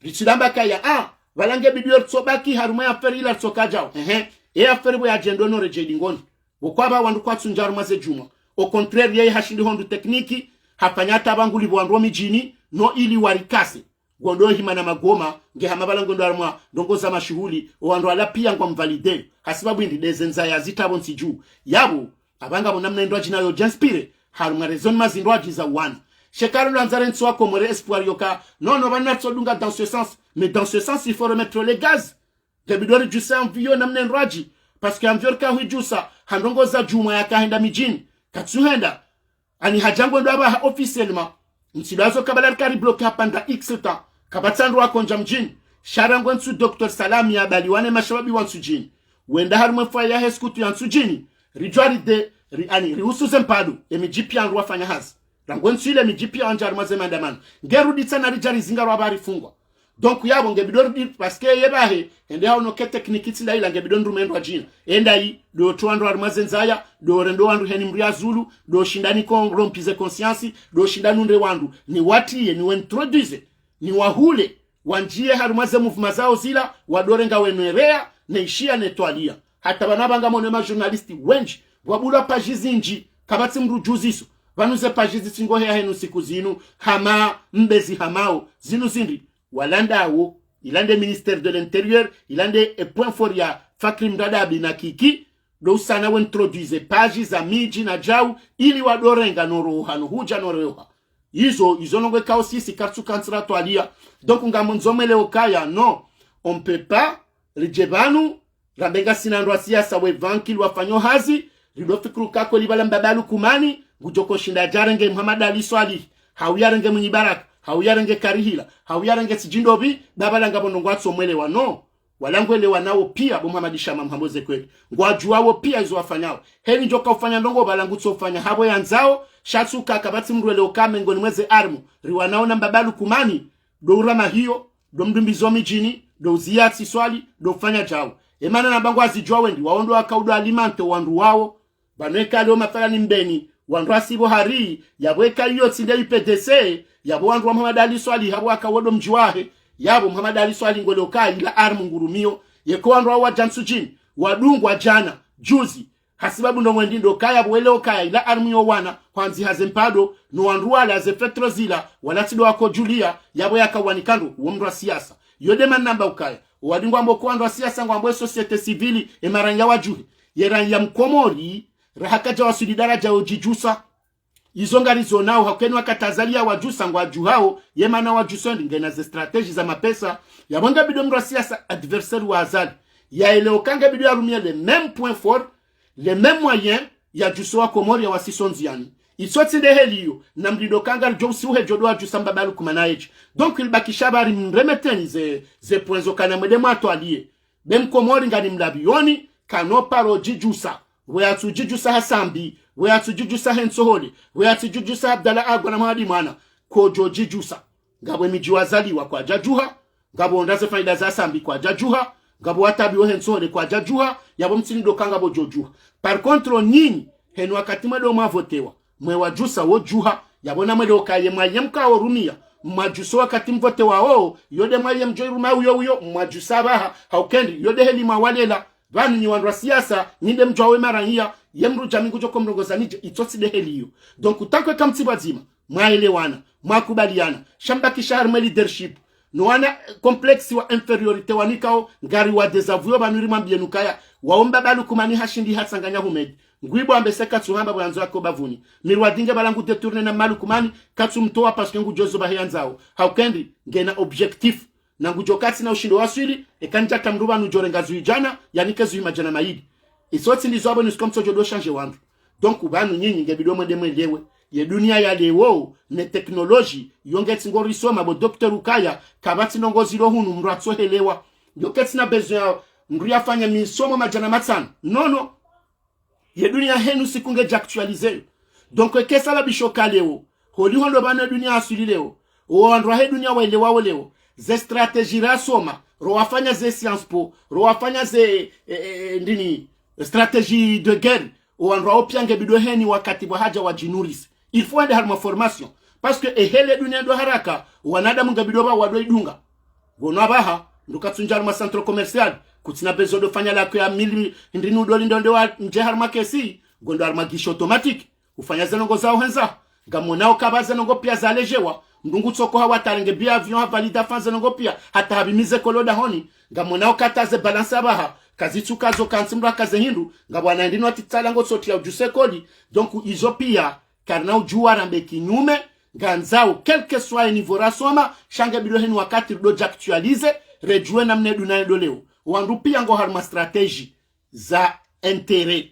richilamba kaya valange bidio tsobaki haruma ya feri la tsokajao e aferi bo ya jendo no rejedi ngoni bokwaba wandu kwatsunjaru maze juma au contraire yeye hashindi hondu tekniki hapanyata banguli bwandu mijini no ili warikase gondo himana magoma nge hamabala ngondo armwa ndongo za mashuhuli wandu ala pia ngwa mvalide hasibabu indi dezenza ya zitabo nsiju yabo abanga bonamna ndwa jina yo janspire haruma raison mazindwa jiza wana shekaro lanzare ntwa komore espoir yoka non bana tsodunga dans ce sens mais dans ce sens il faut remettre les gaz debidori jusa mvio namna ndwaji parce que amvyor ka hujusa handongo za juma yakahenda mijini katsuhenda ani hajango ndo aba officiellement msilazo kabala kari block hapanda x temps kabatsandu akonja mjini sharango nsu Dr. Salami ya baliwane mashababi wansu jini wenda harumwe fa ya heskutu ya nsu jini rijwari de ani riusu zempadu emijipi anru wafanya hazi rango nsu ile emijipi anjaru maze mandamano ngerudi tsana rijari zingaru abari fungwa donc yabo ngebidor di parce que yebahe ende hao no ke technique tsinda ila ngebidon rumendo ajina enda yi do 200 armazenzaya do rendo wandu heni mria zulu do shindani ko rompize conscience do shindani ndre wandu ni watiye ni introduce ni wahule wanjie harumaze movement zao zila wadorenga wenwerea na ishia netwalia hata banabanga mone ma journalisti wenji wabula pages inji kabatsi mrujuziso vanuze pages singo he henu siku zinu hama mbezi hamao zinu zindi walandao ilande ministère de l'intérieur ilande point fort ya Fakri Mdadabi na Kiki do sana we introduce pages za miji na jau ili wadorenga norohano huja noroha izo nongwe kao sisi kartu kansra twalia donc ngamonzomele okaya non on peut pas rijebanu rabenga sinandwa siasa we 20 kilo wafanyo hazi rido fikru kako libala mbabalu kumani ngujoko shinda jarenge Muhammad Ali Swali hauyarenge munyibarak hauyarenge karihila hauyarenge sijindobi babala ngabondo ngwatso mwelewa no walangwelewa nao pia bo Muhammad Shama Mhamboze kweli ngwajuawo pia izo wafanyao heli njoka ufanya ndongo balangutso ufanya habo yanzao shatsuka kabati mrwele okame ngoni mweze armu riwanao na mbabalu kumani do urama hiyo do mdumbizo mijini do ziyati Swali do ufanya jao emana na bangu azijua wendi waondo wakaudo alimanto wandu wao banweka leo mathala ni mbeni wandu asibo hari yabweka hiyo tsinde IPDC yabo wandu wa Muhammad Ali Swali habo akawodo mjiwahe yabo Muhammad Ali Swali ngoloka ila armu ngurumio yeko wandu wa jansujini wadungwa jana juzi hasibabu ndo mwendi ndo kaya bwele kaya ila armu yo wana kwanzi hazempado no wandu wale azefetro zila walatido wako Julia yabo yakawanikando uomdwa siasa yode manamba ukaya wadingwa mboko wandu wa siasa ngwambo societe civili emaranya wajuhi yeranya mkomori rahakaja wasulidaraja ojijusa izongarizo nao hakeni wakatazalia wajusa ngwajuhao yemana wajuso ngena ze strategy za mapesa yabonga bidomro siasa adversaire wa azali ya eleokanga bido arumia le même point fort les mêmes moyens ya juso wa komori ya wasisonziani isoti de helio na mdido kanga josi uhe jodo ajusa mbabalu kumanaeji donc il bakishabari mremeteni ze points okana mwede mwato alie bem komori ngani mlabioni kano paro jijusa wea tujujusa hasambi wea tujujusa hensoholi wea tujujusa Abdalla Agwa na Mahadi Mwana kojo jijusa ngabwe mijiwazaliwa kwa jajuha ngabo ondaze faida za sambi kwa jajuha ngabo watabi wo hensoholi kwa jajuha yabo mtini dokanga bo jojuha par contre nyinyi henu wakati mwede omavotewa mwe wajusa wo juha yabo mwede okaye mwayemka orumia mwajuso wakati mvote wao yode mwayem joiruma uyo mwajusa baha haukendi yode heli mawalela Vani ni wandu wa siasa, ninde mjwawe marahia, yemru jamingu joko mrongoza nije, itotsi de heliyo. Donc utakwe kamtiba zima, mwaelewana, mwakubaliana, shamba kishahar mwe leadership, nuwana kompleksi wa inferiorite wanikao, ngari wa dezavuyo banuri mambienukaya, waomba balu kumani hashindi hatsanganya humedi. Ngwibo ambeseka tsuhamba bwanzo yako bavuni. Mirwadinge balangu detourne na malu kumani, katsu mtoa paske ngu jozo bahianzao. Haukendi, ngena objectif. Na ngujokati na ushindo waswili ekanja tamruba nujorenga zuijana yanike zuima jana maidi isoti ndizo abo niskomso jodo change wandu donc ubanu nyinyi ngebido mwende mwelewe ye dunia ya lewo ne teknoloji yongeti ngori soma bo Dr. Ukaya kabati nongozi lo hunu mratso helewa yoketi na bezo mruya fanya misomo majana matano no ye dunia henu sikunge actualize donc ekesa la bishoka leo holi hondo bana dunia asuli leo o andwa he dunia waelewa leo ze strategy rasoma roafanya ze science po roafanya ze ndini strategie de guerre ou andra opiange bido heni wakati wa haja wa jinuris il faut ende harma formation parce que ehele dunia do haraka wanadamu ngabido ba wado idunga gono abaha ndukatsunjala ma centre commercial kutina bezo do fanya la kwa mili ndini udoli ndo wa nje harma kesi gondo harma gisho automatique ufanya zenongo zao henza ngamonao kabaze nongo pia zalejewa ndungu tsoko hawa tarenge bia avion havalida fanze nongo pia hata habimize koloda honi ngamonao kataze balance abaha kazitsuka zo kansimra kaze hindu ngabwana ndino atitsala ngo soti ya ujuse koli donc izo pia karna ujua rambe kinyume ganzao quelque soit niveau rasoma shanga bido heni wakati do actualize rejue namne dunayo leo wandu pia ngo harma strategie za intérêt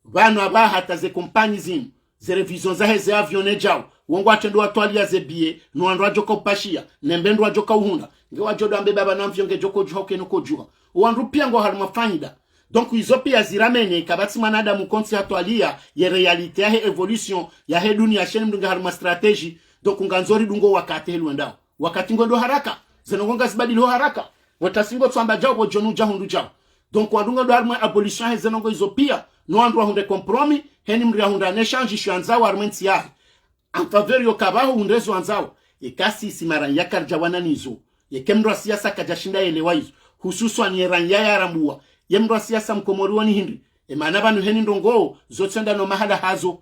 bano abaha hata ze compagnie zinu ze revision za heze avione jao wongo atendo atwalia ze bie no andwa joko pashia nembendo ajoka uhunda ngewa jodo ambe baba namvyo ngejoko juhoke no kojuha wandu pia ngo harma faida donc izo pia ziramenye kabati manada mu konti atwalia ye realite ya he evolution ya he dunia sheni mdunga harma strategie donc nganzori dungo wakati helwendao wakati ngondo haraka zenongonga zibadilo haraka watasingo tsamba jao bo jonu jahundu jao donc wadunga do harma abolition he zenongo izo pia no andwa hunde compromis heni mria hunda nechange shanza warmenti ya en faveur yo kabaho undezo anzao ekasi simara yakarja wananizo yekemro siasa kajashinda elewa hizo hususan yeranya yarambua yemro siasa mkomori woni hindi emana banu heni ndongo zotsenda no mahala hazo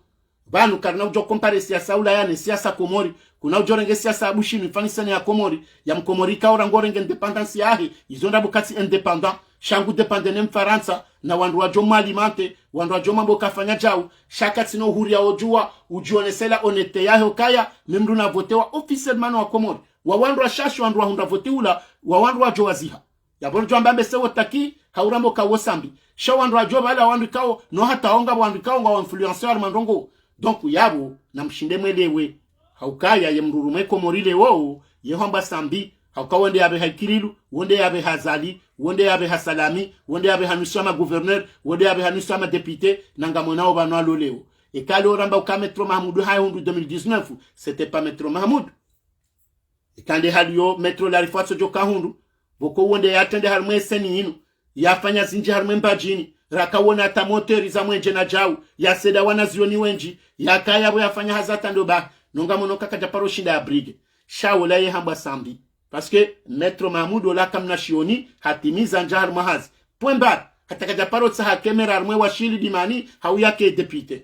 banu karna ujo compare siasa ula yani siasa komori kuna ujorenge siasa abushini fanisane ya komori ya mkomori kaora ngorenge independence yahi izonda bukati independent shangu dependene mfaransa na wandu wa joma alimante wandu wa joma mboka fanya jao shakati no huri ya ojua ujionesela onete yahe okaya memru na votewa officiellement wa komori wa wandu wa shashi wandu wa hunda voteula wa wandu wa jowaziha ya bono jomba mbese wotaki haurambo kawo sambi sha wandu ajoba ala wandu kao no hata onga wandu kao nga influencer mandongo donc yabo na mshinde mwelewe haukaya ye mrurume komorile wao ye hamba sambi haukawa wende yabe hakirilu wende yabe hazali wende yabe hasalami wende yabe hanusama gouverneur wende yabe hanusama député nanga monao banwa loleo et quand ramba au Metro Mahmoud ha hundu 2019 c'était pas Metro Mahmoud et quand de halio Metro la rifatso joka hundu boko wende yatende harmwe seni inu yafanya zinji harmwe mbajini rakawona ata motori za mwenje na jau ya seda wana zioni wenji yakaya bo yafanya hazata ndo ba nonga monoka kaja paro shinda ya brige shawola ye hamba sambi parce que Metro Mahmoud ola kamna shioni hatimiza njahar mahazi point bar hata kaja paro tsaha kamera harmwe wa shili dimani hau yake député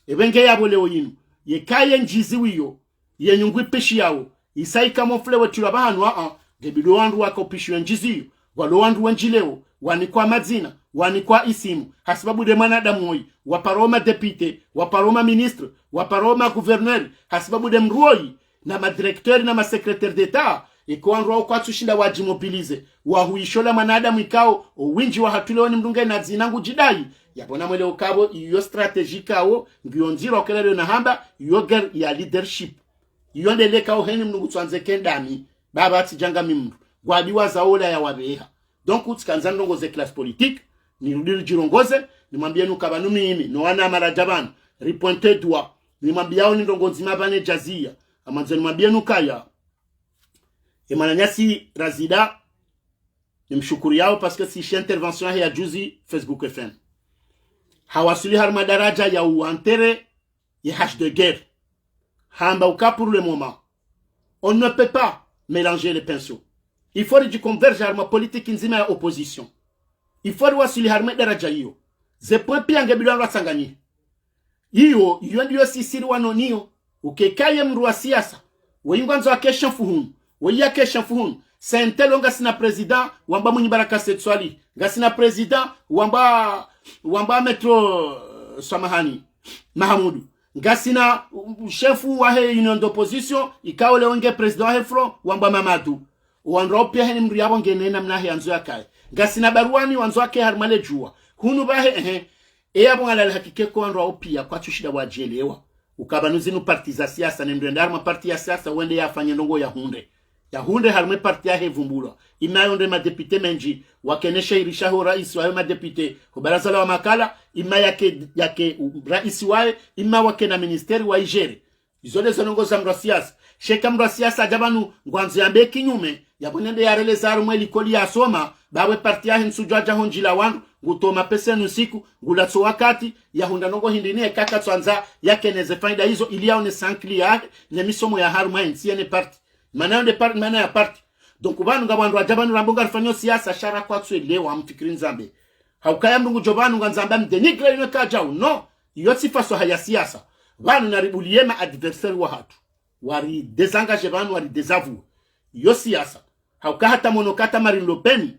ebenge yabo leo yinu yekaye njizi wiyo yenyungwi peshi yao isai kama flewe tulabahanu debido wandu wako pishi njizi walo wandu wanjileo wanikwa mazina wanikwa isimu hasibabu de manadamu hoi waparoma député waparoma ministre waparoma gouverneur hasibabu de mruoi na madirektori na masekretari d'etat iko wandu kwa tushinda wajimobilize wahuishola manadamu ikao winji wa hatuleoni mdunge na zinangu jidai yabona mwele ukabo iyo strategique awo ngionzira okelele na hamba iyo ger ya leadership iyo ndele kao heni mnungu twanze kendami baba tijanga mimdu gwadiwa zaola ya wabeha donc utikanza ndongo ze classe politique ni rudiri jirongoze nimwambie nukabanu mimi no wana marajabana ripointe doigt nimwambie hao ndongo nzima bane jazia amanzo nimwambie nukaya emananyasi razida nimshukuru yao parce que si intervention ya juzi Facebook FM hawasuli harma daraja ya uantere ya hache de guerre hamba uka pour le moment on ne peut pas mélanger les pinceaux il faut du converger harma politique nzima ya opposition il faut wasuli harma daraja hiyo zepo pia ngebilwa wasanganyi hiyo ndio sisiri wanonio ukekaye mru wa siasa weingwanzo akesha fuhunu weyakesha fuhunu sentelo ngasina president wamba munyibaraka sexuali ngasina president wamba Metro samahani Mahamudu ngasina chefu wa he union d'opposition ikaole onge president wa hefro wamba Mamadu wanropia heni mri yabo ngenena mnahe anzo yakaye ngasina baruani wanzo yake harmale jua hunu bahe yabo ngala hakike ko wanro opia kwa tushida wajelewa ukabanuzi nu parti za siasa nendo ndarma parti ya siasa wende yafanye ndongo ya hunde harme parti ya hevumbula imayo nde madepite menji wakenesha irishaho rais wa madepite baraza la makala ima yake rais wae ima wakena ministeri wa igere izole zonongo za mrasiasa sheka mrasiasa jabanu ngwanzo yambe kinyume yabonende yareleza rumwe likoli ya soma bawe parti ya hensujwa jahonjila wangu ngutoma pesa nusiku ngulatso wakati ya hunda nongo hindine kaka twanza yake neze faida hizo iliaone sankli ya ne misomo ya harma nsiene parti mana de parti mana ya parti donc banu ngabandwa jabanu rambonga rifanyo siasa shara kwa tswe lewa mfikiri nzambe haukaya mngu jobanu nganzamba mdenigre ino kajau no yotsi faso haya siasa banu naribuliema adversaire wa hatu wari desengage banu wari desavu yo siasa haukaya hata monokata Marine Le Pen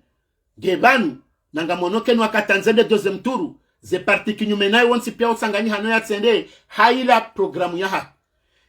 gebanu nanga monoke nwa katanzende deuxième tour ze parti kinyume nayo wonsi pia usanganyi hano ya tsende haila programu ya hatu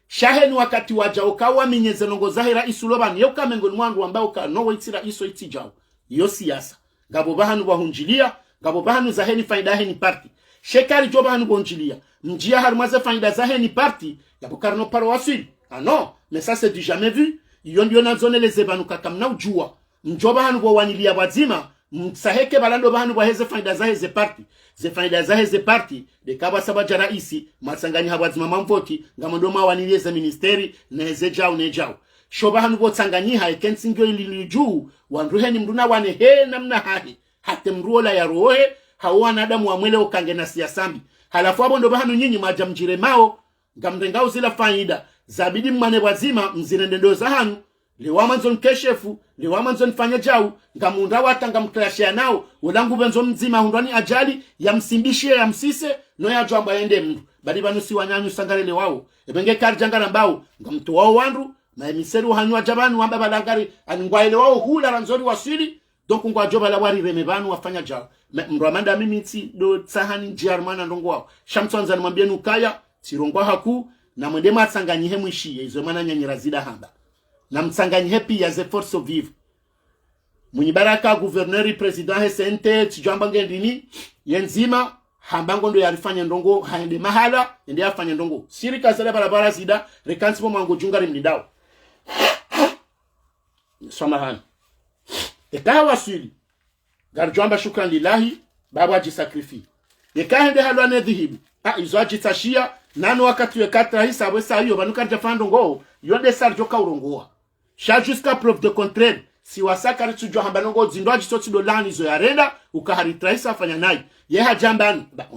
shaheni wakati waja ukawa minyeze nongo zahira isulobani yoka mengoni mwangu ambao ka no itira iso itijao yo siasa gabo bahanu bahunjilia gabo bahanu zaheni faida heni parti shekari jo bahanu bonjilia njia harmaze faida zaheni parti gabo karno paro wasili ah non mais ça c'est du jamais vu iyo ndio na zone les ebanu kakamna ujua njoba hanu bo wanilia wazima msaheke balando bahanu baheze faida zaheze parti ze faida zaheze parti de kaba sabaja raisi masangani habazima mamvoti ngamondoma wanilieze ministeri neze jao nejao shoba hanu bo tsanganyi ha ekensingyo iliju wanruheni mduna wane he namna hahi hate mruola ya rohe hawana adamu wa mwele ukange na siasambi halafu abo ndo bahanu nyinyi majamjire mao ngamrengao zila faida zabidi mmane wazima mzinendendo za hanu lewamanzo nkeshefu lewamanzo nfanya jau ngamunda watanga mkrashia nao ulangu benzo mzima hundwani ajali ya msimbishie ya msise no ya jamba yende mdu bali banusi wanyanyu sangarele wao ebenge karjangara mbao ngamtu wao wandu na emiseru hanyu jabanu wamba balangari aningwaile wao hula ranzori wasili donc ngwa joba la wari remebanu wafanya jau mramanda mimi ti do tsahani njiarmana ndongo wao shamtwanza nimwambie nukaya tirongwa haku na mwende matsanganyihe mwishiye izo mana nyanyirazida hamba na mtsanganyihe pia ze force of vivre mwenye baraka gouverneur president SNT tijamba ngendini yenzima hambango ndo yarifanya ndongo haende mahala ende afanya ndongo shirika zile barabara zida rekansi mwango jungari mlidao samahani ekawa wasili garjamba shukran lillahi baba ajisakrifie yekahende halwa nedhihibu izo ajitashia nano wakati wekata hisa wesa hiyo banuka jafando ngo yode sarjo ka urongoa sha jusqu'à preuve de contraire si wasaka ritujwa hambanongo zindo ajitoti dolani zo yarenda ukaharitraisa afanya nayi ye hajambani ba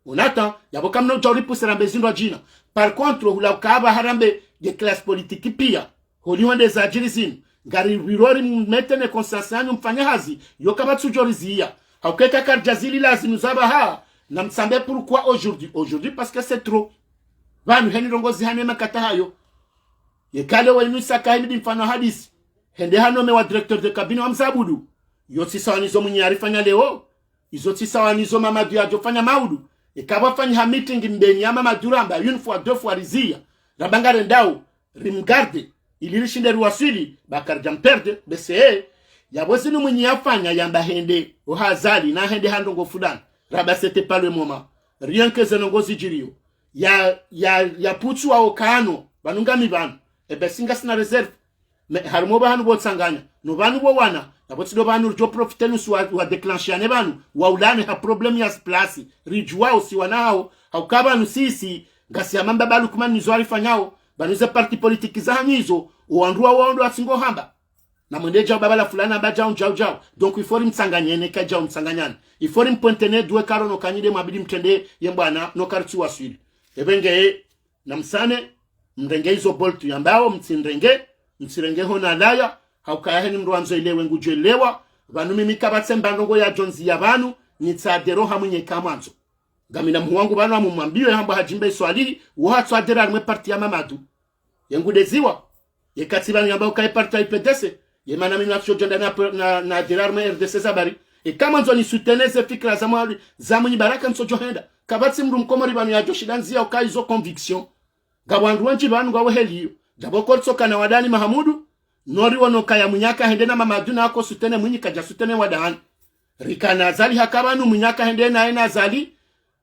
onata yabo kamno jori pusera bezindo ajina par contre hula ukaba harambe de classe politique pia holi wande za jirizini ngari wirori metene konsansanyo mfanya hazi yokaba tujorizia haukeka karjazili lazima zaba na msambe pourquoi aujourd'hui parce que c'est trop banu heni rongozi hanema kata hayo yekale wa inusa kahidi mfano hadisi hende hano mewa directeur de cabinet wa mzabudu yoti sawanizo mwenye arifanya leo izoti sawanizo mamadu ya jofanya maudu yekaba fanya meeting mbeni ya mamadu ramba une fois deux fois rizia rabangare ndao rimgarde ilirishinde ruwasili bakarja mperde bese yabozi ni mwenye afanya yamba hende ohazali na hende handongo fulani raba c'était pas le moment rien que zenongozi jirio ya putu wa okano banungami banu ebesinga sina reserve me harimo banu botsanganya no banu bo wana yabotsido banu jo profitenu wa declencher ne banu wa ulane ha problem ya place rijwa usi wanao haukaba nu sisi ngasi ya mamba balu kuma nizwari fanyao banuze parti politique za hanyizo uandua waondo asingo hamba na mwendeja babala fulana abaja unjao donc il faut mtsanganyene kaja mtsanganyana il faut mpontene duwe karo no kanyide mabidi mtende yembwana no kartu waswili ebenge na msane mrenge hizo boltu yambao mtsirenge hona laya haukaya heni mruanzo ilewe ngujelewa vanu mimika batsemba ndongo ya jonzi ya vanu nitsadero hamunye kamanzo gamina muwangu vanu amumwambiwe hamba hajimbe swali uhatsu adera alimwe parti ya mamadu yengudeziwa yekati vanu yambao kai parti ya IPDC yemana mimi nachojonda na dirarme RDC zabari kama nzo ni souteneze fikra za mwenye baraka nso johenda kabati mru mkomori banu ya joshidanzia ukaizo conviction gawandu wanchi banu gawe heliyo jaboko tsoka na wadani Mahamudu nori wono kaya munyaka hende na mamadu na ako sutene mwenye kaja sutene wadani rikana azali hakabanu munyaka hende na ena azali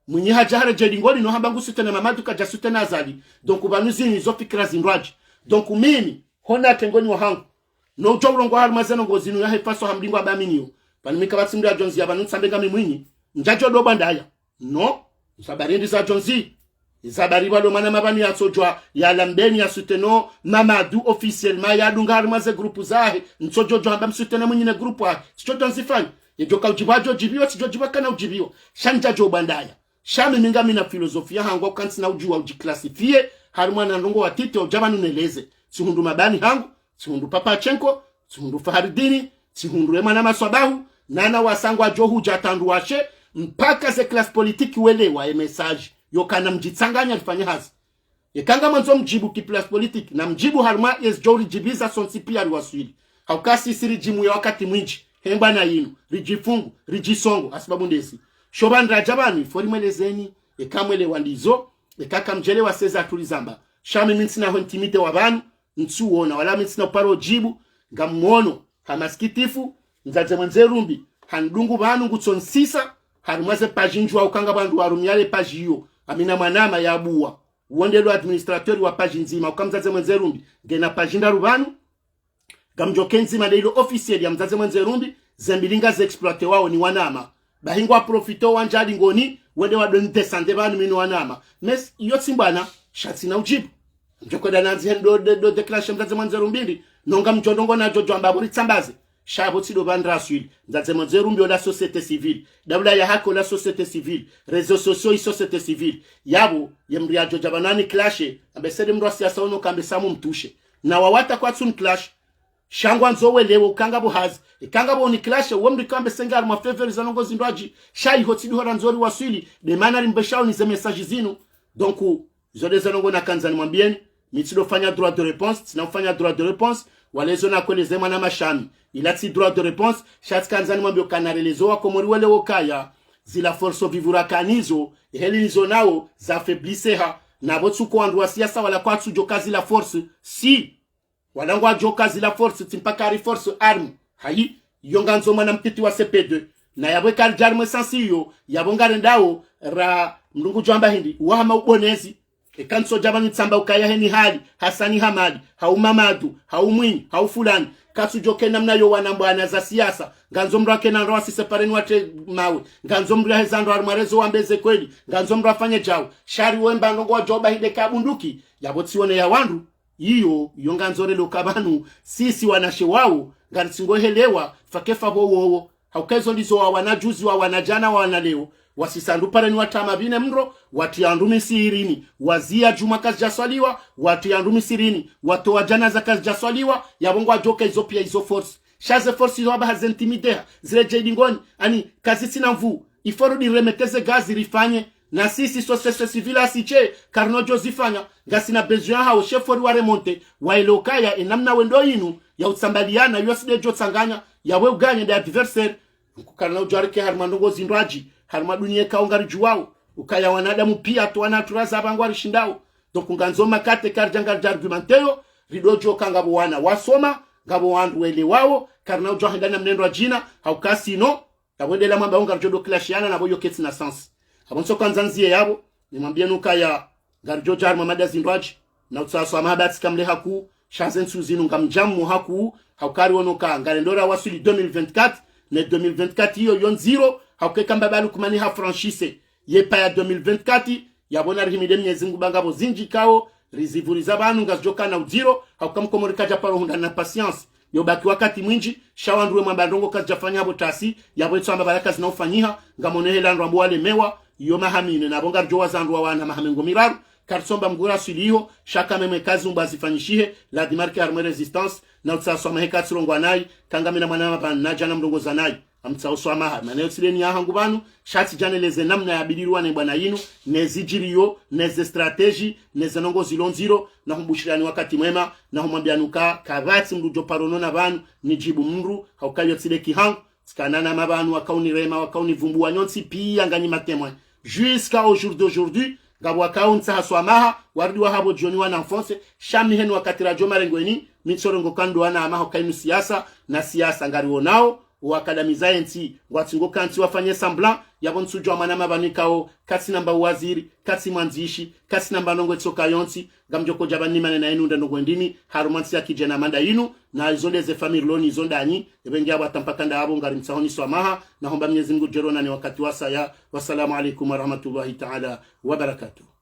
mwenye hajahare jedingoli no hambangu sutene mamadu kaja sutene azali donc banu zini zo fikra zinrwaji donc mimi hona tengoni wa hangu no jowrongo harmazeno ngozinu ya hefaso hamdingwa baminio panimika batsimira jonzi ya banutsambe ngami mwinyi njajo do bandaya no sabarindi za jonzi izabari balo mana mabani ya sojwa ya lambeni ya suteno mamadu officiellement ya dunga harmaze groupe zahe nsojo jo hamba msutena mwinyi ne groupe ha sicho nzifanya yejoka ujibajo jibiwa sijo jibaka na ujibiwa shanja jo bandaya shami mingami na filosofia hango kansi na ujiwa ujiclassifie harmana ndongo watite ojabanu neleze sihundu mabani hangu sihundu Papa Chenko sihundu Faharidini sihundu Emana Maswabahu nana wasangwa johu jatandu washe mpaka ze class politique welewa message yokana mjitsanganya alifanya hazi yekanga mwanzo mjibu ki class politique na mjibu harma yes jori jibiza sonsi pia aliwasili haukasi siri jimu ya wakati mwinji hemba na yinu rijifungu rijisongo asibabu ndesi shoban rajabani forimelezeni ekamwele wandizo ekaka mjele wa seza tulizamba shami minsina ho intimite wabanu nsuona wala minsina paro jibu ngamuono hamaskitifu nzaze mwenze handungu banu ngutsonsisa harumaze pajinjwa ukanga bandu warumyale pajiyo amina manama ya abuwa uondelo administrateur wa page nzima ukamzaze mwenze ngena pajinda rubanu gamjoke nzima leilo officiel ya mzaze mwenze zembilinga ze exploiter wao ni wanama bahingwa profito wanjali ngoni wende wadoni desande banu minu wanama mes yotsi mbana shatsi na ujibu njoko dananzi hendo do declaration mzaze mwenze nonga mjondongo na jojo ambabo tsambaze shabo tido bandra swili nzaze mwenze la société civile dabula ya hako la société civile réseaux sociaux i société civile yabo yemria jojo banani clashe ambesede mrosi ya sauno kambe samu mtushe na wawata kwa tsun clash shangwa nzowe lewo kanga buhazi ikanga bo ni clash womri kambe senga ma favor zanongo zindwaji shai hotidu hora nzori waswili de mana limbeshao ni ze message zinu donc zode zanongo na kanzani mwambieni mitido fanya droit de réponse tinafanya droit de réponse walezo na kweleze mwana mashami ilati droit de réponse shat kanzani mwambio kanarelezo wa komori wale wokaya zila force vivura kanizo heli nizo nao za faibliseha na botsuko andwa siasa wala kwatsu jokazi la force si walangwa jokazi la force timpakari force arme hayi yonganzo mwana mtiti wa CP2 na yabwe karjarme sansiyo yabongare ndao ra mlungu jamba hindi wahama ubonezi ekanso jabani tsamba ukaya heni hali Hasani Hamadi haumamadu haumwini haufulani katsu joke namna yo wanambwana za siasa nganzo mru akena ndo asisepareni wate mawe nganzo mru hezando armarezo wambeze kweli nganzo mru afanye jao shari wemba ndongo wa joba hinde kabunduki yabotsione ya wandu iyo nganzo relo kabanu sisi wanashe wao ngatsingohelewa fakefa wowo haukezo ndizo wa wanajuzi wa wanajana wa wanaleo wasisandu pareni watama bine mro watiandumi sirini wazia juma kazi jaswaliwa watiandumi sirini watu wajana za kazi jaswaliwa yabongo ajoka izo pia izo force shaze force izo waba hazentimideha zile jedingoni ani kazi sina mvu iforu di remeteze gazi rifanye na sisi societe civile asiche karnojo zifanya ngasina besoin hao chefori wa remonte wa ilokaya enamna wendo yinu ya utsambaliana yoside jo tsanganya ya we uganye da adversaire kukarna jarike harmandongo zindwaji harma dunia kaongari juwao ukaya wanadamu pia to wanaturaza bangwari shindao donc nganzo makate karjanga argumenteyo ridojo kangabo wana wasoma ngabo wandu wele wao karna ujo handana mnendo wa jina haukasi no tabwendela mwamba onga jodo clashiana na boyo keti na sans abonso kanzanzie yabo nimwambia nukaya garjo jarma mada zindwaji na utsaso amabati kamle haku shazen suzinu ngamjamu haku haukari wonoka ngarendora wasuli 2024 ne 2024 hiyo yon zero haukeka balu kumani ha franchise yepa ya 2024 yabona rihimide mnyezi ngubanga bo zinji kao rizivuriza banu ngazjoka na udiro haukamkomorika japaro hunda na patience yobaki wakati mwinji shawandwe mwambandongo kazi jafanya abo tasi yabo etsamba baraka zinaofanyiha ngamonehela ndwambo wale mewa yoma hamine na bonga rjowa zandwa wana mahamengo miraru karsomba mgura suliho shaka meme kazi mbazifanyishihe la dimarke arme resistance na utsaswa maheka tsirongo anai kangamina mwana mabana na jana mdongo zanai amtsauswa maha maneo sileni ya hangu banu shati janeleze namna ya bidiruwa na bwana yinu nezijiriyo neze strategy neze nongo zilonziro na humbushirani wakati mwema na humambianuka karati mrujo parono na banu nijibu mru haukayo tsile kihangu tkanana mabanu wakauni rema wakauni vumbu wanyonsi pia ngani matemwa jusqu'à au jour d'aujourd'hui gabwa kaunta haswamaha wardi wa habo joni wana mfonse shami henu wakati rajo marengweni mitsorongo kando wana amaho kainu siasa na siasa ngari wonao wakadamizaye nti watingo kanti wafanye semblant yabonsujo amana mabanikao kasi namba waziri kasi mwanzishi kasi namba nongo tsoka yonti gamjoko jabani manena inu ndongo ndini harumansi ya kijana manda inu na izonde ze family loni izonda anyi ebengia watampakanda abo ngari msahoni swamaha na homba Mwenyezi Mungu jerona ni wakati wasaya. Wassalamu alaikum warahmatullahi ta'ala wabarakatuh.